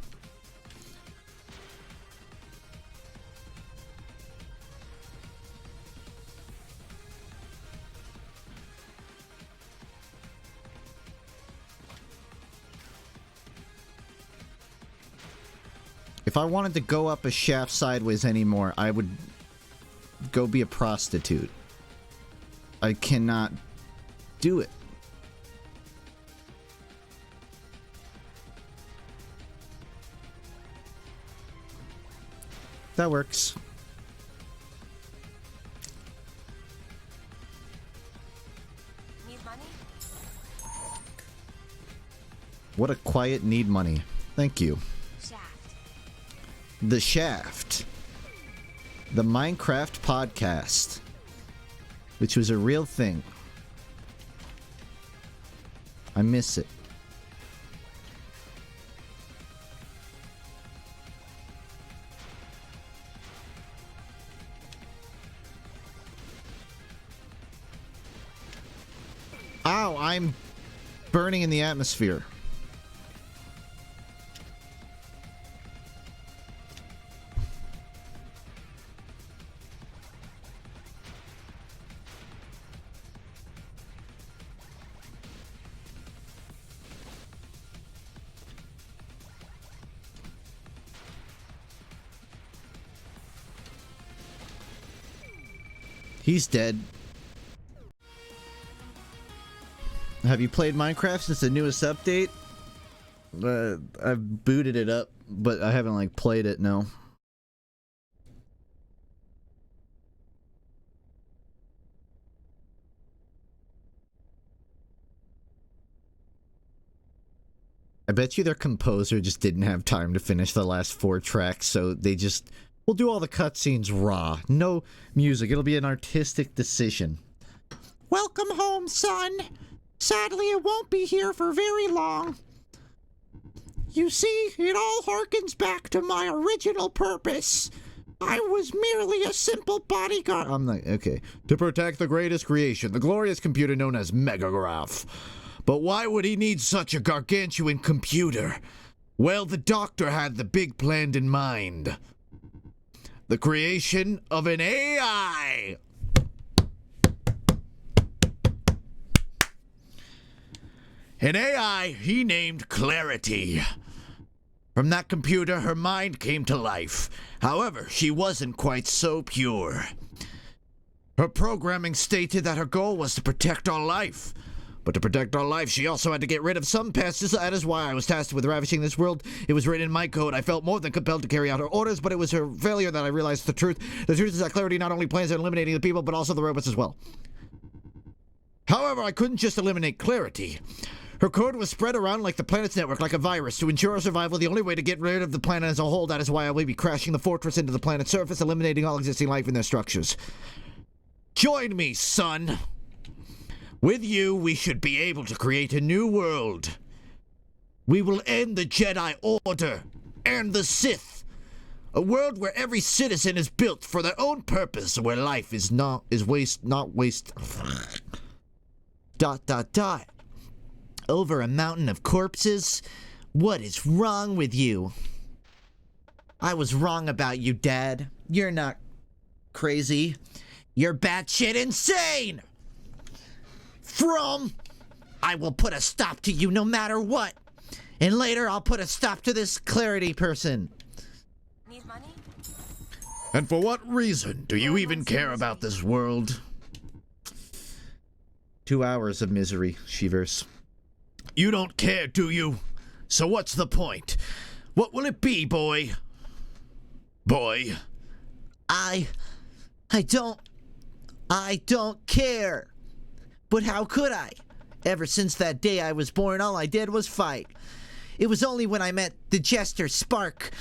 If I wanted to go up a shaft sideways anymore, I would go be a prostitute. I cannot do it. That works. Need money? What a quiet need money. Thank you. Shaft. The Shaft. The Minecraft podcast. Which was a real thing. I miss it. Ow, I'm burning in the atmosphere. He's dead. Have you played Minecraft since the newest update? I've booted it up, but I haven't like played it, no. I bet you their composer just didn't have time to finish the last 4 tracks, so they just... We'll do all the cutscenes raw. No music. It'll be an artistic decision. Welcome home, son. Sadly, it won't be here for very long. You see, it all harkens back to my original purpose. I was merely a simple bodyguard. I'm like, okay. To protect the greatest creation, the glorious computer known as Megagraph. But why would he need such a gargantuan computer? Well, the doctor had the big plan in mind. The creation of an AI! An AI he named Clarity. From that computer, her mind came to life. However, she wasn't quite so pure. Her programming stated that her goal was to protect our life. But to protect our life, she also had to get rid of some pests. That is why I was tasked with ravishing this world. It was written in my code. I felt more than compelled to carry out her orders, but it was her failure that I realized the truth. The truth is that Clarity not only plans on eliminating the people, but also the robots as well. However, I couldn't just eliminate Clarity. Her code was spread around like the planet's network, like a virus. To ensure our survival, the only way to get rid of the planet as a whole, that is why I will be crashing the fortress into the planet's surface, eliminating all existing life in their structures. Join me, son! With you, we should be able to create a new world. We will end the Jedi Order and the Sith. A world where every citizen is built for their own purpose, where life is not waste. Over a mountain of corpses? What is wrong with you? I was wrong about you, Dad. You're not crazy. You're batshit insane! I will put a stop to you no matter what. And later I'll put a stop to this Clarity person. Need money? And for what reason do you even care about this world? 2 hours of misery, Shivers. You don't care, do you? So what's the point? What will it be, boy? Boy? I don't care. But how could I? Ever since that day I was born, all I did was fight. It was only when I met the Jester, Spark.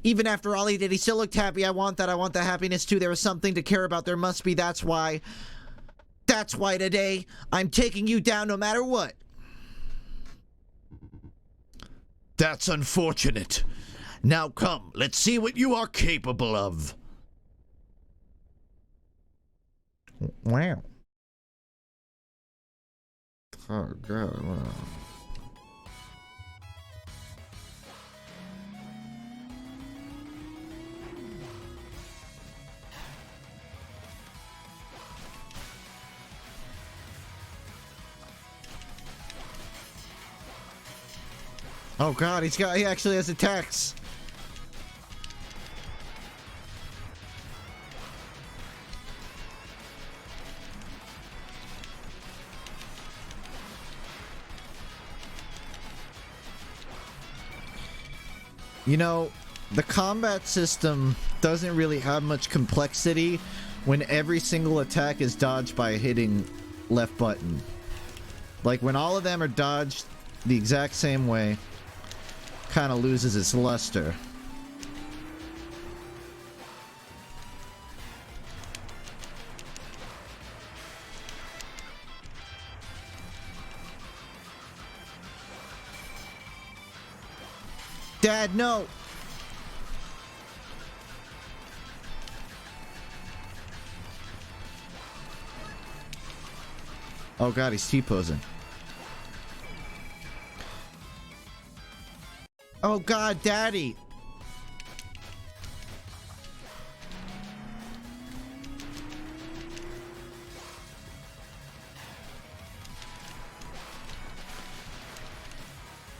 Even after all he did, he still looked happy. I want that. I want the happiness too. There was something to care about. There must be. That's why today I'm taking you down no matter what. That's unfortunate. Now come, let's see what you are capable of. Wow. Oh, God. Wow. Oh, God, he actually has attacks. You know, the combat system doesn't really have much complexity when every single attack is dodged by hitting left button. Like, when all of them are dodged the exact same way, kind of loses its luster. Dad, no! Oh God, he's T-posing. Oh God, Daddy!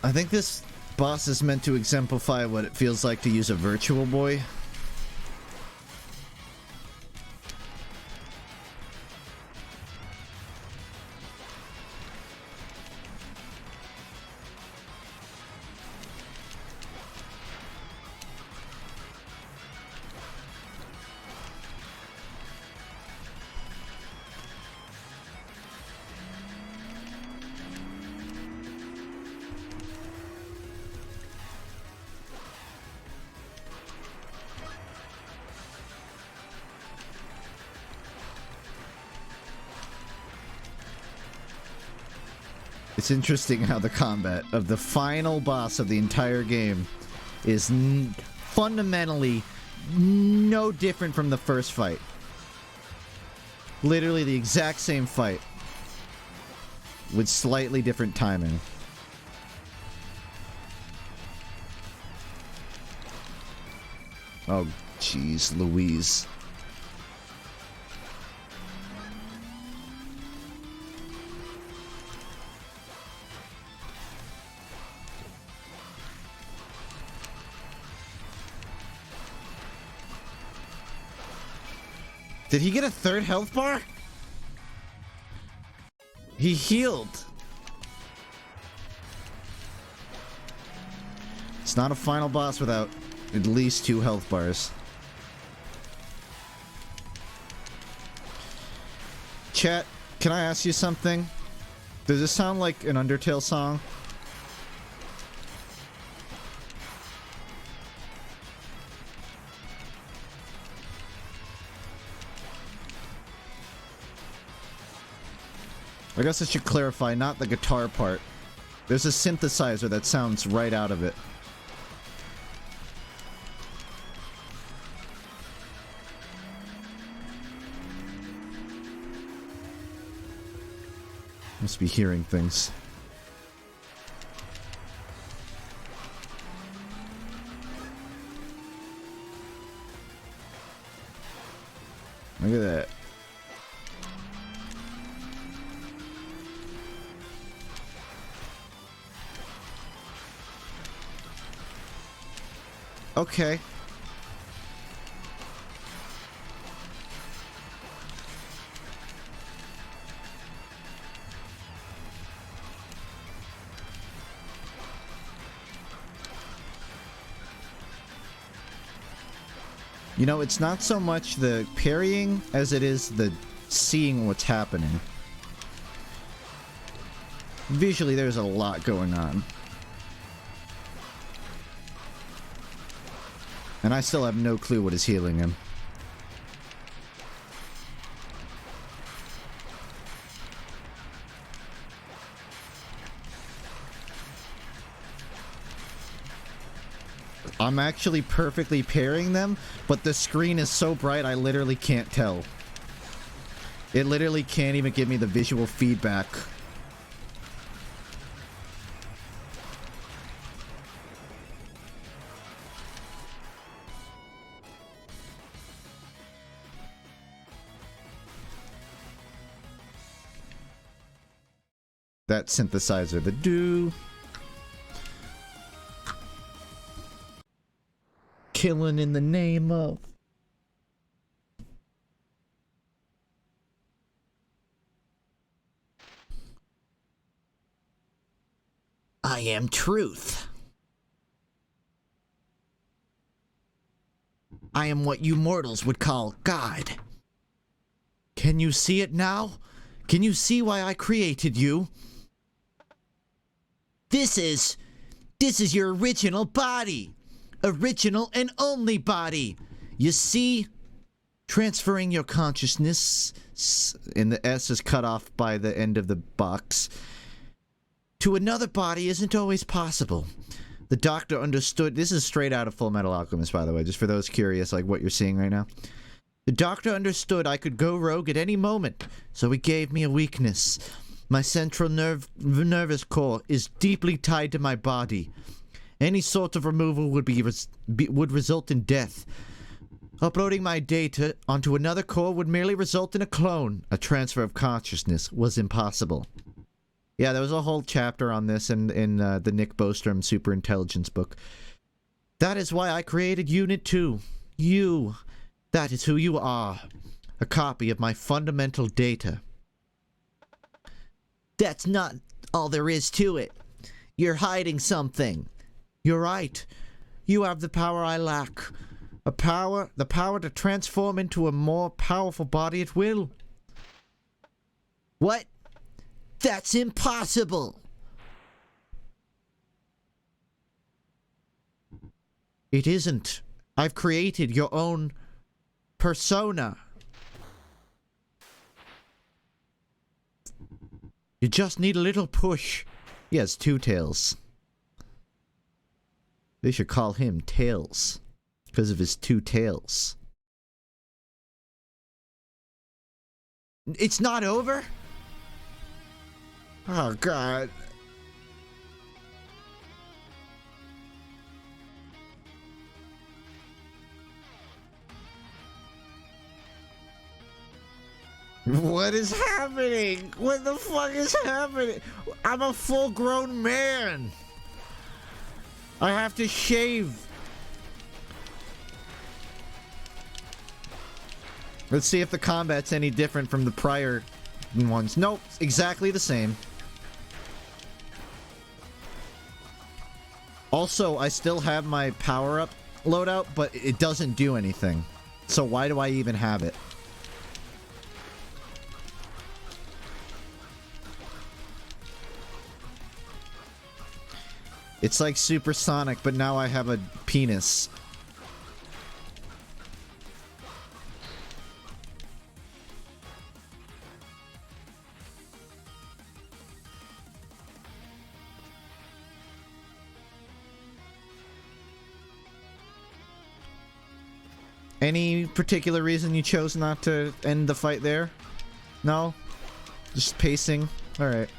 I think this boss is meant to exemplify what it feels like to use a Virtual Boy. It's interesting how the combat of the final boss of the entire game is fundamentally no different from the first fight. Literally the exact same fight with slightly different timing. Oh, jeez, Louise. Did he get a third health bar? He healed. It's not a final boss without at least 2 health bars. Chat, can I ask you something? Does this sound like an Undertale song? I guess I should clarify, not the guitar part. There's a synthesizer that sounds right out of it. Must be hearing things. Look at that. Okay. You know, it's not so much the parrying as it is the seeing what's happening. Visually, there's a lot going on. And I still have no clue what is healing him. I'm actually perfectly parrying them, but the screen is so bright I literally can't tell. It literally can't even give me the visual feedback. That synthesizer, the do. Killing in the name of. I am truth. I am what you mortals would call God. Can you see it now? Can you see why I created you? This is your original body. Original and only body. You see? Transferring your consciousness, and the S is cut off by the end of the box, to another body isn't always possible. The doctor understood. This is straight out of Full Metal Alchemist, by the way, just for those curious, like what you're seeing right now. The doctor understood I could go rogue at any moment, so he gave me a weakness. My central nervous core is deeply tied to my body. Any sort of removal would result in death. Uploading my data onto another core would merely result in a clone. A transfer of consciousness was impossible. Yeah, there was a whole chapter on this in the Nick Bostrom Superintelligence book. That is why I created Unit 2. You. That is who you are. A copy of my fundamental data. That's not all there is to it. You're hiding something. You're right. You have the power I lack. The power to transform into a more powerful body at will. What? That's impossible. It isn't. I've created your own persona. You just need a little push. He has two tails. They should call him Tails. Because of his two tails. It's not over? Oh, God. What is happening? What the fuck is happening? I'm a full-grown man. I have to shave. Let's see if the combat's any different from the prior ones. Nope, exactly the same. Also, I still have my power-up loadout, but it doesn't do anything. So why do I even have it? It's like supersonic, but now I have a penis. Any particular reason you chose not to end the fight there? No? Just pacing? Alright.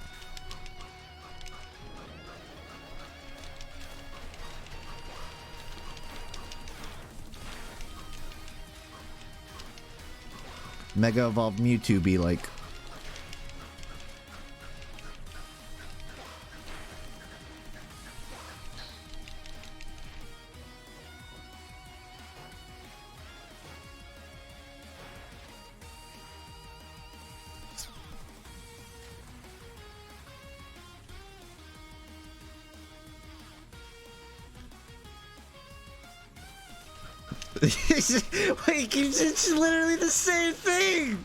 Mega Evolved Mewtwo be like. Wait, it's literally the same thing!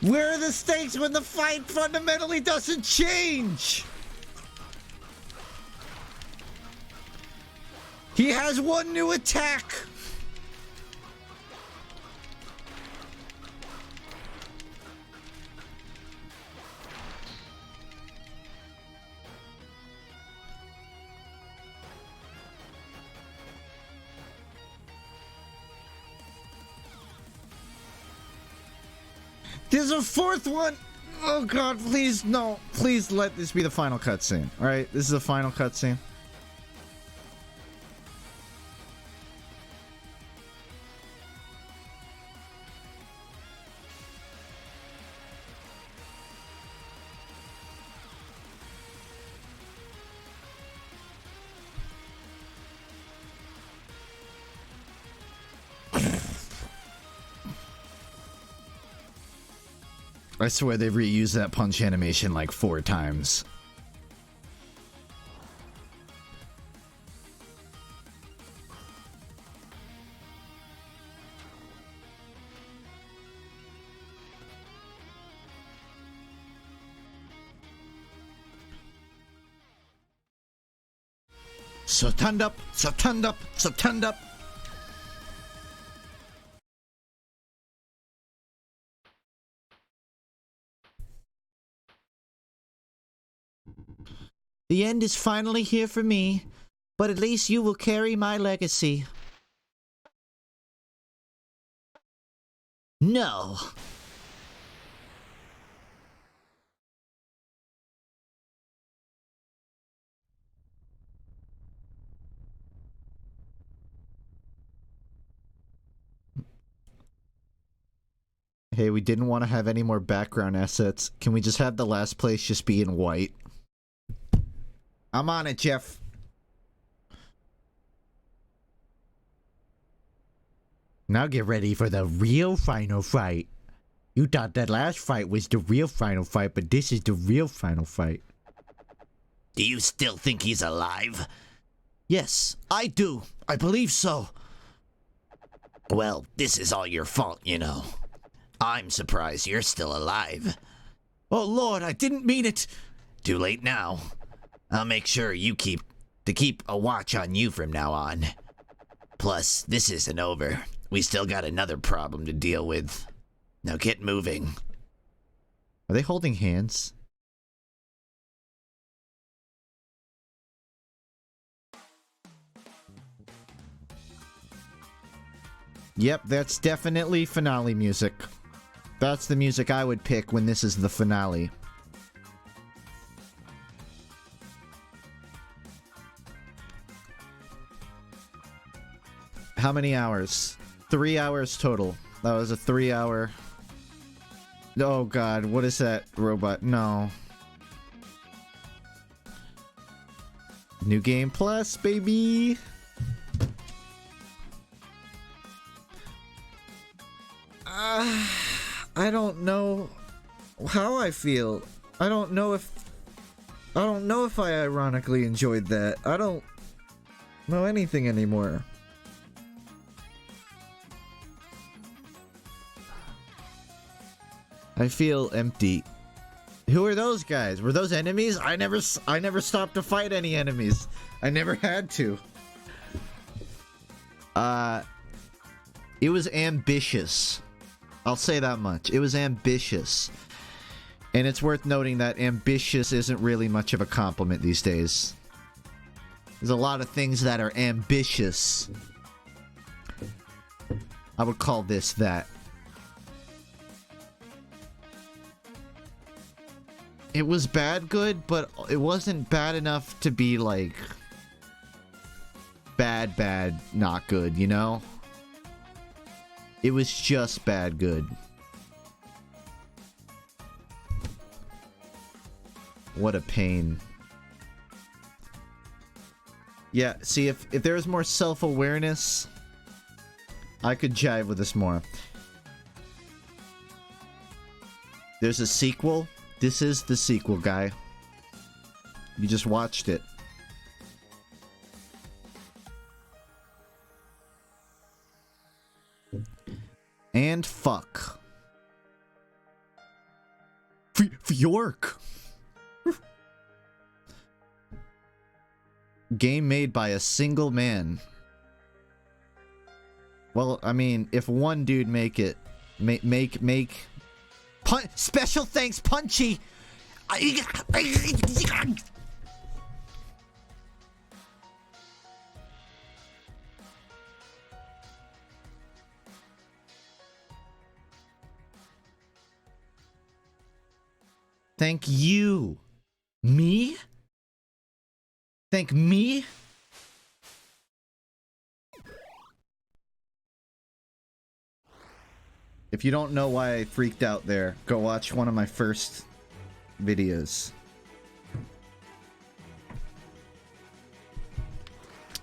Where are the stakes when the fight fundamentally doesn't change? He has one new attack! There's a fourth one! Oh god, please, no. Please let this be the final cutscene. Alright, this is the final cutscene. I swear they've reused that punch animation like 4 times. So turned up, so turned up, so turned up. The end is finally here for me, but at least you will carry my legacy. No. Hey, we didn't want to have any more background assets. Can we just have the last place just be in white? I'm on it, Jeff. Now get ready for the real final fight. You thought that last fight was the real final fight, but this is the real final fight. Do you still think he's alive? Yes, I do. I believe so. Well, this is all your fault, you know. I'm surprised you're still alive. Oh Lord, I didn't mean it. Too late now. I'll make sure you keep a watch on you from now on. Plus, this isn't over. We still got another problem to deal with. Now get moving. Are they holding hands? Yep, that's definitely finale music. That's the music I would pick when this is the finale. How many hours? 3 hours total. That was a 3-hour... Oh god, what is that robot? No. New Game Plus, baby! I don't know how I feel. I don't know if I ironically enjoyed that. I don't know anything anymore. I feel empty. Who are those guys? Were those enemies? I never stopped to fight any enemies. I never had to. It was ambitious. I'll say that much. It was ambitious. And it's worth noting that ambitious isn't really much of a compliment these days. There's a lot of things that are ambitious. I would call this that. It was bad good, but it wasn't bad enough to be like bad, not good, you know? It was just bad good. What a pain. Yeah, see, if there was more self-awareness, I could jive with this more. There's a sequel. This is the sequel, guy. You just watched it. And fuck. York. Game made by a single man. Well, I mean, if one dude make it, special thanks, Punchy. Thank you. Me? Thank me? If you don't know why I freaked out there, go watch one of my first videos.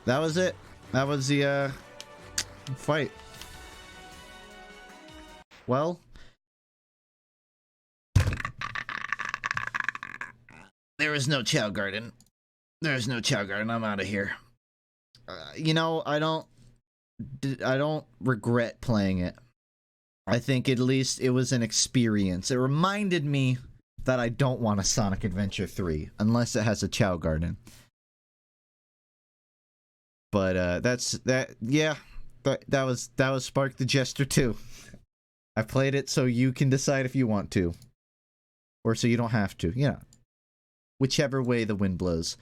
That was it. That was the fight. Well, there is no Chow Garden. There is no Chow Garden. I'm out of here. You know, I don't regret playing it. I think at least it was an experience. It reminded me that I don't want a Sonic Adventure 3 unless it has a Chow Garden. But yeah, that was Spark the Jester 2. I played it so you can decide if you want to, or so you don't have to. Yeah, whichever way the wind blows.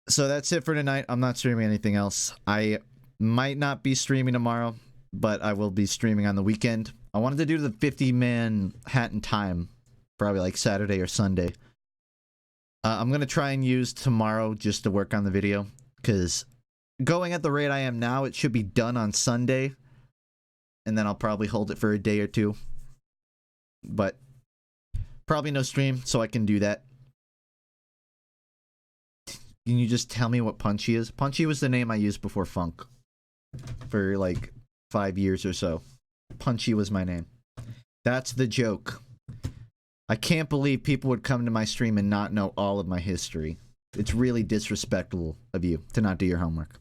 So that's it for tonight. I'm not streaming anything else. I might not be streaming tomorrow, but I will be streaming on the weekend. I wanted to do the 50-man hat in time, probably like Saturday or Sunday. I'm going to try and use tomorrow just to work on the video, because going at the rate I am now, it should be done on Sunday, and then I'll probably hold it for a day or two. But probably no stream, so I can do that. Can you just tell me what Punchy is? Punchy was the name I used before Funk for like 5 years or so. Punchy was my name. That's the joke. I can't believe people would come to my stream and not know all of my history. It's really disrespectful of you to not do your homework.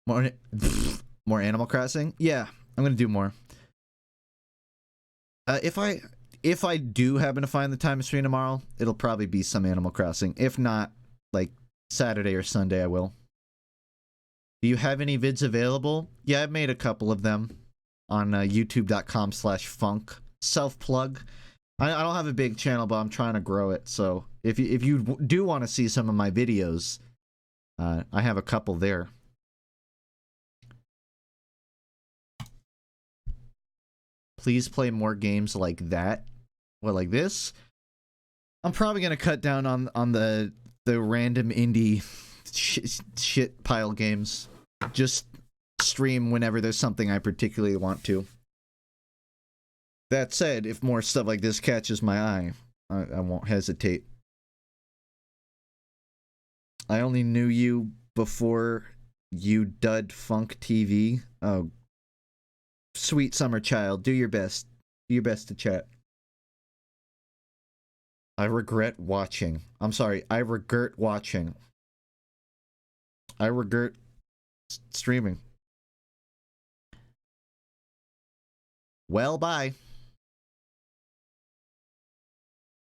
More Animal Crossing? Yeah, I'm gonna do more. If I do happen to find the time to stream tomorrow, it'll probably be some Animal Crossing. If not, like Saturday or Sunday, I will. Do you have any vids available? Yeah, I've made a couple of them on youtube.com/funk. self-plug. I don't have a big channel, but I'm trying to grow it. So if you do want to see some of my videos, I have a couple there. Please play more games like that. Well, like this. I'm probably gonna cut down on the random indie shit pile games. Just stream whenever there's something I particularly want to. That said, if more stuff like this catches my eye, I won't hesitate. I only knew you before you dud Funk TV. Oh, sweet summer child, do your best. Do your best to chat. I regret watching. I'm sorry, I regret watching. I regret streaming. Well, bye.